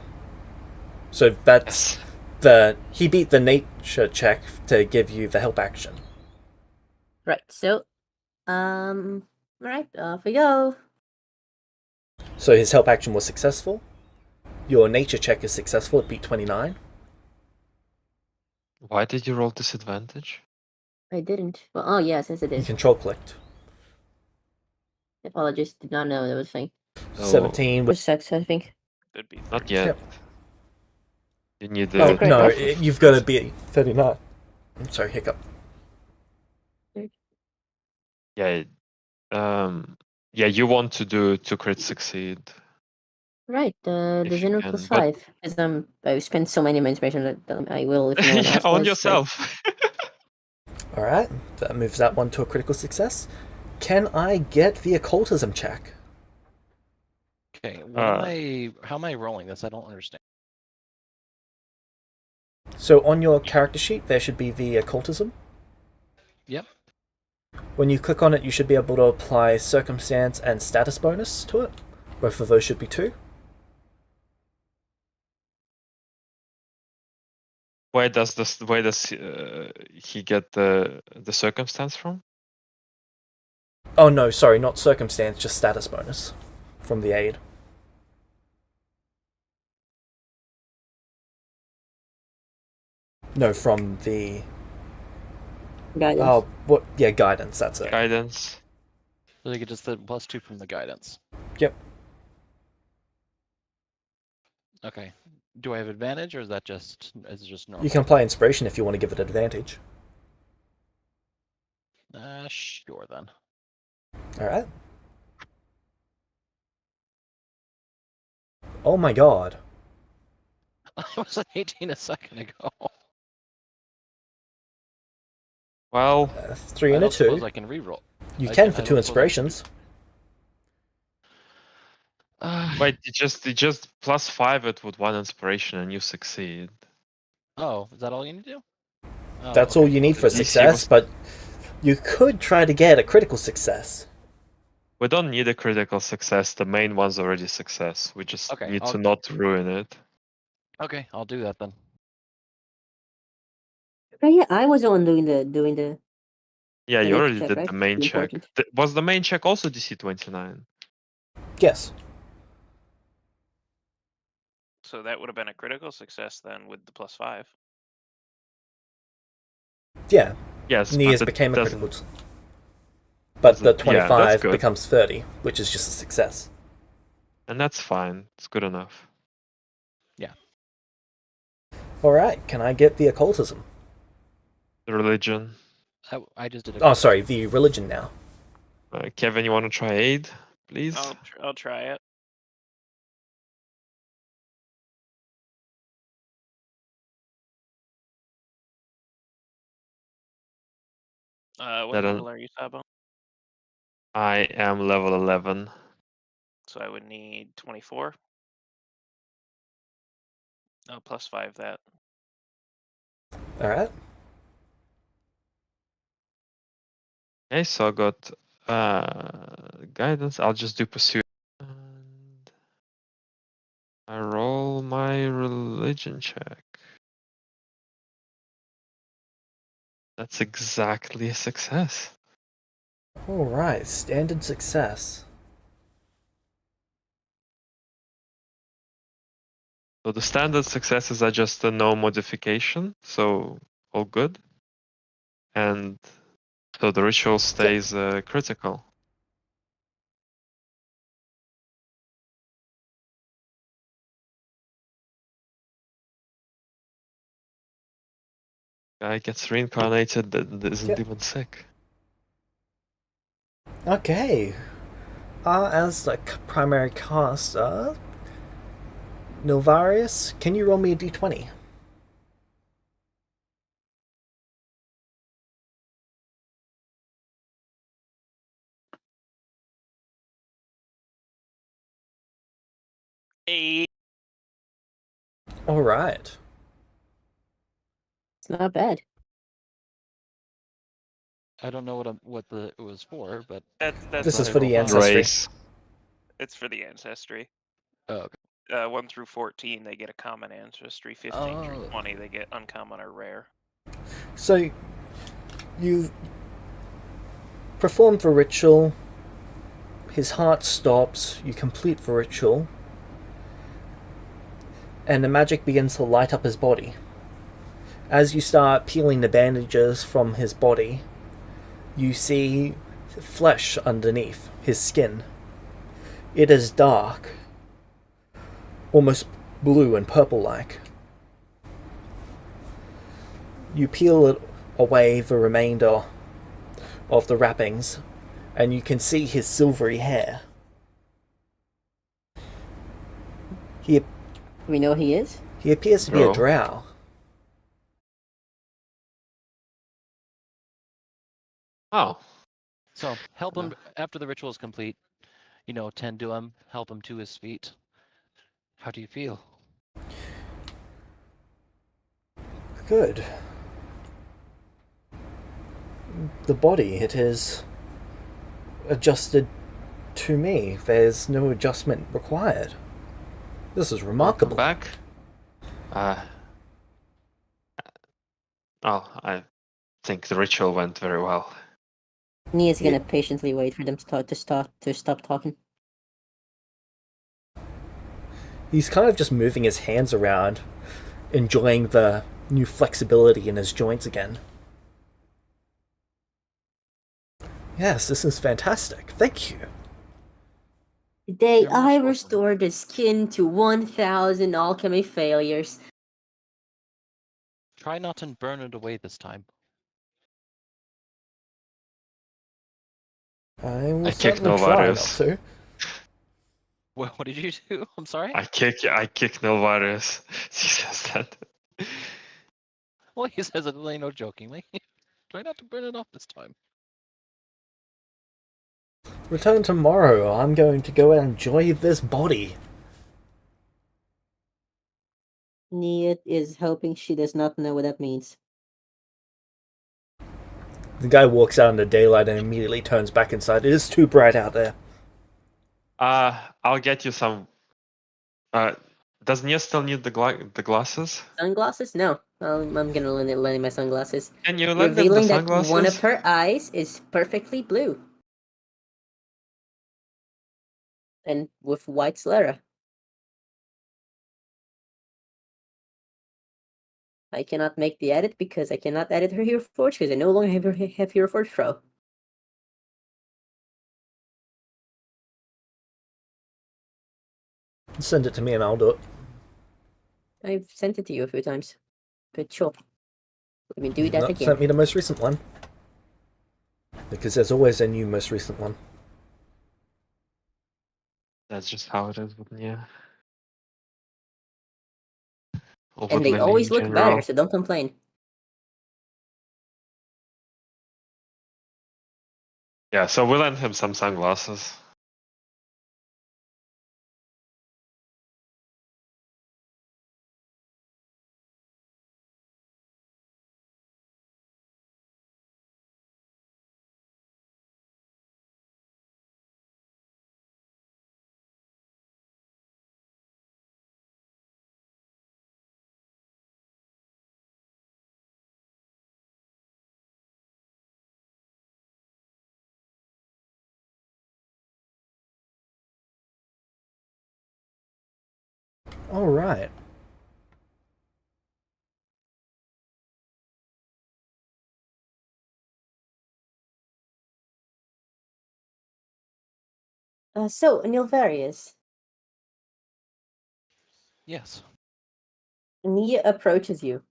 So that's Yes. he beat the nature check to give you the help action. Right. So. Right. Off we go. So his help action was successful. Your nature check is successful. It beat 29. Why did you roll disadvantage? I didn't. Well, oh yes, it You is. control clicked. Apologies. Did not know that was a thing. Oh. 17 Which with. sucks, I think. It'd be Not 30. yet. Yep. You need Oh, the. great. No, Buff. you've got to beat 39. I'm sorry, hiccup. Yeah. Yeah, you want to crit succeed. Right. The If you Xeno can, +5. Because I've spent so many information that I will if no one else on does, but- yourself. Alright, that moves that one to a critical success. Can I get the occultism check? Okay, how am I rolling this? I don't understand. So on your character sheet, there should be the occultism. Yep. When you click on it, you should be able to apply circumstance and status bonus to it. Both of those should be 2. Where does he get the circumstance from? Oh no, sorry, not circumstance, just status bonus from the aid. No, from the Guidance. oh, what? Yeah, guidance. That's it. Guidance. So they get just the +2 from the guidance. Yep. Okay. Do I have advantage, or is it just normal? You can apply inspiration if you want to give it advantage. Sure then. All right. Oh my god. I was at 18 a second ago. Well, 3 I and a don't suppose 2. I can reroll. You I can don't for 2 suppose I can do- inspirations. wait, you just +5 it with 1 inspiration and you succeed. Oh, is that all you need to do? Oh, That's okay, all you I'll need do for a that. success, but you could try to get a critical success. We don't need a critical success. The main one's already success. We just Okay, need I'll- to not ruin it. Okay, I'll do that then. Oh yeah, I was the one doing the Yeah, the you nature already check, did right? the main check. Important. Was the main check also DC 29? Yes. So that would have been a critical success then with the +5. Yeah. Yes, Nia's but it became a doesn't. critical. But the doesn't- yeah, that's 25 good. becomes 30, which is just a success. And that's fine. It's good enough. Alright, can I get the occultism? The religion. I just did. Oh, sorry, the religion now. Kevin, you want to try aid, please? I'll try it. What That, level are you, Sabo? I am level 11. So I would need 24. Oh, +5 that. Alright. Okay, so I got guidance. I'll just do pursuit. And I roll my religion check. That's exactly a success. Alright, standard success. So the standard successes are just a no modification, so all good. And so the ritual stays critical. Guy gets reincarnated and isn't Yep. even sick. Okay. As the primary caster, Novarius, can you roll me a d20? Eight. Alright. It's not bad. I don't know what it was for, but That's This is what for I the rolled on. ancestry. Grace. It's for the ancestry. oh, okay. 1 through 14, they get a common ancestry. 15 through Oh. 20, they get uncommon or rare. So, you perform the ritual, his heart stops, you complete the ritual, and the magic begins to light up his body. As you start peeling the bandages from his body, you see flesh underneath his skin. It is dark, almost blue and purple-like. You peel it away the remainder of the wrappings, and you can see his silvery hair. Do we know who he is? He appears to be a Drow. drow. Oh, So help him after the ritual is complete. Tend to him, help him to his feet. How do you feel? Good. The body, it is adjusted to me. There's no adjustment required. This is welcome remarkable. back. I think the ritual went very well. Nia's gonna patiently wait for them to stop talking. He's kind of just moving his hands around, enjoying the new flexibility in his joints again. Yes, this is fantastic. Thank you. Today You're most I welcome. restored the skin to 1,000 alchemy failures. Try not to burn it away this time. I will I kick certainly try not Nolvarius. to. What did you do? I'm sorry? I kick Nolvarius. He says that. Well, he says it, no, jokingly. Try not to burn it off this time. Return tomorrow. I'm going to go and enjoy this body. Nia is hoping she does not know what that means. The guy walks out in the daylight and immediately turns back inside. It is too bright out there. I'll get you some. Does Nia still need the glasses? Sunglasses? No. I'm gonna lend my sunglasses. Can you lend them the Revealing that sunglasses? one of her eyes is perfectly blue. And with white sclera. I cannot make the edit because I cannot edit her Hero Forge because I no longer have Hero Forge Pro. Send it to me and I'll do it. I've sent it to you a few times. But sure. Let me do that Not again. sent me the most recent one. Because there's always a new most recent one. That's just how it is with Nia. Or And with they Lily always in look general. better, so don't complain. Yeah, so we'll lend him some sunglasses. Alright. So, Nilvarius, Yes. Nia approaches you.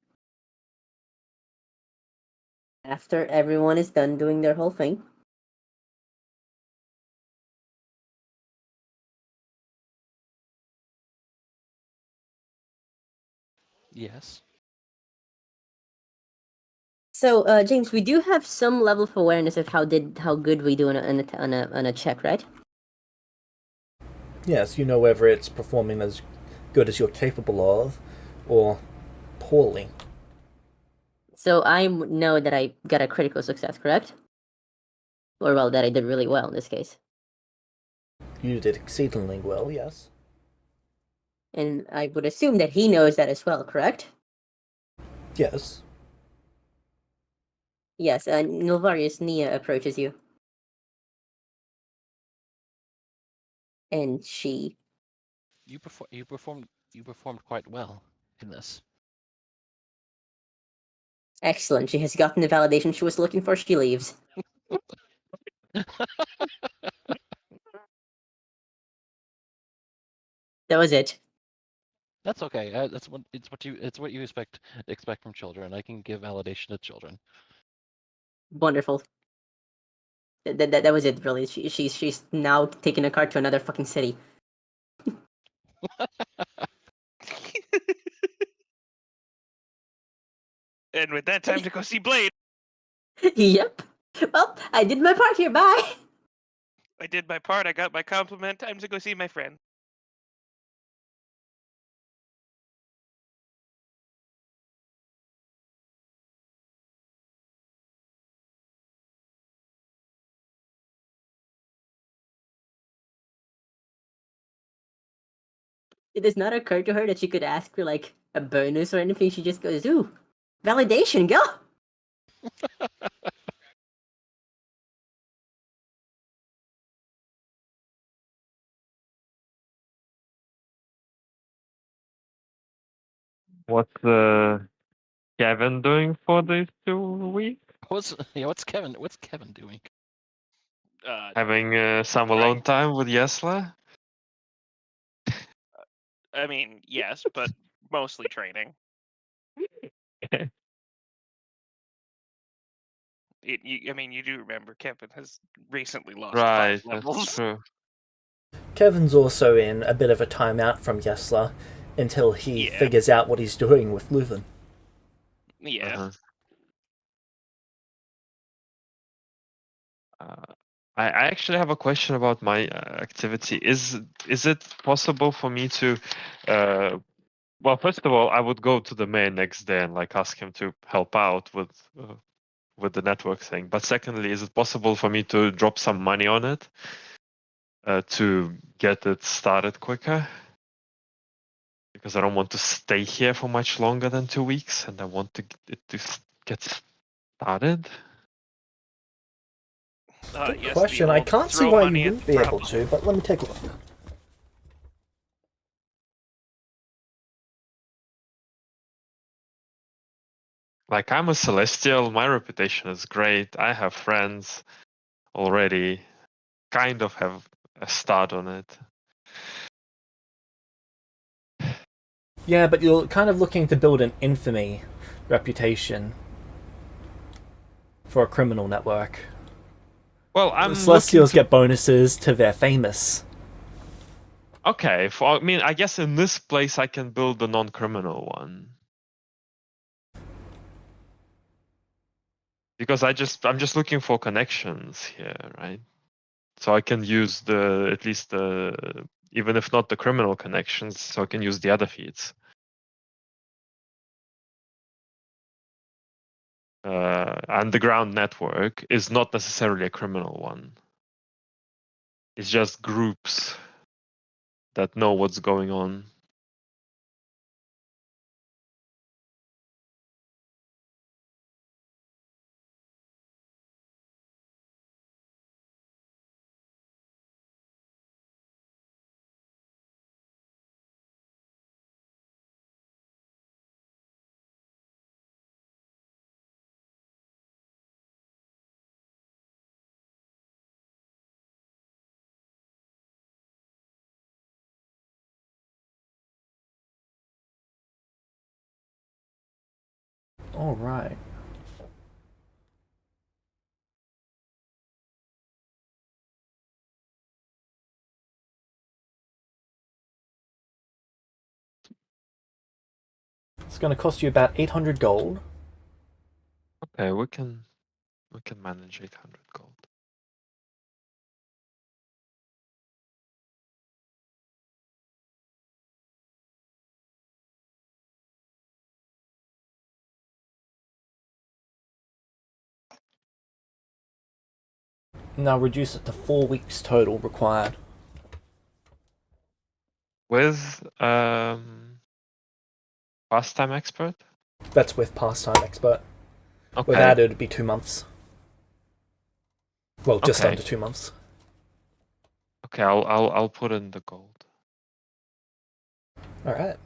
After everyone is done doing their whole thing. Yes. So, James, we do have some level of awareness of how good we do on a check, right? Yes, you know whether it's performing as good as you're capable of, or poorly. So I know that I got a critical success, correct? Or well, that I did really well in this case. You did exceedingly well, yes. And I would assume that he knows that as well, correct? Yes. Yes, Nilvarius Nia approaches you. And she... You performed quite well in this. Excellent, she has gotten the validation she was looking for, she leaves. That was it. That's okay. It's what you expect from children. I can give validation to children. Wonderful. That was it, really. She's now taking a car to another fucking city. And with that, time to go see Blade. Yep. Well, I did my part here, bye! I did my part. I got my compliment. Time to go see my friend. It does not occur to her that she could ask for, like, a bonus or anything. She just goes, ooh, validation, go! What Kevin doing for these 2 weeks? What's Kevin doing? Having some alone time with Yesla? I mean, yes, but mostly training. You do remember Kevin has recently lost 5 Right, levels. that's true. Kevin's also in a bit of a timeout from Yesla until he Yeah. figures out what he's doing with Leuven. Yeah. I actually have a question about my activity. Is it possible for me to, well, first of all, I would go to the mayor next day and like ask him to help out with the network thing. But secondly, is it possible for me to drop some money on it to get it started quicker? Because I don't want to stay here for much longer than 2 weeks, and I want to get started. Good Yes, question. the I old can't see throw why money you at wouldn't the be able problem. to, but let me take a look. Like, I'm a Celestial, my reputation is great, I have friends already, kind of have a start on it. Yeah, but you're kind of looking to build an infamy reputation for a criminal network. Well, I'm Celestials get bonuses to their famous. Okay, I guess in this place I can build a non-criminal one. Because I'm just looking for connections here, right? So I can use at least even if not the criminal connections, so I can use the other feeds. Underground network is not necessarily a criminal one. It's just groups that know what's going on. All right. It's going to cost you about 800 gold. Okay, we can manage 800 gold. Now reduce it to 4 weeks total required. With pastime expert? That's with pastime expert. Okay. Without it, it'd be 2 months. Well, just Okay. under 2 months. Okay, I'll put in the gold. All right.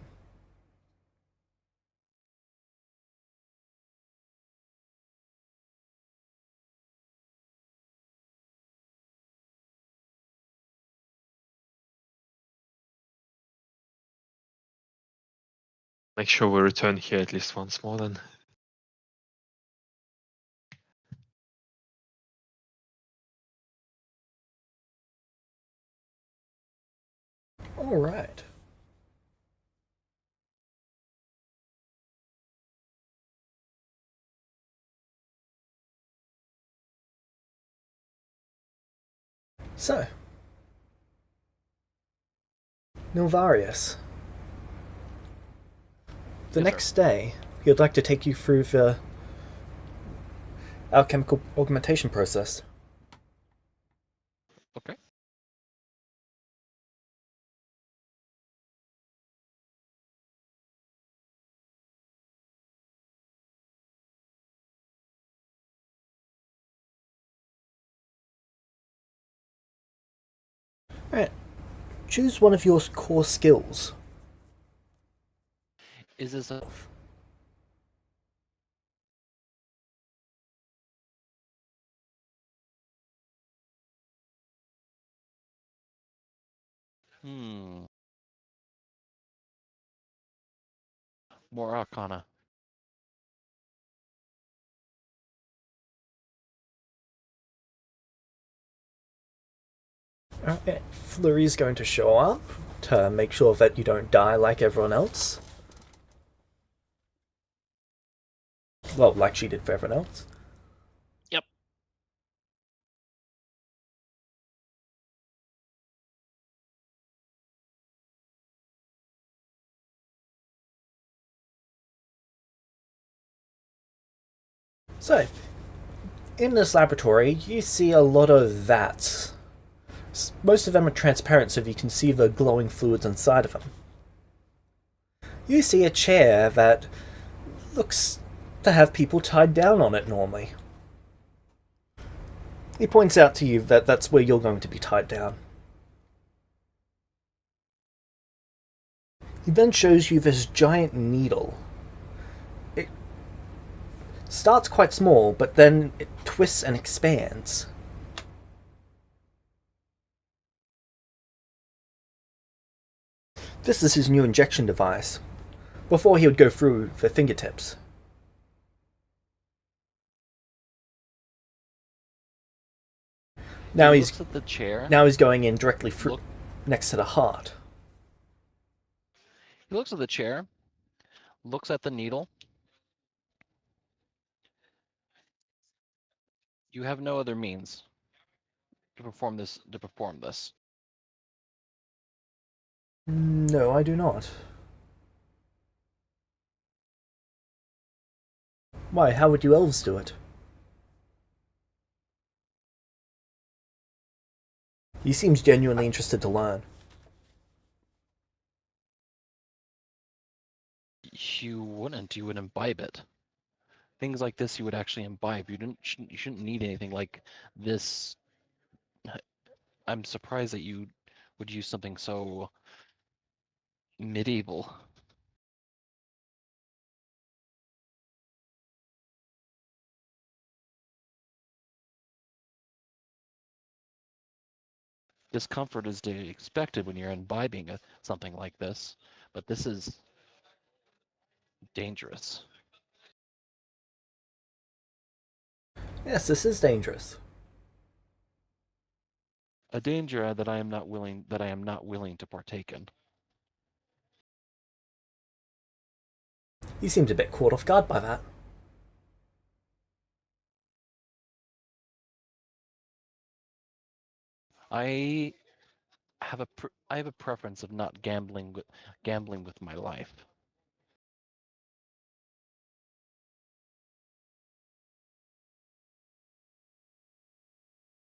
Make sure we return here at least once more then. All right. So, Nilvarius. The Yes, next day, he'd like to take you through the alchemical augmentation process. Okay. Alright. Choose one of your core skills. Is this Hmm. More Arcana. Okay. Flurry's going to show up to make sure that you don't die like everyone else. Well, like she did for everyone else. Yep. So, in this laboratory, you see a lot of vats. Most of them are transparent so that you can see the glowing fluids inside of them. You see a chair that looks to have people tied down on it normally. He points out to you that that's where you're going to be tied down. He then shows you this giant needle. It starts quite small, but then it twists and expands. This is his new injection device. Before he would go through the fingertips. Now he he's looks at the chair. now he's going in directly through, Look, next to the heart. he looks at the chair, looks at the needle. You have no other means to perform this. No, I do not. Why, how would you elves do it? He seems genuinely interested to learn. You wouldn't. You would imbibe it. Things like this you would actually imbibe. You shouldn't need anything like this. I'm surprised that you would use something so medieval. Discomfort is to be expected when you're imbibing something like this, but this is dangerous. Yes, this is dangerous. A danger that I am not willing to partake in. He seems a bit caught off guard by that. I I have a preference of not gambling with my life.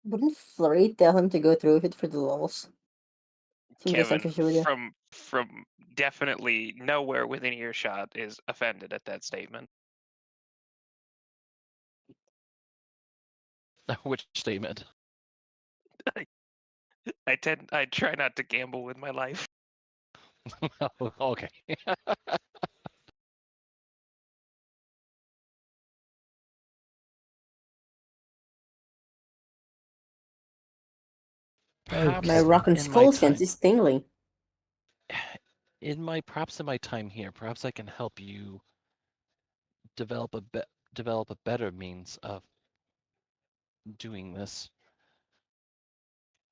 Wouldn't Flurry tell him to go through with it for the lols? Seems just Kevin, interested with you. from definitely nowhere within earshot, is offended at that statement. Which statement? I try not to gamble with my life. Okay. Perhaps My rock and in my skull time, sense is tingling. perhaps in my time here, perhaps I can help you develop develop a better means of doing this.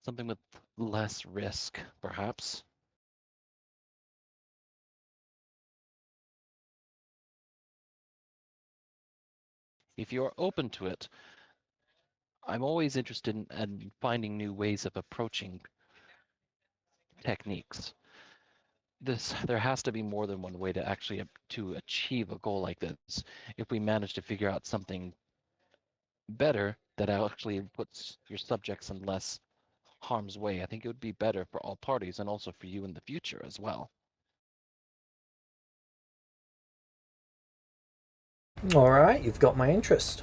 Something with less risk, perhaps. If you're open to it, I'm always interested in finding new ways of approaching techniques. There has to be more than one way to actually to achieve a goal like this. If we manage to figure out something better that actually puts your subjects in less harm's way, I think it would be better for all parties and also for you in the future as well. Alright, you've got my interest.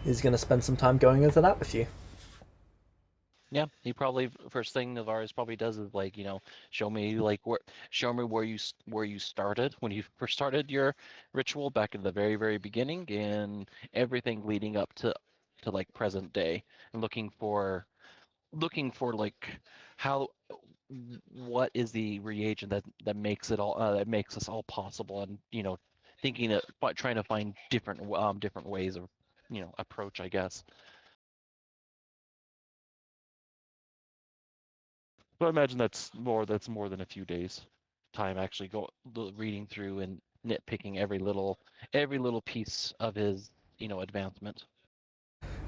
He's going to spend some time going over that with you. Yeah, he probably first thing Navarez probably does is like, show me where you started when you first started your ritual back in the very, very beginning and everything leading up to like present day and looking for like how what is the reagent that makes it all that makes us all possible and thinking that trying to find different ways of approach, I guess. But I imagine that's more than a few days time actually reading through and nitpicking every little piece of his advancement.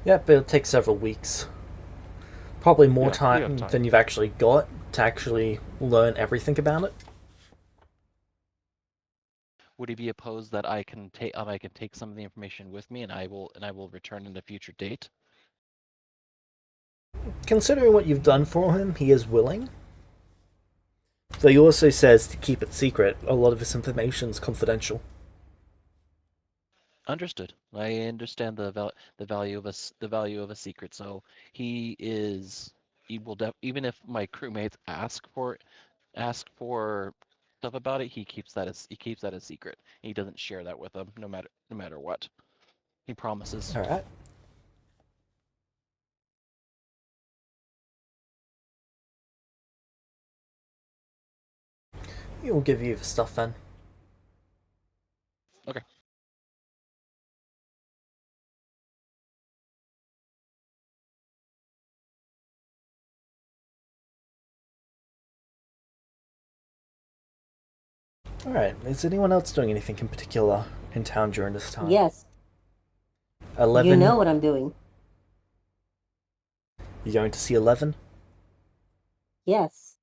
Yep, it'll take several weeks. Probably more Yeah, we have time time. than you've actually got to actually learn everything about it. Would he be opposed that I can take some of the information with me and I will return in a future date? Considering what you've done for him, he is willing. Though he also says to keep it secret, a lot of this information is confidential. Understood. I understand the value of a secret. So even if my crewmates ask for stuff about it, he keeps that as secret. He doesn't share that with them no matter what. He promises. Alright. He will give you the stuff then. Okay. Alright, is anyone else doing anything in particular in town during this time? Yes, 11. you know what I'm doing. You're going to see 11? Yes.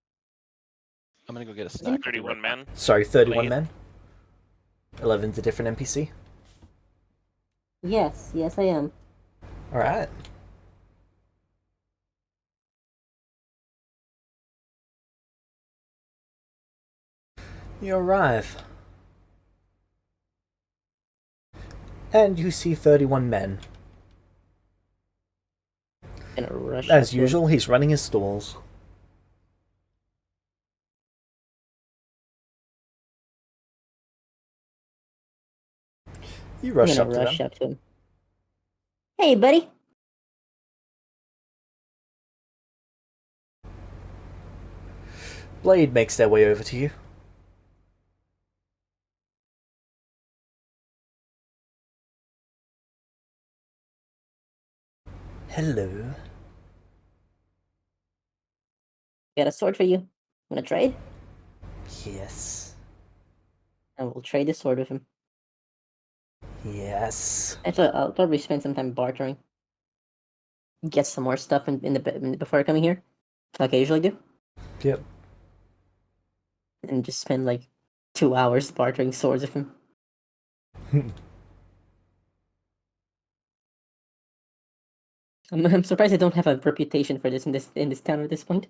I'm gonna go get a Isn't snack. it- I'll be 31 right back. men. Sorry, 31 Lane. men? 11's a different NPC? Yes, yes, I am. Alright. You arrive. And you see 31 men. Gonna rush As up to him. usual, he's running his stalls. You I'm rush gonna up to rush them. up to him. Hey, buddy. Blade makes their way over to you. Hello. Got a sword for you. Wanna trade? Yes. I will trade the sword with him. Yes. Actually, I'll probably spend some time bartering. Get some more stuff before coming here, like I usually do, Yep. and just spend like 2 hours bartering swords with him. I'm surprised I don't have a reputation for this in this town at this point.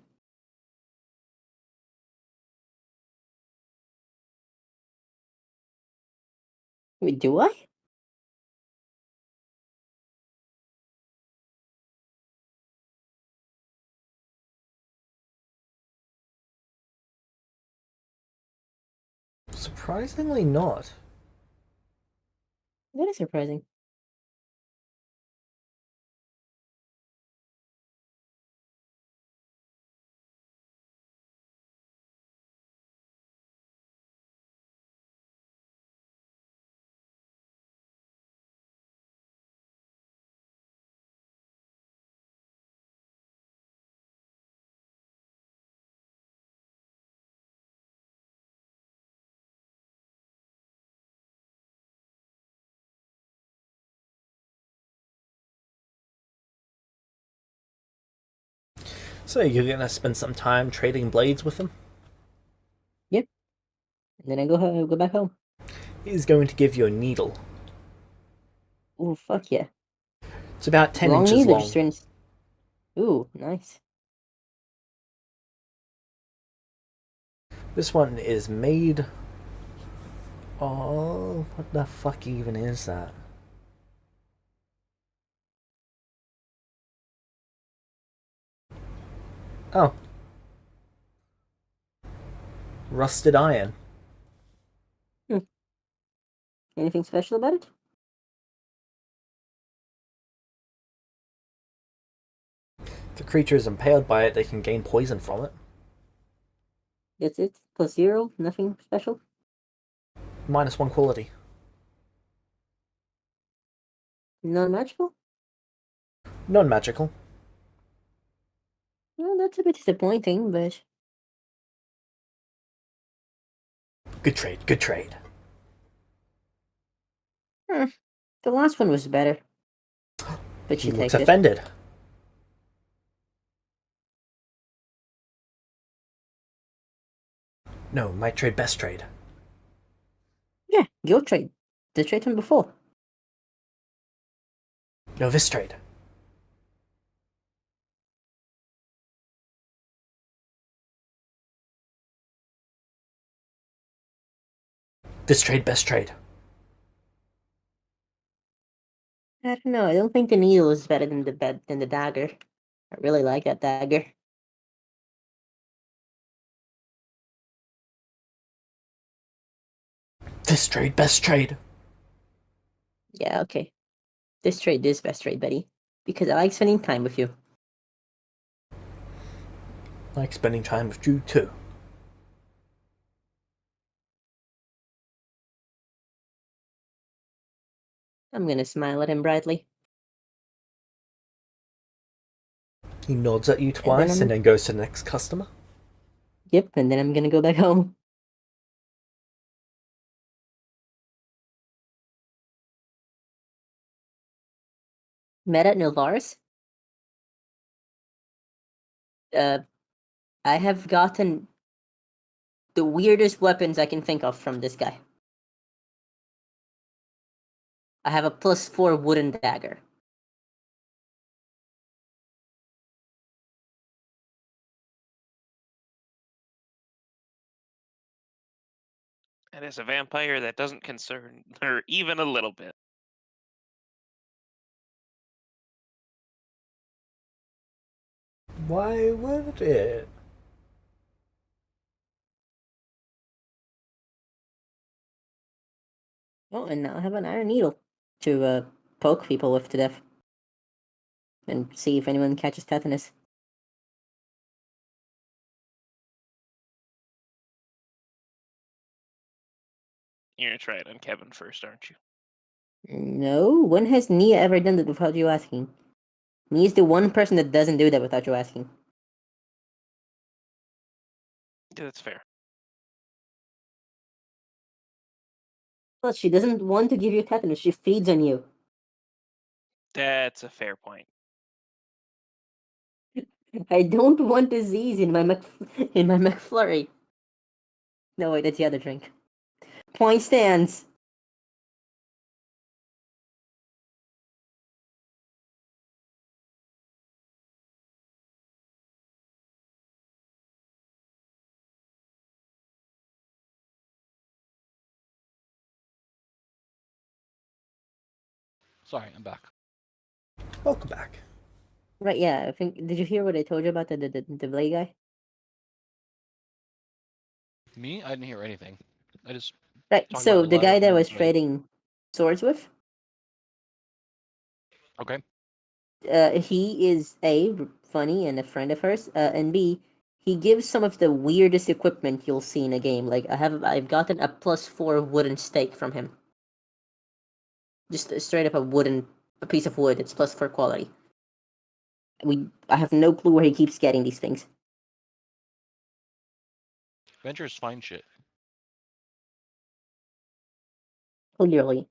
Wait, do I? Surprisingly not. That is surprising. So you're gonna spend some time trading blades with him? Yep. And then I go back home. He's going to give you a needle. Ooh, fuck yeah. It's about 10 Long inches needle, long. just turns. Ooh, nice. This one is made... Oh, what the fuck even is that? Oh. Rusted iron. Anything special about it? If the creature is impaled by it, they can gain poison from it. That's it? +0? Nothing special? -1 quality. Non-magical? Non-magical. Well, that's a bit disappointing, but... Good trade, good trade. The last one was better. But He she looks takes it. offended. No, might trade best trade. Yeah, your trade. The trade from before. No, this trade. This trade, best trade. I don't know. I don't think the needle is better than the dagger. I really like that dagger. This trade, best trade. Yeah, okay. This trade is best trade, Betty. Because I like spending time with you. I like spending time with you too. I'm gonna smile at him brightly. He nods at you then twice I'm- and then goes to the next customer. Yep, and then I'm gonna go back home. Met at Nilvaris? I have gotten the weirdest weapons I can think of from this guy. I have a +4 wooden dagger. And as a vampire, that doesn't concern her even a little bit. Why would it? Oh, and now I have an iron needle to poke people with to death. And see if anyone catches tetanus. You're gonna try it on Kevin first, aren't you? No, when has Nia ever done that without you asking? Nia's the one person that doesn't do that without you asking. Yeah, that's fair. Plus, she doesn't want to give you tetanus. She feeds on you. That's a fair point. I don't want disease in my McFlurry. No, wait, that's the other drink. Point stands. Sorry, I'm back. Welcome back. Right, yeah. I think. Did you hear what I told you about the blade guy? Me? I didn't hear anything. I just Right. talking So about the the ladder guy that and was blade. trading swords with, Okay. he is funny and a friend of hers, and B, he gives some of the weirdest equipment you'll see in a game. Like I've gotten a +4 wooden stake from him. Just straight up a piece of wood. It's +4 quality. I have no clue where he keeps getting these things. Ventures find shit. Clearly.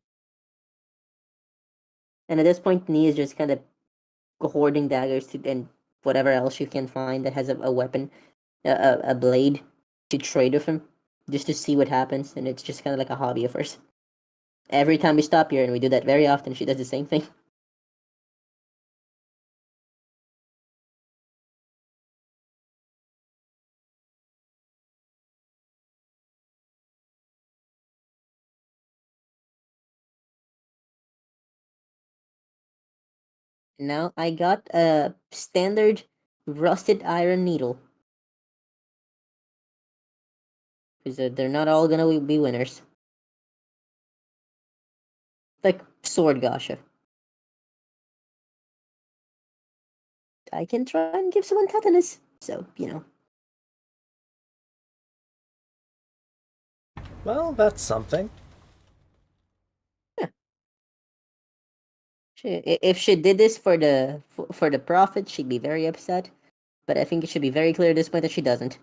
And at this point, Nee is just kind of hoarding daggers and whatever else she can find that has a weapon, a blade, to trade with him, just to see what happens. And it's just kind of like a hobby of hers. Every time we stop here, and we do that very often, she does the same thing. Now I got a standard rusted iron needle. Because they're not all gonna be winners. Like sword gasha. I can try and give someone tetanus. So, Well, that's something. If she did this for the profit, she'd be very upset. But I think it should be very clear at this point that she doesn't.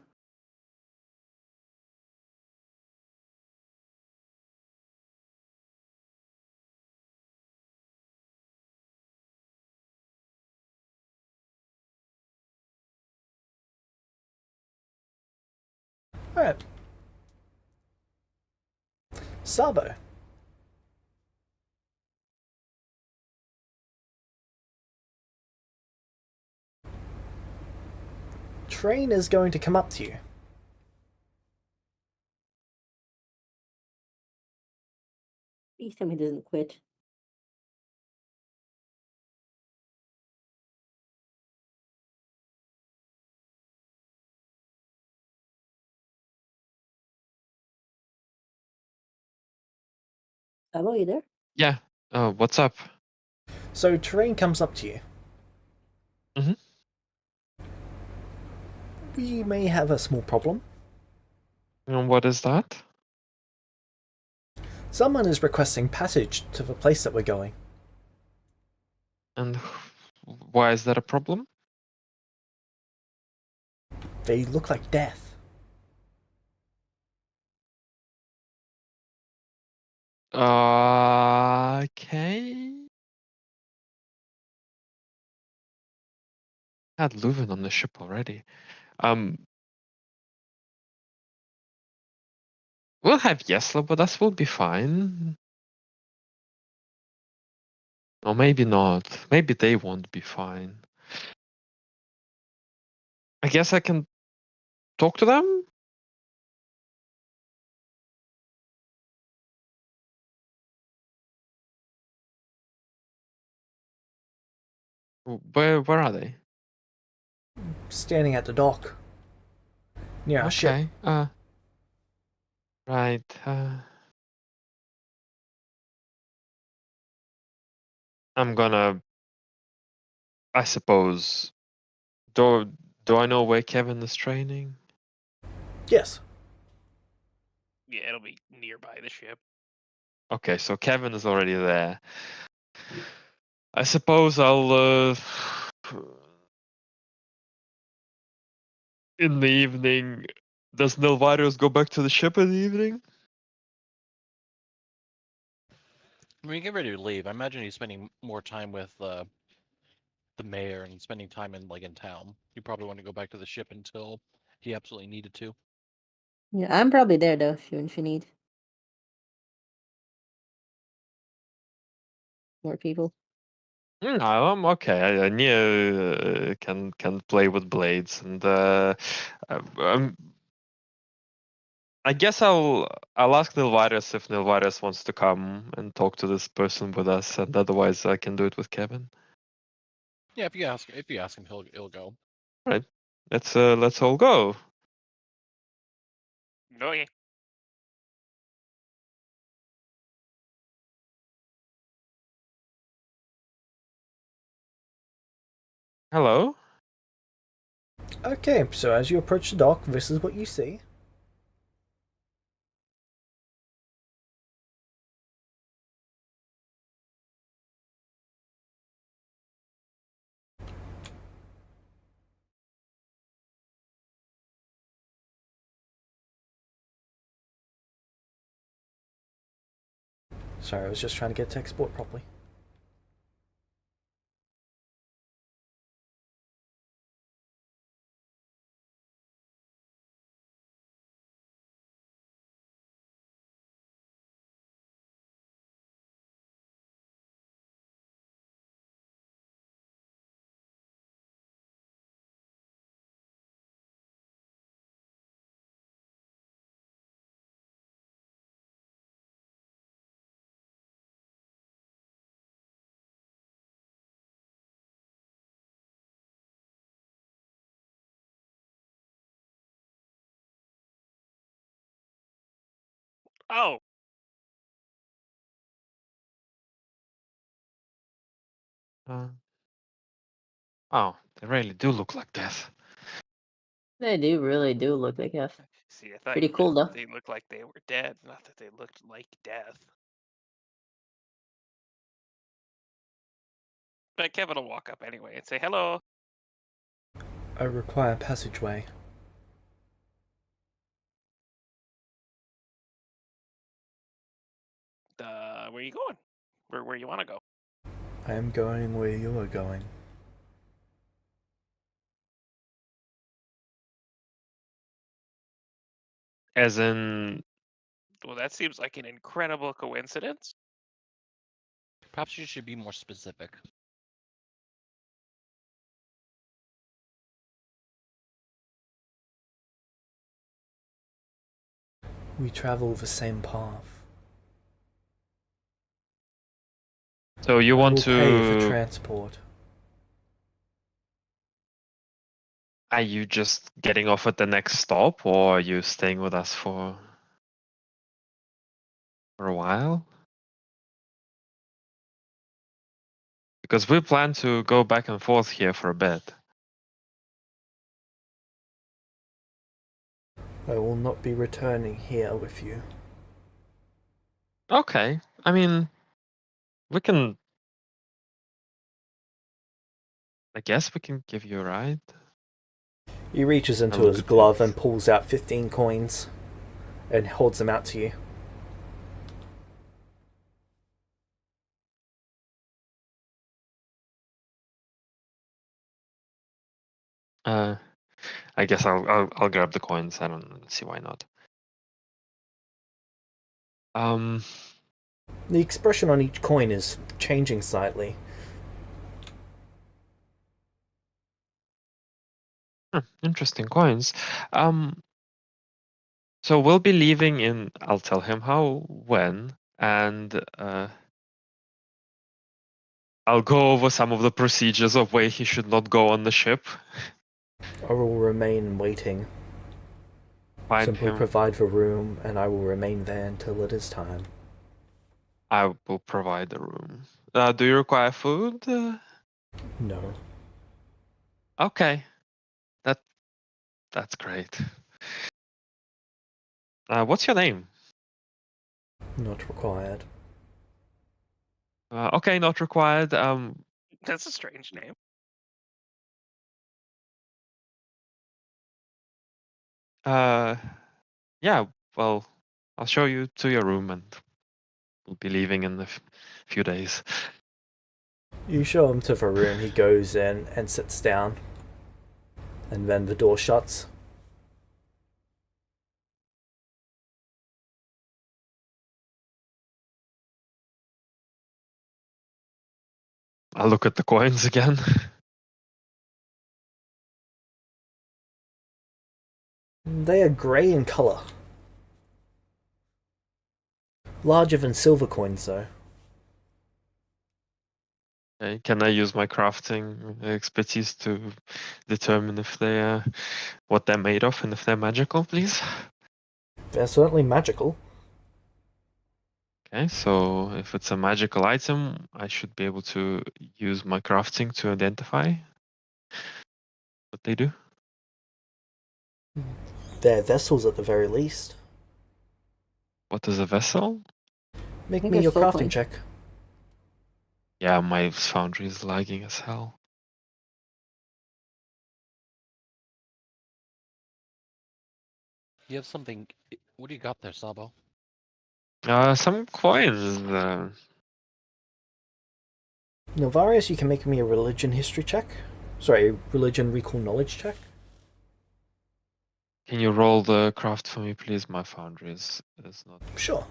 Alright. Sabo. Train is going to come up to you. Please tell me he doesn't quit. Sabo, you there? Yeah. What's up? So Terrain comes up to you. Mhm. We may have a small problem. And what is that? Someone is requesting passage to the place that we're going. And why is that a problem? They look like death. Okay. Had Leuven on the ship already. We'll have Yesla with us. We'll be fine. Or maybe not. Maybe they won't be fine. I guess I can talk to them? Where are they? Standing at the dock. Near our ship. Okay. Right. I'm gonna. I suppose. Do I know where Kevin is training? Yes. Yeah, it'll be nearby the ship. Okay, so Kevin is already there. I suppose I'll. In the evening, does Nilvarius go back to the ship in the evening? When you get ready to leave, I imagine he's spending more time with the mayor and spending time in town. You probably want to go back to the ship until he absolutely needed to. Yeah, I'm probably there though, if you need more people. I'm okay. I knew can play with blades, and I guess I'll ask Nilvarius if Nilvarius wants to come and talk to this person with us, and otherwise I can do it with Kevin. Yeah, if you ask him, he'll go. Right. Let's all go. Okay. Hello. Okay, so as you approach the dock, this is what you see. Sorry, I was just trying to get to export properly. Oh, Oh, they really do look like death. They really do look like F. see, I thought Pretty you cool, meant though. they looked like they were dead, not that they looked like death. But Kevin will walk up anyway and say, hello. I require passageway. Where you going? Where you want to go? I am going where you are going. As in, Well, that seems like an incredible coincidence. Perhaps you should be more specific. We travel the same path. so you I want will pay for to? transport. Are you just getting off at the next stop, or are you staying with us for a while? Because we plan to go back and forth here for a bit. I will not be returning here with you. Okay, I mean, we can. I guess we can give you a ride. He reaches into look his at glove it. and pulls out 15 coins and holds them out to you. I guess I'll grab the coins. I don't see why not. The expression on each coin is changing slightly. Interesting coins. So we'll be leaving in. I'll tell him when, and I'll go over some of the procedures of where he should not go on the ship. I will remain waiting. Find Simply him. provide the room, and I will remain there until it is time. I will provide the room. Do you require food? No, Okay, that's great. What's your name? not required. Okay, not required. That's a strange name. Yeah. Well, I'll show you to your room, and we'll be leaving in a few days. You show him to the room, he goes in and sits down, and then the door shuts. I'll look at the coins again. They are grey in colour. Larger than silver coins, though. Okay, can I use my crafting expertise to determine if they are what they're made of and if they're magical, please? They're certainly magical. Okay, so if it's a magical item, I should be able to use my crafting to identify what they do. They're vessels at the very least. What is a vessel? Make think me they're your soul crafting coins. check. Yeah, my foundry is lagging as hell. You have something. What do you got there, Sabo? Some coins. Novarius, you can make me a religion history check. Sorry, religion recall knowledge check. Can you roll the craft for me, please? My foundry is not. Sure.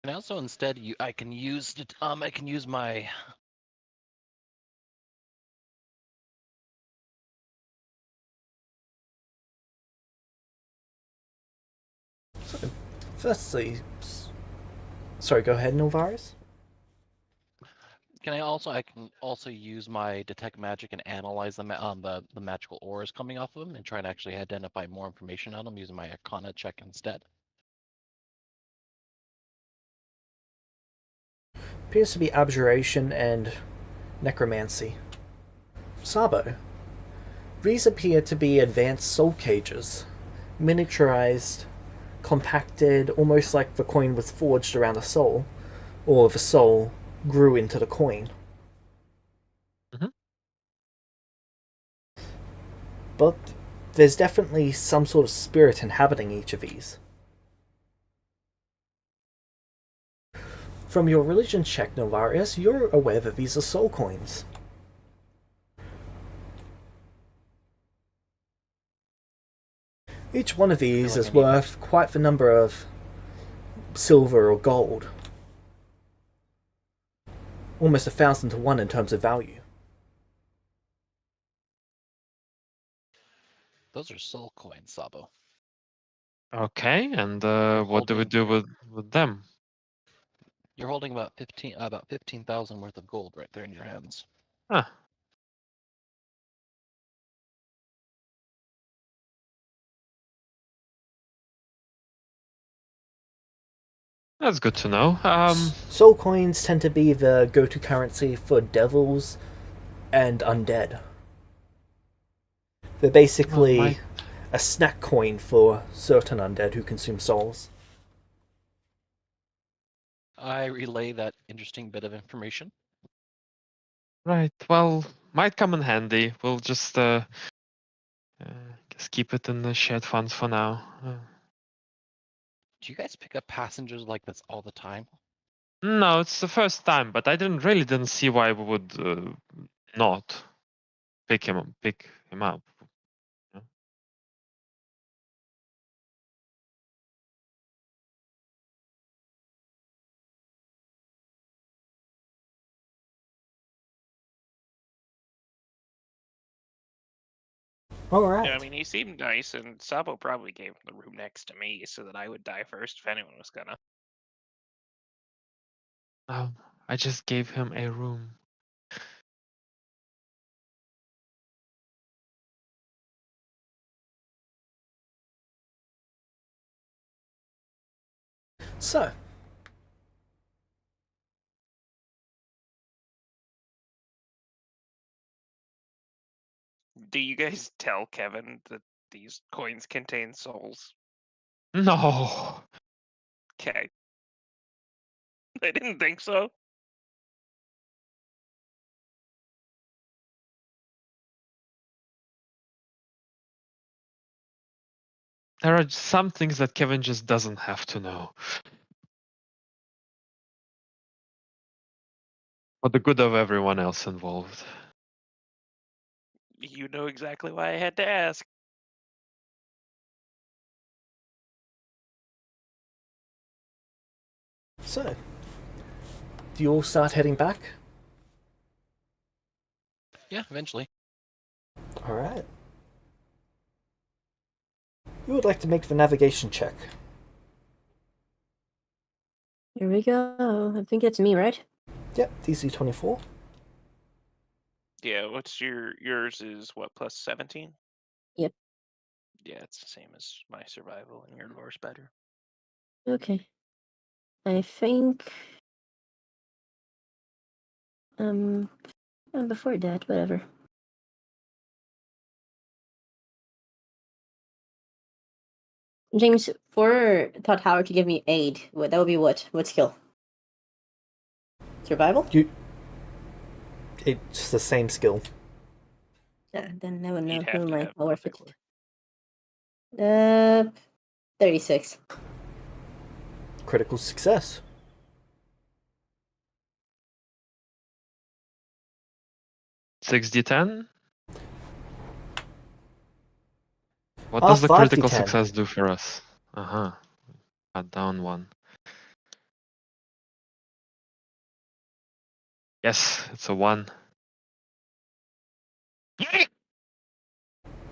And also instead, I can use my Firstly, sorry, go ahead, Nilvaris. I can also use my detect magic and analyze the magical auras coming off of them and try to actually identify more information on them using my Arcana check instead. Appears to be abjuration and necromancy. Sabo. These appear to be advanced soul cages, miniaturized, compacted, almost like the coin was forged around a soul, or the soul grew into the coin. Mhm. But there's definitely some sort of spirit inhabiting each of these. From your religion check, Novarius, you're aware that these are soul coins. Each one of these like is worth quite the number of silver or gold. Almost 1,000 to 1 in terms of value. Those are soul coins, Sabo. Okay, and what do we Holding- do with them? You're holding about 15,000 worth of gold right there in your hands. Ah. That's good to know. Soul coins tend to be the go-to currency for devils and undead. They're basically a snack coin for certain undead who consume souls. I relay that interesting bit of information. Right. Well, might come in handy. We'll just guess keep it in the shared funds for now. Do you guys pick up passengers like this all the time? No, it's the first time, but I didn't see why we would not pick him up. Alright. Yeah, I mean, he seemed nice, and Sabo probably gave him the room next to me so that I would die first if anyone was gonna. I just gave him a room. So, Do you guys tell Kevin that these coins contain souls? No. Okay. I didn't think so. There are some things that Kevin just doesn't have to know. For the good of everyone else involved. You know exactly why I had to ask. do you all start heading back? Yeah, eventually. Alright. Who would like to make the navigation check? Here we go. I think it's me, right? Yep, DC 24. Yeah, what's yours is what, plus 17? Yep. Yeah, it's the same as my survival, and your lore's better. Okay. I think. Before that, whatever. James, for Todd Howard to give me aid, that would be what? What skill? Survival? It's the same skill. Yeah, then I would know. You'd have Never to mind. have I'll work perfect it. lore. 36. Critical success. Six D10. What does the 5d10. critical success do for us? Cut down one. Yes, it's a 1.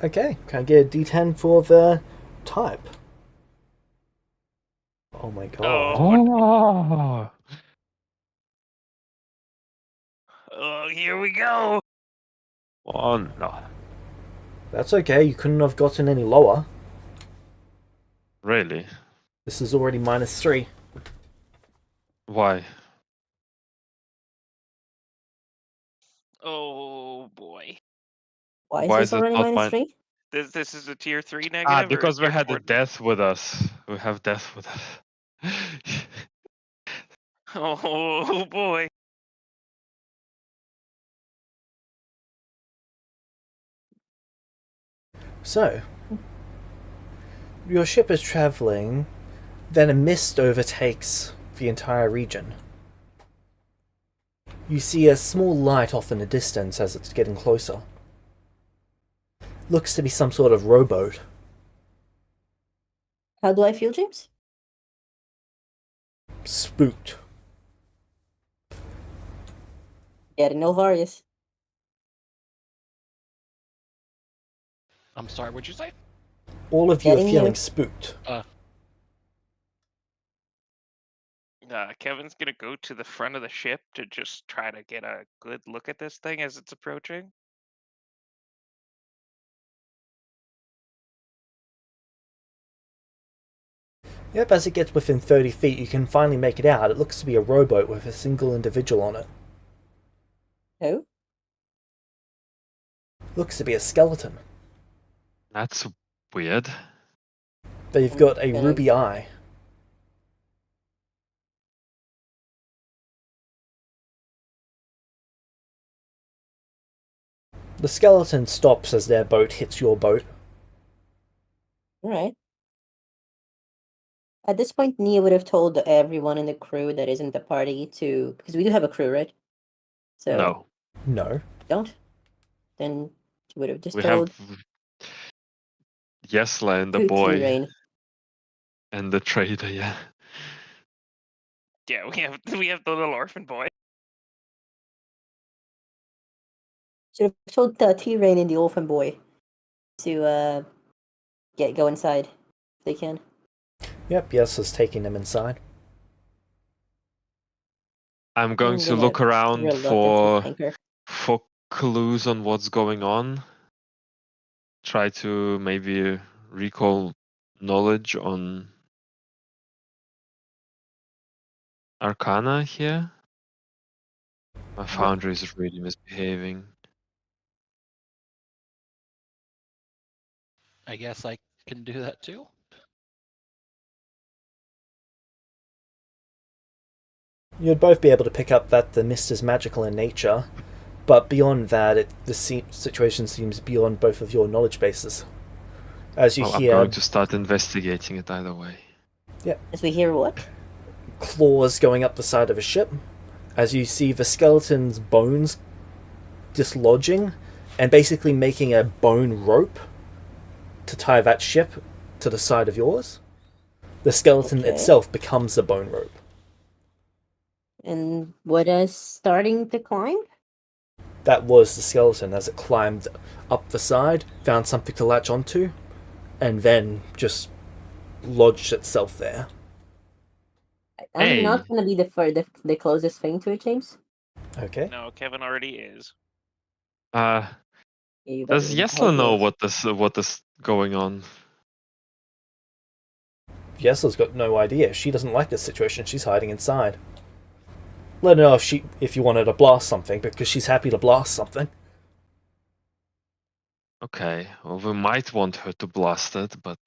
Okay, can I get a d10 for the type? Oh my god. Oh, Oh, here we go. oh no. That's okay, you couldn't have gotten any lower. Really? This is already -3. Why? Oh boy. Why is Why this is it already not minus mine? 3? This is a tier 3 negative? or a Because we tier had the 4? death with us. We have death with us. Oh boy. So, your ship is traveling, then a mist overtakes the entire region. You see a small light off in the distance as it's getting closer. Looks to be some sort of rowboat. How do I feel, James? Spooked. Getting no Varius. I'm sorry, what'd you say? All of you are Getting feeling you. spooked. Kevin's gonna go to the front of the ship to just try to get a good look at this thing as it's approaching. Yep, as it gets within 30 feet, you can finally make it out. It looks to be a rowboat with a single individual on it. Who? Looks to be a skeleton. That's weird. They've got a Okay. ruby eye. The skeleton stops as their boat hits your boat. Alright. At this point, Nia would have told everyone in the crew that isn't the party to... Because we do have a crew, right? So, No. No. don't. Then she would have just We have told Yesla and the to boy T-Rain. and the trader, yeah. Yeah, we have the little orphan boy. Should have told T-Rain and the orphan boy to go inside if they can. Yep, yes is taking them inside. I'm going I'm to gonna look around reluctantly for thank her. clues on what's going on. Try to maybe recall knowledge on Arcana here. My foundry is really misbehaving. I guess I can do that too. You'd both be able to pick up that the mist is magical in nature, but beyond that, the situation seems beyond both of your knowledge bases. As you Well, I'm hear going to start investigating it either way. As we hear what? claws going up the side of a ship, as you see the skeleton's bones dislodging and basically making a bone rope to tie that ship to the side of yours. The skeleton Okay. itself becomes the bone rope. And what is starting to climb? That was the skeleton as it climbed up the side, found something to latch onto, and then just lodged itself there. I'm Hey. not gonna be the closest thing to it, James. Okay. No, Kevin already is. You Does better Yesla hope know yes. what is going on? Yesla's got no idea. She doesn't like this situation. She's hiding inside. Let her know if you wanted to blast something, because she's happy to blast something. Okay, well, we might want her to blast it, but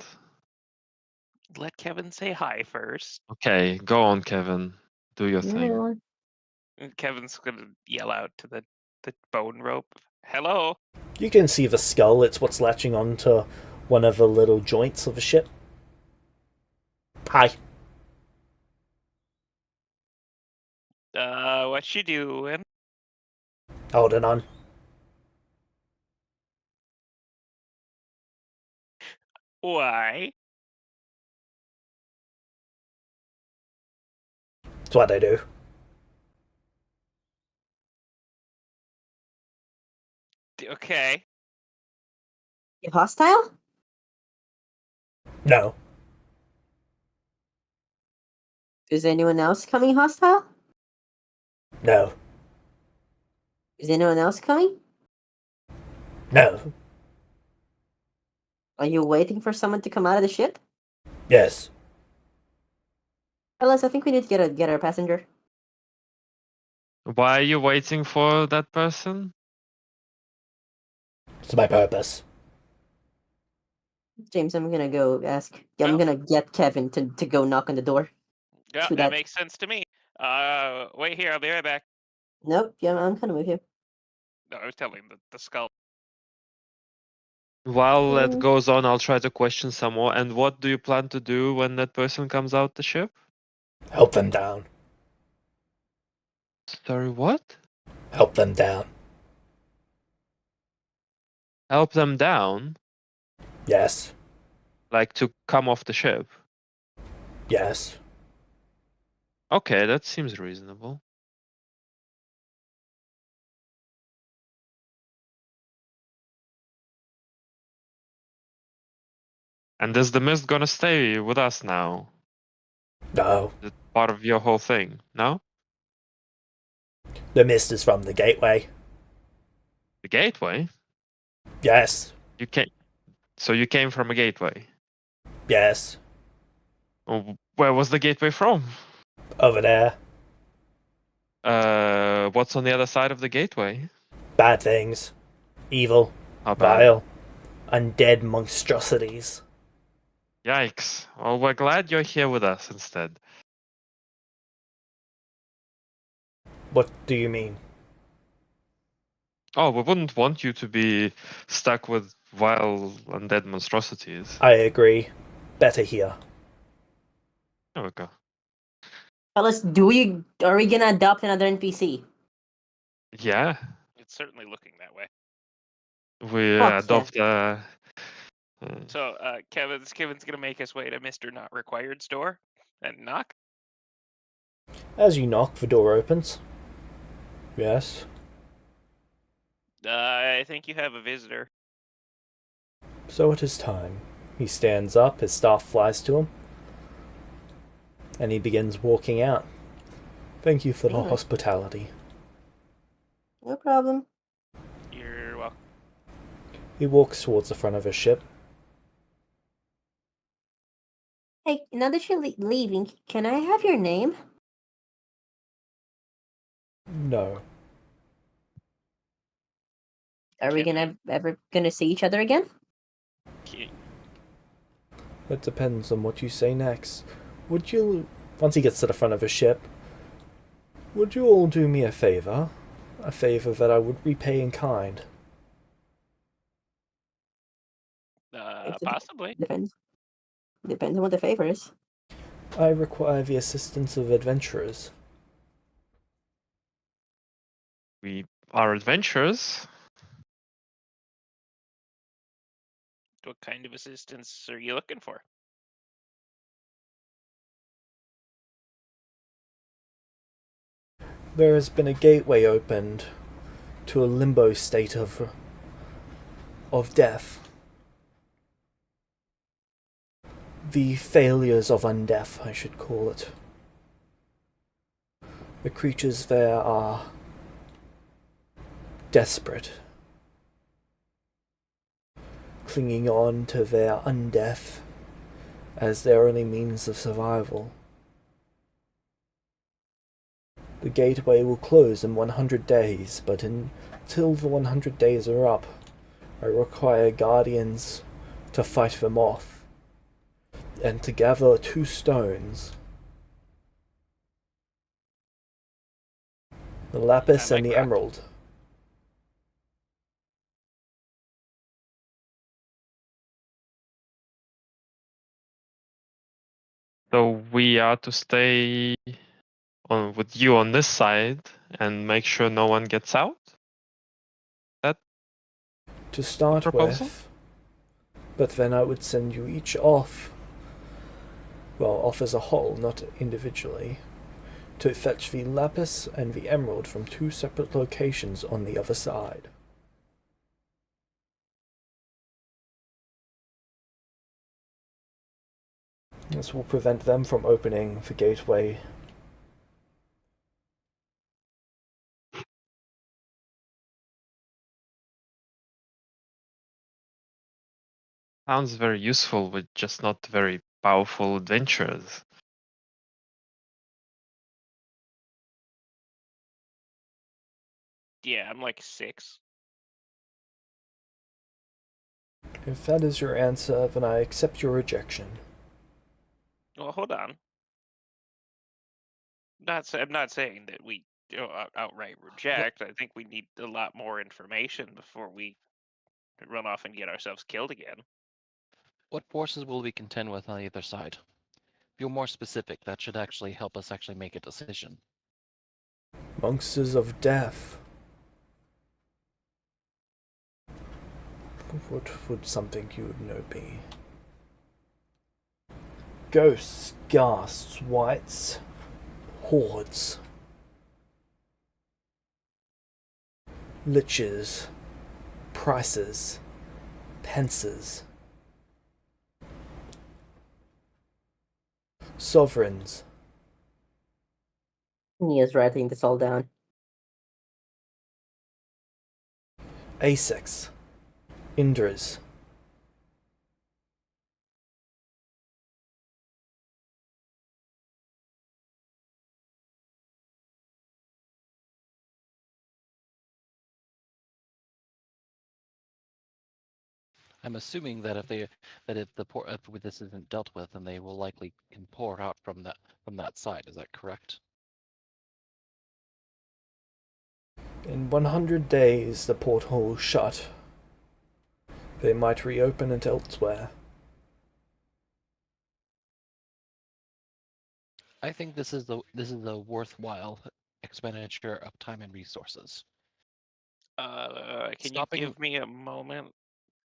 Let Kevin say hi first. okay, go on, Kevin. Do your thing. No, And Kevin's gonna yell out to the bone rope. Hello. You can see the skull. It's what's latching onto one of the little joints of the ship. Hi. What you doing? Holding on. Why? That's what I do. Okay. you hostile? No. Is anyone else coming hostile? No. Is anyone else coming? No. Are you waiting for someone to come out of the ship? Yes. Fellas, I think we need to get our passenger. Why are you waiting for that person? It's my purpose. James, I'm gonna go ask. I'm Well- gonna get Kevin to go knock on the door. Yeah, To that that- makes sense to me. Wait here. I'll be right back. Nope. Yeah, I'm kind of with you. No, I was telling the skull. While that Mm. goes on, I'll try to question some more. And what do you plan to do when that person comes out the ship? Help them down. Sorry, what? Help them down. Help them down? Yes. Like to come off the ship? Yes. Okay, that seems reasonable. And is the mist gonna stay with us now? No. Is it part of your whole thing? No? The mist is from the gateway. The gateway? Yes. You came. So you came from a gateway. Yes. Oh, where was the gateway from? Over there. What's on the other side of the gateway? Bad things. Evil. How bad? Vile. Undead monstrosities. Yikes. Well, we're glad you're here with us instead. What do you mean? Oh, we wouldn't want you to be stuck with vile undead monstrosities. I agree. Better here. There we go. Fellas, are we gonna adopt another NPC? Yeah, It's certainly looking that way. we Fuck yeah. adopt So, Kevin's gonna make his way to Mr. Not Required store and knock. As you knock, the door opens. Yes. I think you have a visitor. So it is time. He stands up, his staff flies to him, and he begins walking out. Thank you for the Alright. hospitality. No problem. You're welcome. He walks towards the front of his ship. Hey, now that you're leaving, can I have your name? No. Are we ever gonna see each other again? Ki- That depends on what you say next. Would you, once he gets to the front of his ship, would you all do me a favor? A favor that I would repay in kind. Possibly. Depends. Depends on what the favor is. I require the assistance of adventurers. we are adventurers. What kind of assistance are you looking for? There has been a gateway opened to a limbo state of death. The failures of undeath, I should call it. The creatures there are desperate, clinging on to their undeath as their only means of survival. The gateway will close in 100 days, but until the 100 days are up, I require guardians to fight them off, and to gather 2 stones. The lapis I and like the rock. emerald. So we are to stay with you on this side and make sure no one gets out? To start Proposal? with, but then I would send you each off. Well, off as a whole, not individually, to fetch the lapis and the emerald from 2 separate locations on the other side. This will prevent them from opening the gateway. Sounds very useful, but just not very powerful adventurers. Yeah, I'm like 6. If that is your answer, then I accept your rejection. Well, hold on. I'm not saying that we outright reject. I think we need a lot more information before we run off and get ourselves killed again. What forces will we contend with on either side? If you're more specific, that should actually help us actually make a decision. Monsters of death. What would something you would know be? Ghosts, ghasts, wights, hordes, liches, prices, pences, sovereigns, He is writing this all down. Asex, Indras. I'm assuming that if this isn't dealt with, then they will likely can pour out from that side. Is that correct? In 100 days, the porthole will shut. They might reopen it elsewhere. I think this is a worthwhile expenditure of time and resources. Can you give me a moment?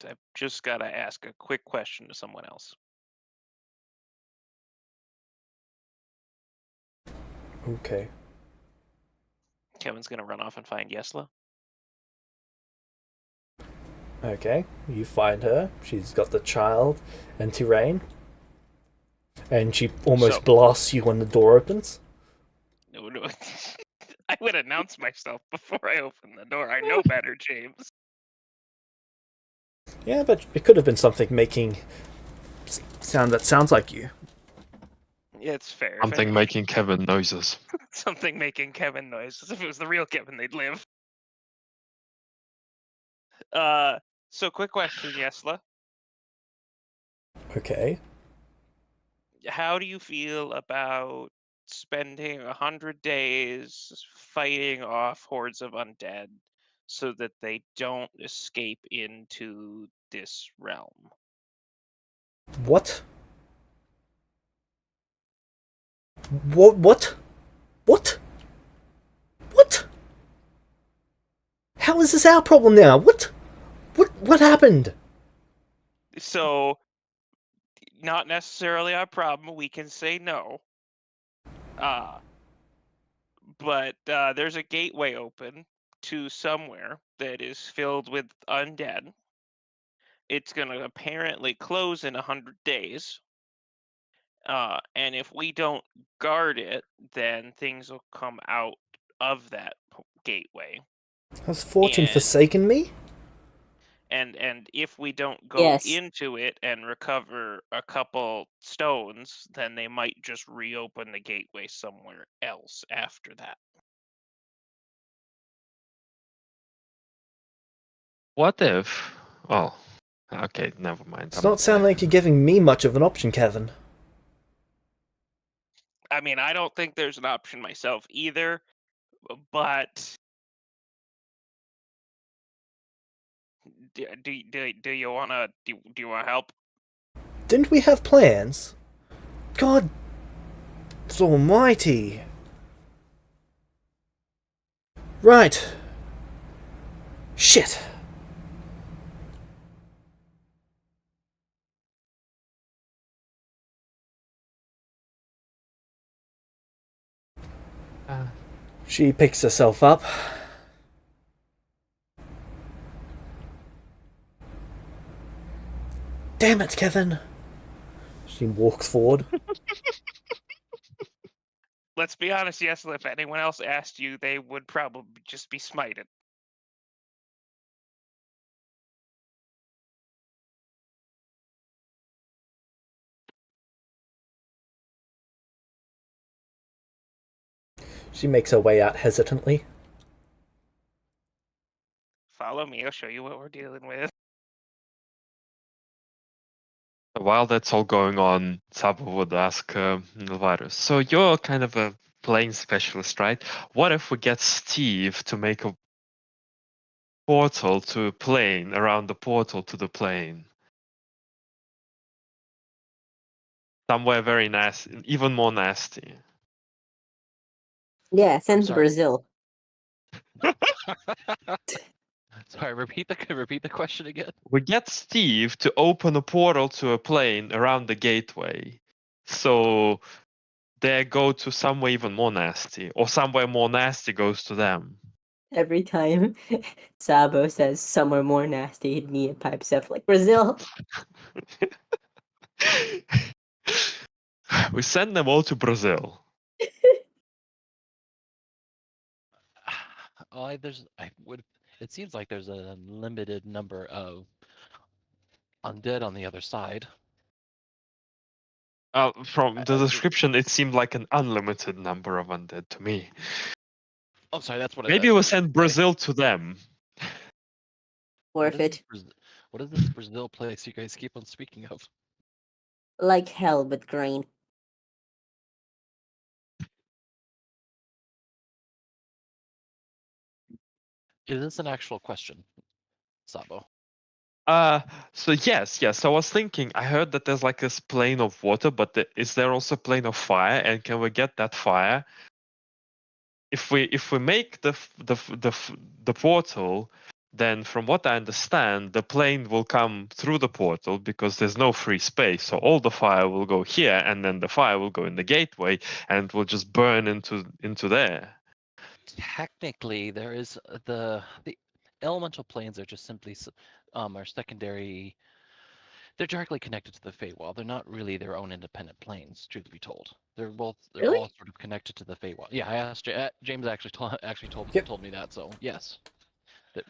I've just got to ask a quick question to someone else. Okay. Kevin's gonna run off and find Yesla. Okay, you find her. She's got the child and Tyrain. And she almost blasts you when the door opens. No. I would announce myself before I open the door. I know better, James. Yeah, but it could have been something making sound that sounds like you. Yeah, it's fair. Something making Kevin noises. Something making Kevin noises. If it was the real Kevin, they'd live. So quick question, Yesla. Okay. How do you feel about spending 100 days fighting off hordes of undead so that they don't escape into this realm? What? What? How is this our problem now? What happened? So, not necessarily our problem. We can say no. But there's a gateway open to somewhere that is filled with undead. It's going to apparently close in 100 days. And if we don't guard it, then things will come out of that gateway. Has fortune forsaken me? And if we don't go into it and recover a couple stones, then they might just reopen the gateway somewhere else after that. What if? Oh, okay, never mind. It's not sounding like you're giving me much of an option, Kevin. I mean, I don't think there's an option myself either, but do you wanna do you wanna help? Didn't we have plans? God almighty. Right. Shit. She picks herself up. Damn it, Kevin. She walks forward. Let's be honest, yes, if anyone else asked you, they would probably just be smited. She makes her way out hesitantly. Follow me, I'll show you what we're dealing with. While that's all going on, Sabo would ask Nilvarus, so you're kind of a plane specialist, right? What if we get Steve to make a portal to a plane around the portal to the plane? Somewhere very nasty, even more nasty. Yeah, send to sorry. Brazil. Sorry, repeat the question again. We get Steve to open a portal to a plane around the gateway. So they go to somewhere even more nasty, or somewhere more nasty goes to them. Every time Sabo says somewhere more nasty, Nia pipes up like Brazil. We send them all to Brazil. It seems like there's a limited number of undead on the other side. From the description, it seemed like an unlimited number of undead to me. Oh, sorry, that's what. Maybe we'll send Brazil to them. Forfeit. What is this Brazil place you guys keep on speaking of? Like hell, but green. Is this an actual question, Sabo? So yes. I was thinking. I heard that there's like this plane of water, but is there also a plane of fire? And can we get that fire? If we make the portal, then from what I understand, the plane will come through the portal because there's no free space. So all the fire will go here, and then the fire will go in the gateway, and it will just burn into there. Technically, there is the elemental planes are just simply are secondary. They're directly connected to the Feywild. They're not really their own independent planes, truth be told. They're Really? all sort of connected to the Feywild. Yeah, I asked James actually told me that. So yes, that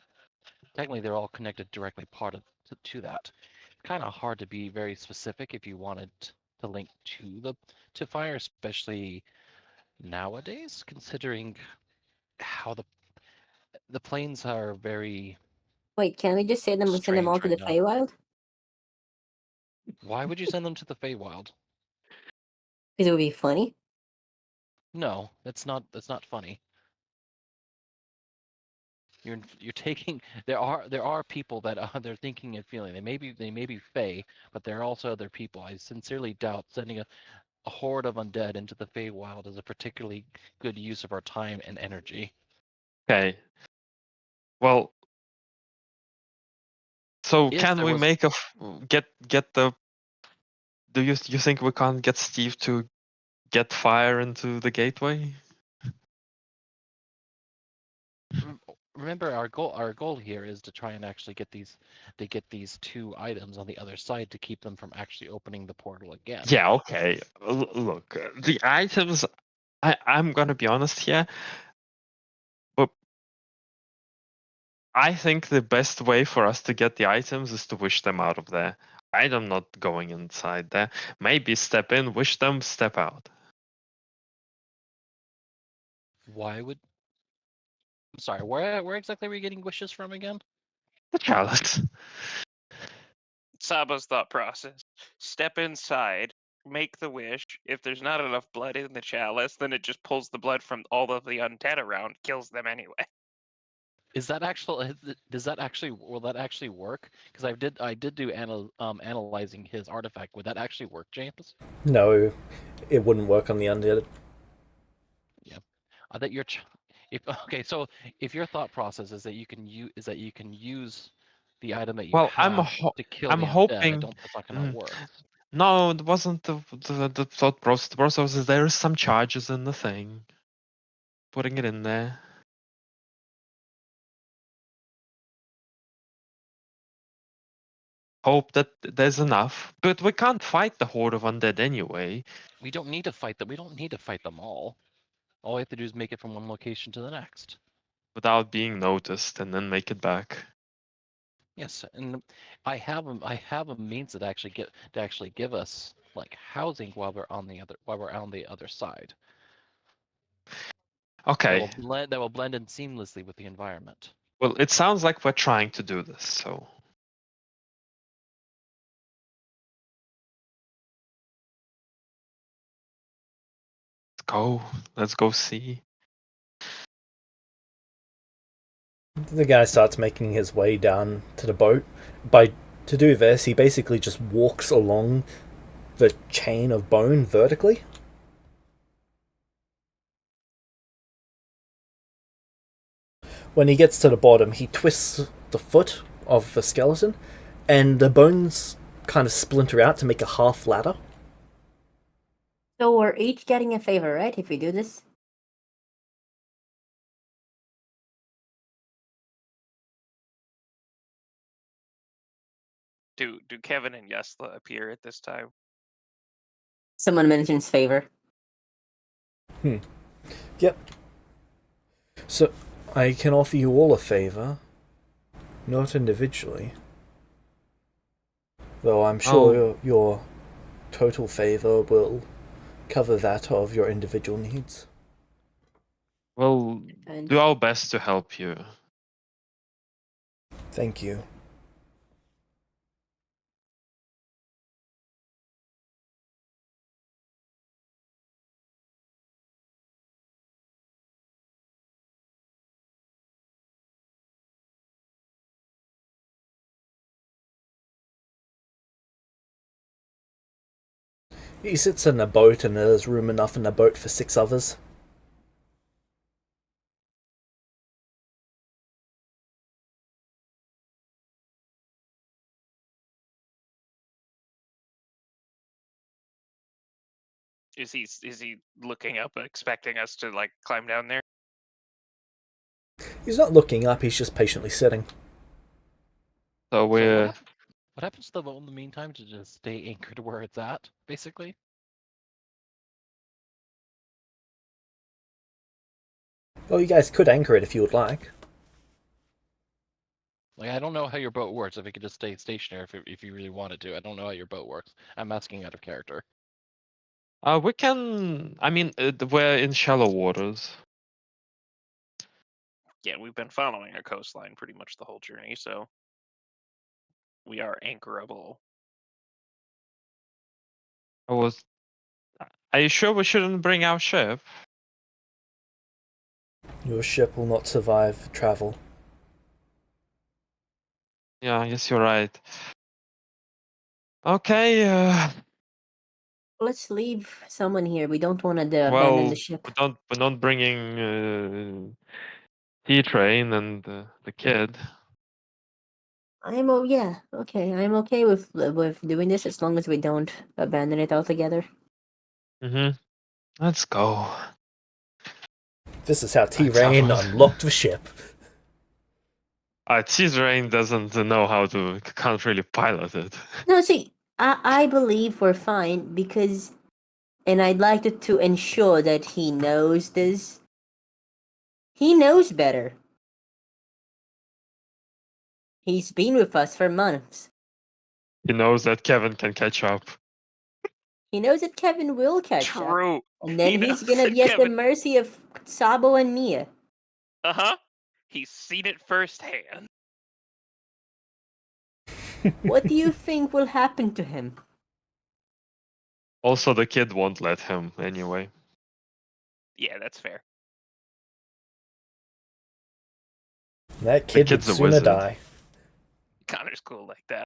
technically they're all connected directly to that. It's kind of hard to be very specific if you wanted to link to fire, especially nowadays, considering how the planes are very Wait, can we just send them strange all to right the now. Feywild? Why would you send them to the Feywild? Because it would be funny. No, that's not funny. You're taking there are people that they're thinking and feeling. They may be Fey, but there are also other people. I sincerely doubt sending a horde of undead into the Feywild is a particularly good use of our time and energy. Okay. Well, so If can there we was- make get the? Do you think we can't get Steve to get fire into the gateway? Remember, our goal here is to try and actually get these two items on the other side to keep them from actually opening the portal again. Yeah. Okay. Look, the items. I'm gonna be honest here, but I think the best way for us to get the items is to wish them out of there. I'm not going inside there. Maybe step in, wish them, step out. Why would? I'm sorry. Where exactly are we getting wishes from again? The chalice. Sabo's thought process. Step inside, make the wish. If there's not enough blood in the chalice, then it just pulls the blood from all of the undead around, kills them anyway. Is that actual? Does that actually? Will that actually work? Because I did do analyzing his artifact. Would that actually work, James? No, it wouldn't work on the undead. Yeah. That your if okay, so if your thought process is that you can use the item that you Well, have to kill I'm the undead, hoping. that's not gonna work. No, it wasn't the thought process. The process is there is some charges in the thing. Putting it in there. hope that there's enough. But we can't fight the horde of undead anyway. We don't need to fight them. We don't need to fight them all. All we have to do is make it from one location to the next. Without being noticed, and then make it back. Yes, and I have a means that actually give us like housing while we're on the other side. Okay. That will blend in seamlessly with the environment. Well, it sounds like we're trying to do this, so. Let's go see. The guy starts making his way down to the boat. To do this, he basically just walks along the chain of bone vertically. When he gets to the bottom, he twists the foot of the skeleton, and the bones kind of splinter out to make a half ladder. So we're each getting a favor, right? If we do this. Do Kevin and Yesla appear at this time? Someone mentions favor. Yep. So, I can offer you all a favor. Not individually. Though I'm sure your total favor will cover that of your individual needs. We'll do our best to help you. Thank you. He sits in a boat and there's room enough in the boat for 6 others. Is he looking up, expecting us to like climb down there? He's not looking up, he's just patiently sitting. So we're. What happens to the boat in the meantime? To just stay anchored where it's at, basically? Well, you guys could anchor it if you would like. Like, I don't know how your boat works. If it could just stay stationary, if you really wanted to. I don't know how your boat works. I'm asking out of character. We can. I mean, we're in shallow waters. Yeah, we've been following a coastline pretty much the whole journey, so we are anchorable. Are you sure we shouldn't bring our ship? Your ship will not survive travel. Yeah, I guess you're right. Okay. Let's leave someone here. We don't want to abandon the ship. We're not bringing T-Train and the kid. I'm okay with doing this as long as we don't abandon it altogether. Let's go. This is how T-Rain unlocked the ship. T-Train doesn't know how to, can't really pilot it. No, see, I believe we're fine because, and I'd like to ensure that he knows this. He knows better. He's been with us for months. He knows that Kevin can catch up. He knows that Kevin will catch up. True. And then He he's knows gonna that be at the Kevin- mercy of Sabo and Mia. Uh-huh. He's seen it firsthand. What do you think will happen to him? Also, the kid won't let him anyway. Yeah, that's fair. That kid would kid's a sooner wizard. die. Connor's cool like that.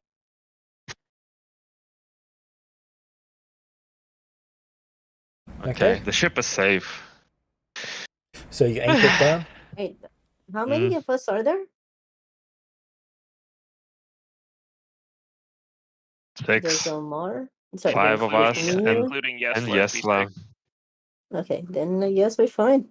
Okay, the ship is safe. So you anchor it down? Wait, how many of us are there? 6. There's Omar. Sorry, 5 of there's us, Mia. including Yesla. and it'd be Yesla. 6. Okay, then I guess we're fine.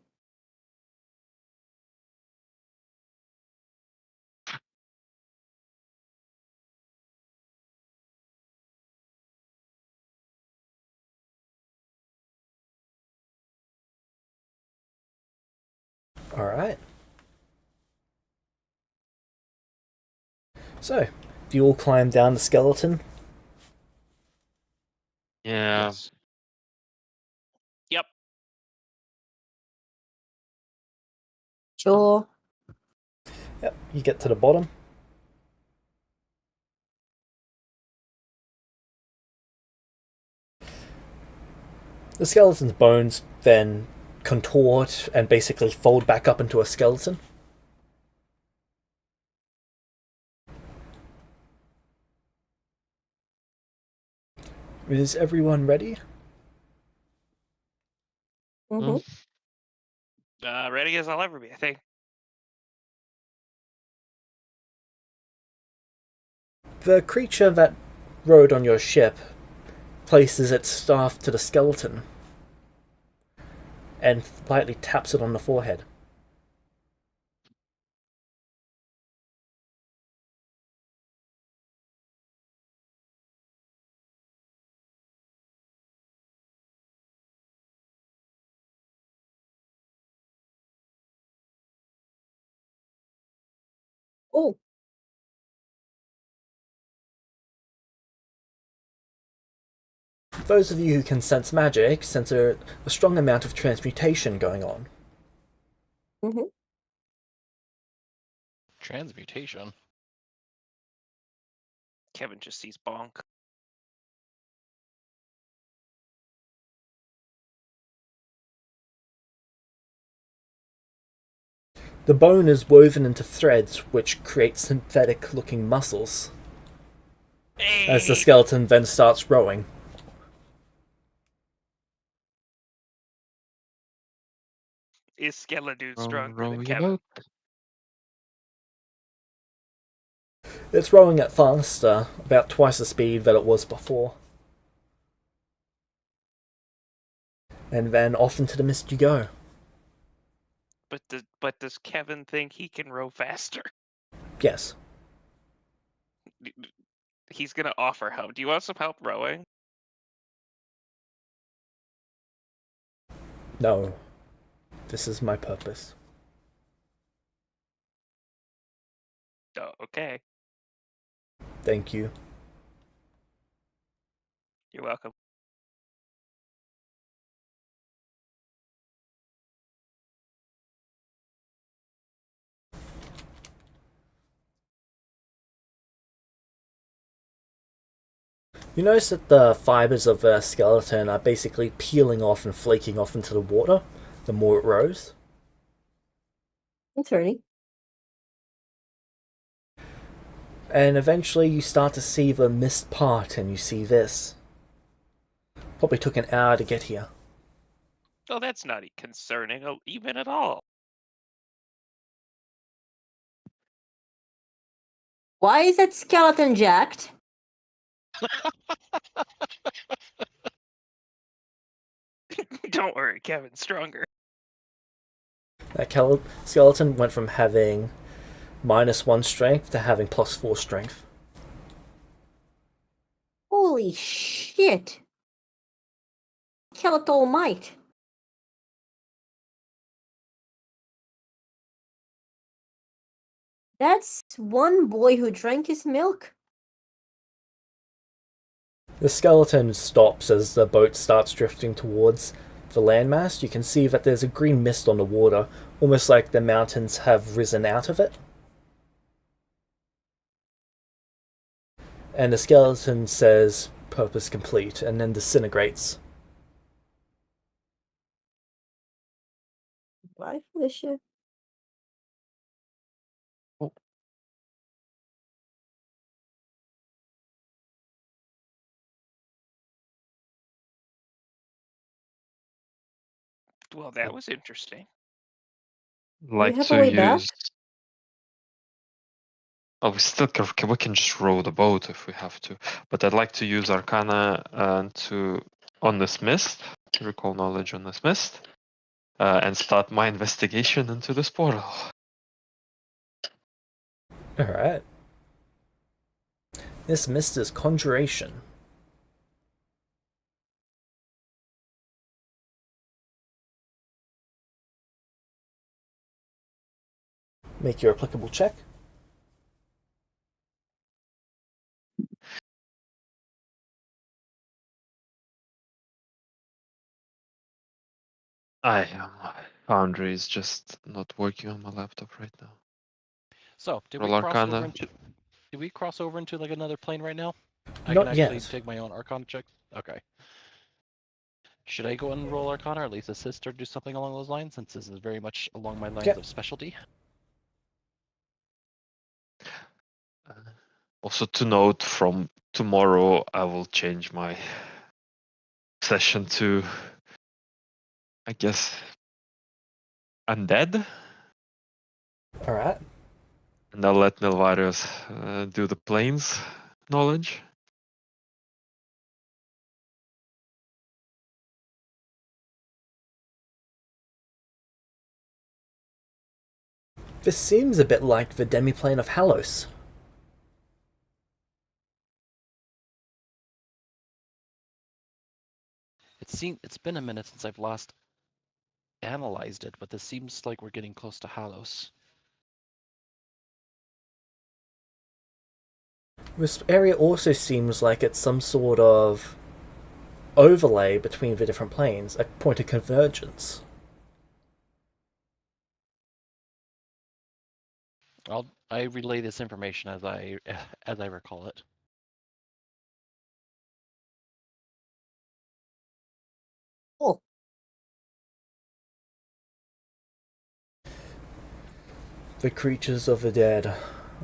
All right. So, do you all climb down the skeleton? Yeah. Yes. Yep. Sure. Yep. You get to the bottom. The skeleton's bones then contort and basically fold back up into a skeleton. Is everyone ready? Mm-hmm. Ready as I'll ever be, I think. The creature that rode on your ship places its staff to the skeleton and lightly taps it on the forehead. Oh, Those of you who can sense magic sense a strong amount of transmutation going on. mm-hmm. Transmutation. Kevin just sees bonk. The bone is woven into threads which create synthetic looking muscles as the Hey! skeleton then starts rowing. Is Skeledude Row, stronger row than your Kevin? boat. It's rowing at faster, about twice the speed that it was before. And then off into the mist you go. But does Kevin think he can row faster? Yes. He's gonna offer help. Do you want some help rowing? No. This is my purpose. Oh, okay. Thank you. You're welcome. You notice that the fibers of the skeleton are basically peeling off and flaking off into the water the more it rows. Attorney. And eventually you start to see the mist part and you see this. Probably took an hour to get here. Oh, that's not concerning even at all. Why is that skeleton jacked? Don't worry, Kevin's stronger. That skeleton went from having -1 strength to having +4 strength. Holy shit! Skeletal might. That's one boy who drank his milk. The skeleton stops as the boat starts drifting towards the landmass. You can see that there's a green mist on the water, almost like the mountains have risen out of it. And the skeleton says, "Purpose complete," and then disintegrates. Bye, Felicia. Well, that was interesting. Like have a to way back? use. Oh, we can just row the boat if we have to. But I'd like to use Arcana on this mist, to recall knowledge on this mist, and start my investigation into this portal. Alright. This mist is conjuration. Make your applicable check. Foundry is just not working on my laptop right now. So, did we Roll cross over Arcana. into? Did we cross over into like another plane right now? I Not can actually yet. take my own Arcana check. Okay. Should I go and roll Arcana, or at least assist or do something along those lines, since this is very much along my lines Yep. of specialty? Also to note, from tomorrow I will change my session to, I guess, undead, All right. and I'll let Nelvarius do the planes knowledge. This seems a bit like the demiplane of Halos. It's been a minute since I've last analyzed it, but this seems like we're getting close to Halos. This area also seems like it's some sort of overlay between the different planes, a point of convergence. I relay this information as I as I recall it. Cool. The creatures of the dead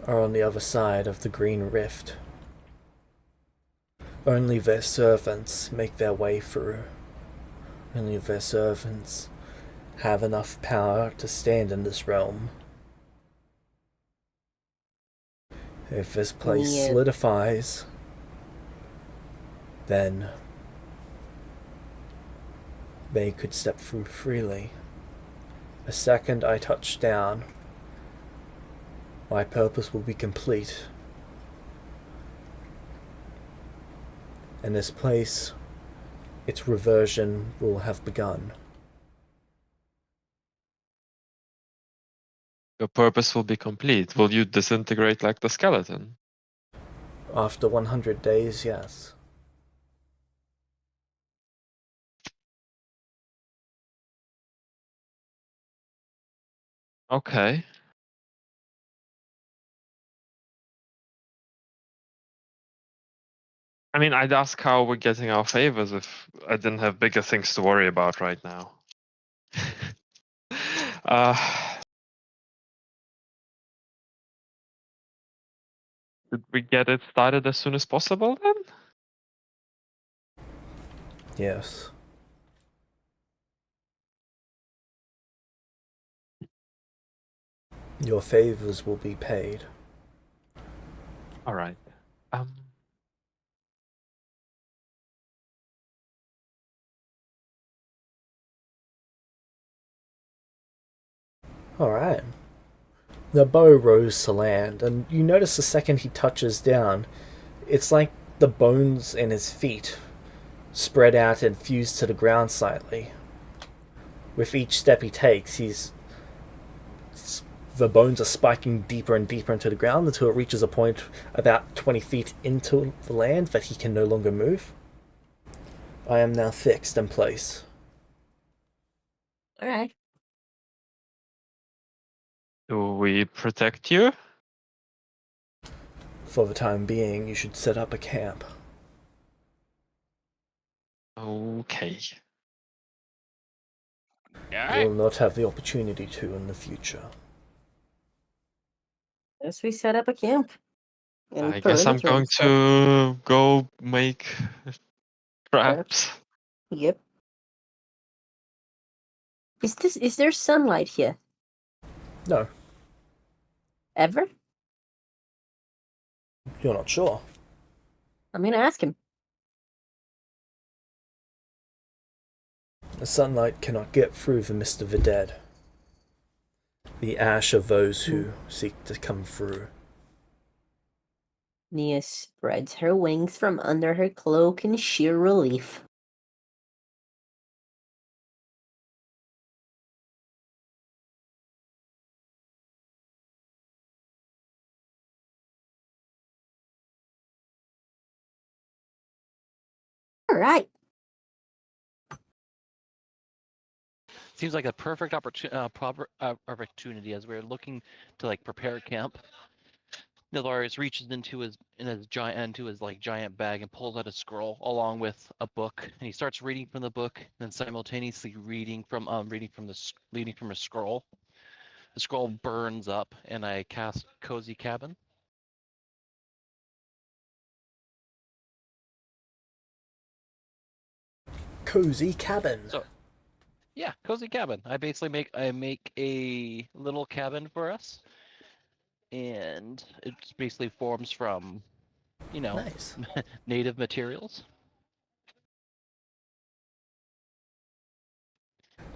are on the other side of the Green Rift. Only their servants make their way through. Only their servants have enough power to stand in this realm. If this place Yeah. solidifies, then they could step through freely. The second I touch down, my purpose will be complete. And this place, its reversion will have begun. Your purpose will be complete. Will you disintegrate like the skeleton? After 100 days, yes. Okay. I mean, I'd ask how we're getting our favors if I didn't have bigger things to worry about right now. Did we get it started as soon as possible then? Yes. Your favors will be paid. All right. Alright. The bow rose to land, and you notice the second he touches down, it's like the bones in his feet spread out and fuse to the ground slightly. With each step he takes, the bones are spiking deeper and deeper into the ground until it reaches a point about 20 feet into the land that he can no longer move. I am now fixed in place. All right. Do we protect you? For the time being, you should set up a camp. Okay. You will not have the opportunity to in the future. Guess we set up a camp. in I guess I'm perimeter going and stuff. to go make traps. Yep. Is there sunlight here? No, Ever? you're not sure. I'm gonna ask him. The sunlight cannot get through the mist of the dead. The ash of those who seek to come through. Nia spreads her wings from under her cloak in sheer relief. right. Seems like a perfect opportunity as we're looking to like prepare camp. Nilarius reaches into his giant bag and pulls out a scroll along with a book, and he starts reading from the book, and then simultaneously reading from a scroll. The scroll burns up, and I cast Cozy Cabin. Cozy cabin. So, yeah, Cozy Cabin. I basically make a little cabin for us, and it basically forms from, Nice. native materials.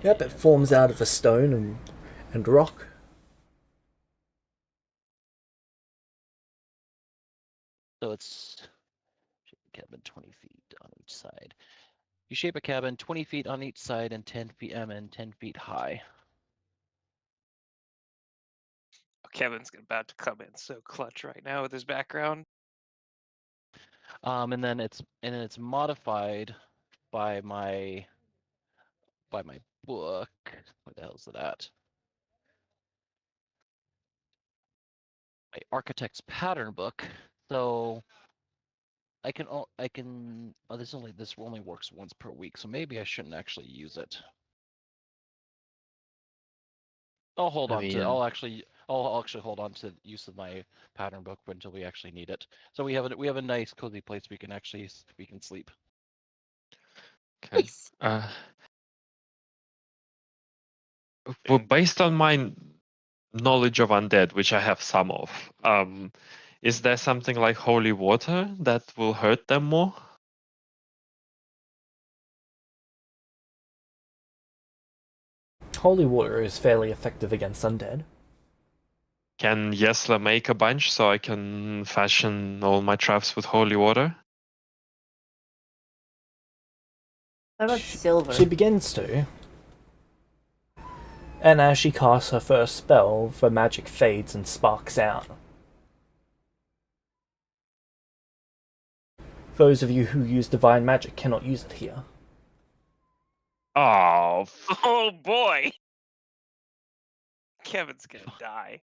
Yep, it forms out of a stone and rock. So it's shape a cabin 20 feet on each side. You shape a cabin 20 feet on each side and 10 feet and 10 feet high. Kevin's about to come in so clutch right now with his background. And then it's modified by my book. Where the hell is it at? My architect's pattern book. So this only works once per week, so maybe I shouldn't actually use it. I'll actually hold on to use of my pattern book until we actually need it. So we have a nice cozy place we can sleep. Okay. Nice. Well, based on my knowledge of undead, which I have some of, is there something like holy water that will hurt them more? Holy water is fairly effective against undead. Can Yesla make a bunch so I can fashion all my traps with holy water? What about silver? She begins to. And as she casts her first spell, the magic fades and sparks out. Those of you who use divine magic cannot use it here. Oh, Oh boy! Kevin's gonna die.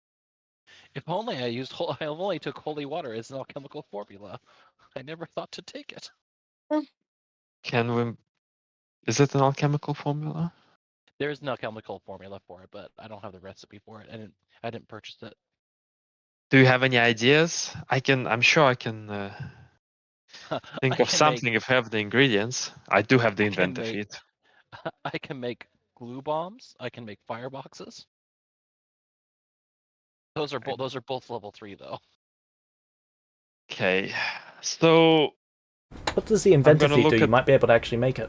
If only I only took holy water as an alchemical formula. I never thought to take it. can we? Is it an alchemical formula? There's an alchemical formula for it, but I don't have the recipe for it. I didn't purchase it. Do you have any ideas? I'm sure I can think I of can something if I have the ingredients. I do have the I can inventor make feat. I can make glue bombs. I can make fireboxes. Those are both level 3 though. Okay, so What does the inventor gonna feat do? look You at- might be able to actually make it.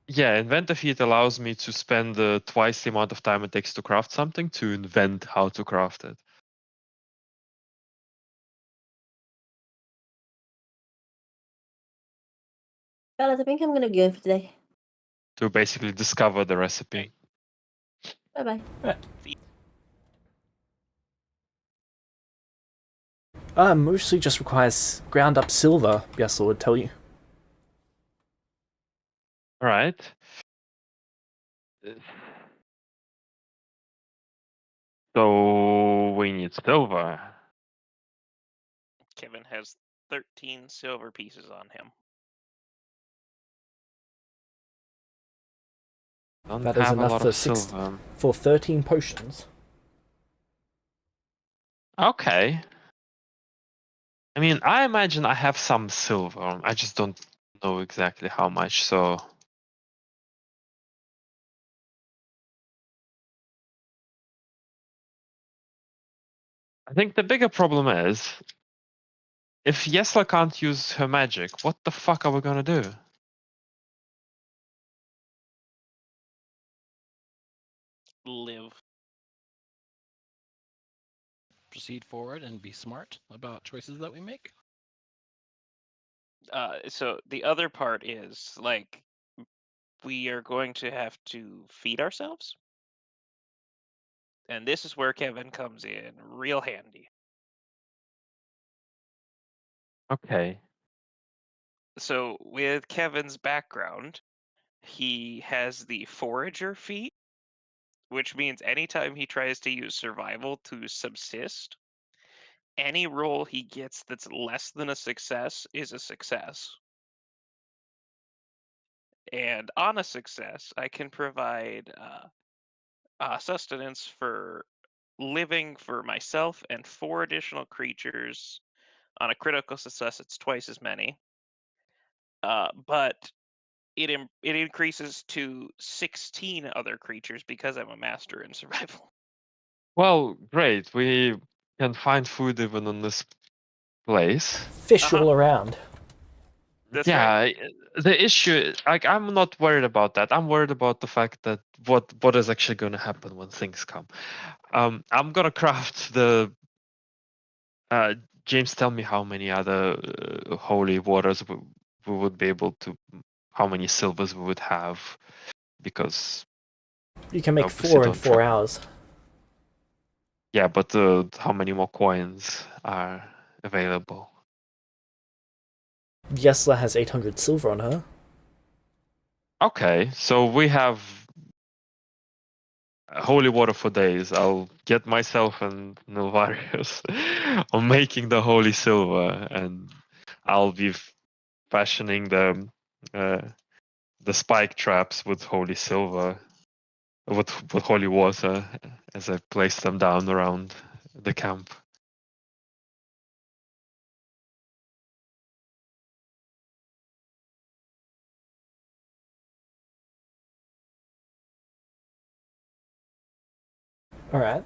yeah, inventor feat allows me to spend twice the amount of time it takes to craft something to invent how to craft it. Fellas, I think I'm gonna go for today. To basically discover the recipe. Bye bye. Mostly just requires ground up silver, Yesel would tell you. All right. So we need silver. Kevin has 13 silver pieces on him. Don't That is have a enough lot for of silver. for 13 potions. Okay. I mean, I imagine I have some silver. I just don't know exactly how much, so... I think the bigger problem is, if Yesla can't use her magic, what the fuck are we gonna do? Live. Proceed forward and be smart about choices that we make. So the other part is like we are going to have to feed ourselves. And this is where Kevin comes in real handy. Okay. So with Kevin's background, he has the forager feat, which means anytime he tries to use survival to subsist, any roll he gets that's less than a success is a success. And on a success, I can provide sustenance for living for myself and 4 additional creatures. On a critical success, it's twice as many. But it increases to 16 other creatures because I'm a master in survival. Well, great. We can find food even on this place. Fish all around. That's Yeah, right. the issue, like, I'm not worried about that. I'm worried about the fact that what is actually going to happen when things come. I'm gonna craft the. James, tell me how many other holy waters we would be able to, how many silvers we would have, because You can make obviously 4 in don't 4 track- hours. Yeah, but how many more coins are available? Yesla has 800 silver on her. Okay, so we have holy water for days. I'll get myself and Nilvarius on making the holy silver, and I'll be fashioning the spike traps with holy silver, with holy water, as I place them down around the camp. Alright.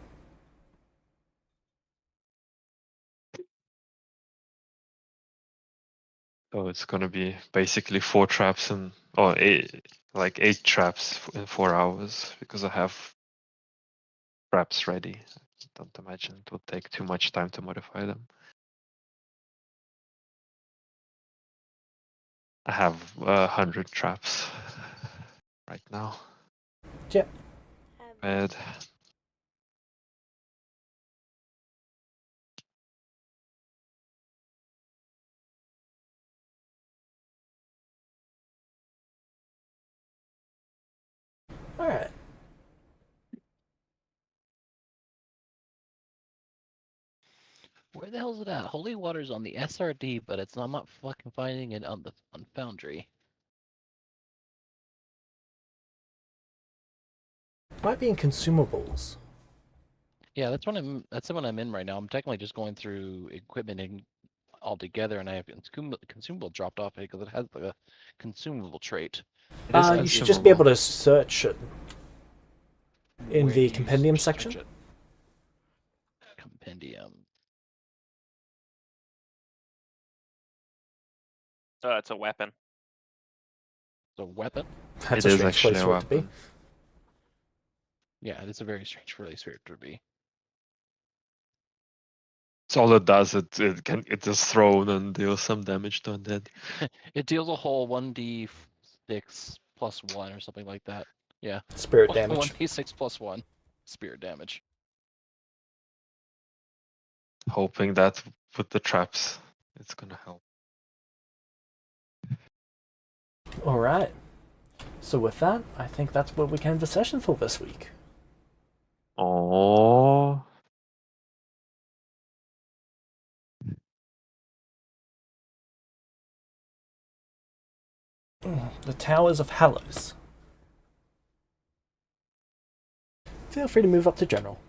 So it's gonna be basically 4 traps or 8 traps in 4 hours, because I have traps ready. Don't imagine it would take too much time to modify them. I have 100 traps right now. Yep. Bad. Alright. Where the hell is it at? Holy Water's on the SRD, but I'm not fucking finding it on Foundry. Might be in consumables. Yeah, that's the one I'm in right now. I'm technically just going through equipment and altogether, and I have consumable dropped off because it has the consumable trait. It is You should just be able consumable. to search it in Where the do you compendium search section. it? Compendium. It's a weapon. The weapon? That's It a is strange actually place a for it to be. weapon. Yeah, it's a very strange place for it to be. So all it does, it is thrown and deals some damage to undead. It deals a whole 1d6 plus 1 or something like that. Yeah. Spirit damage. 1d6 plus 1 spirit damage. Hoping that with the traps, it's gonna help. Alright. So with that, I think that's what we can end the session for this week. Oh. The Towers of Hallows. Feel free to move up to General.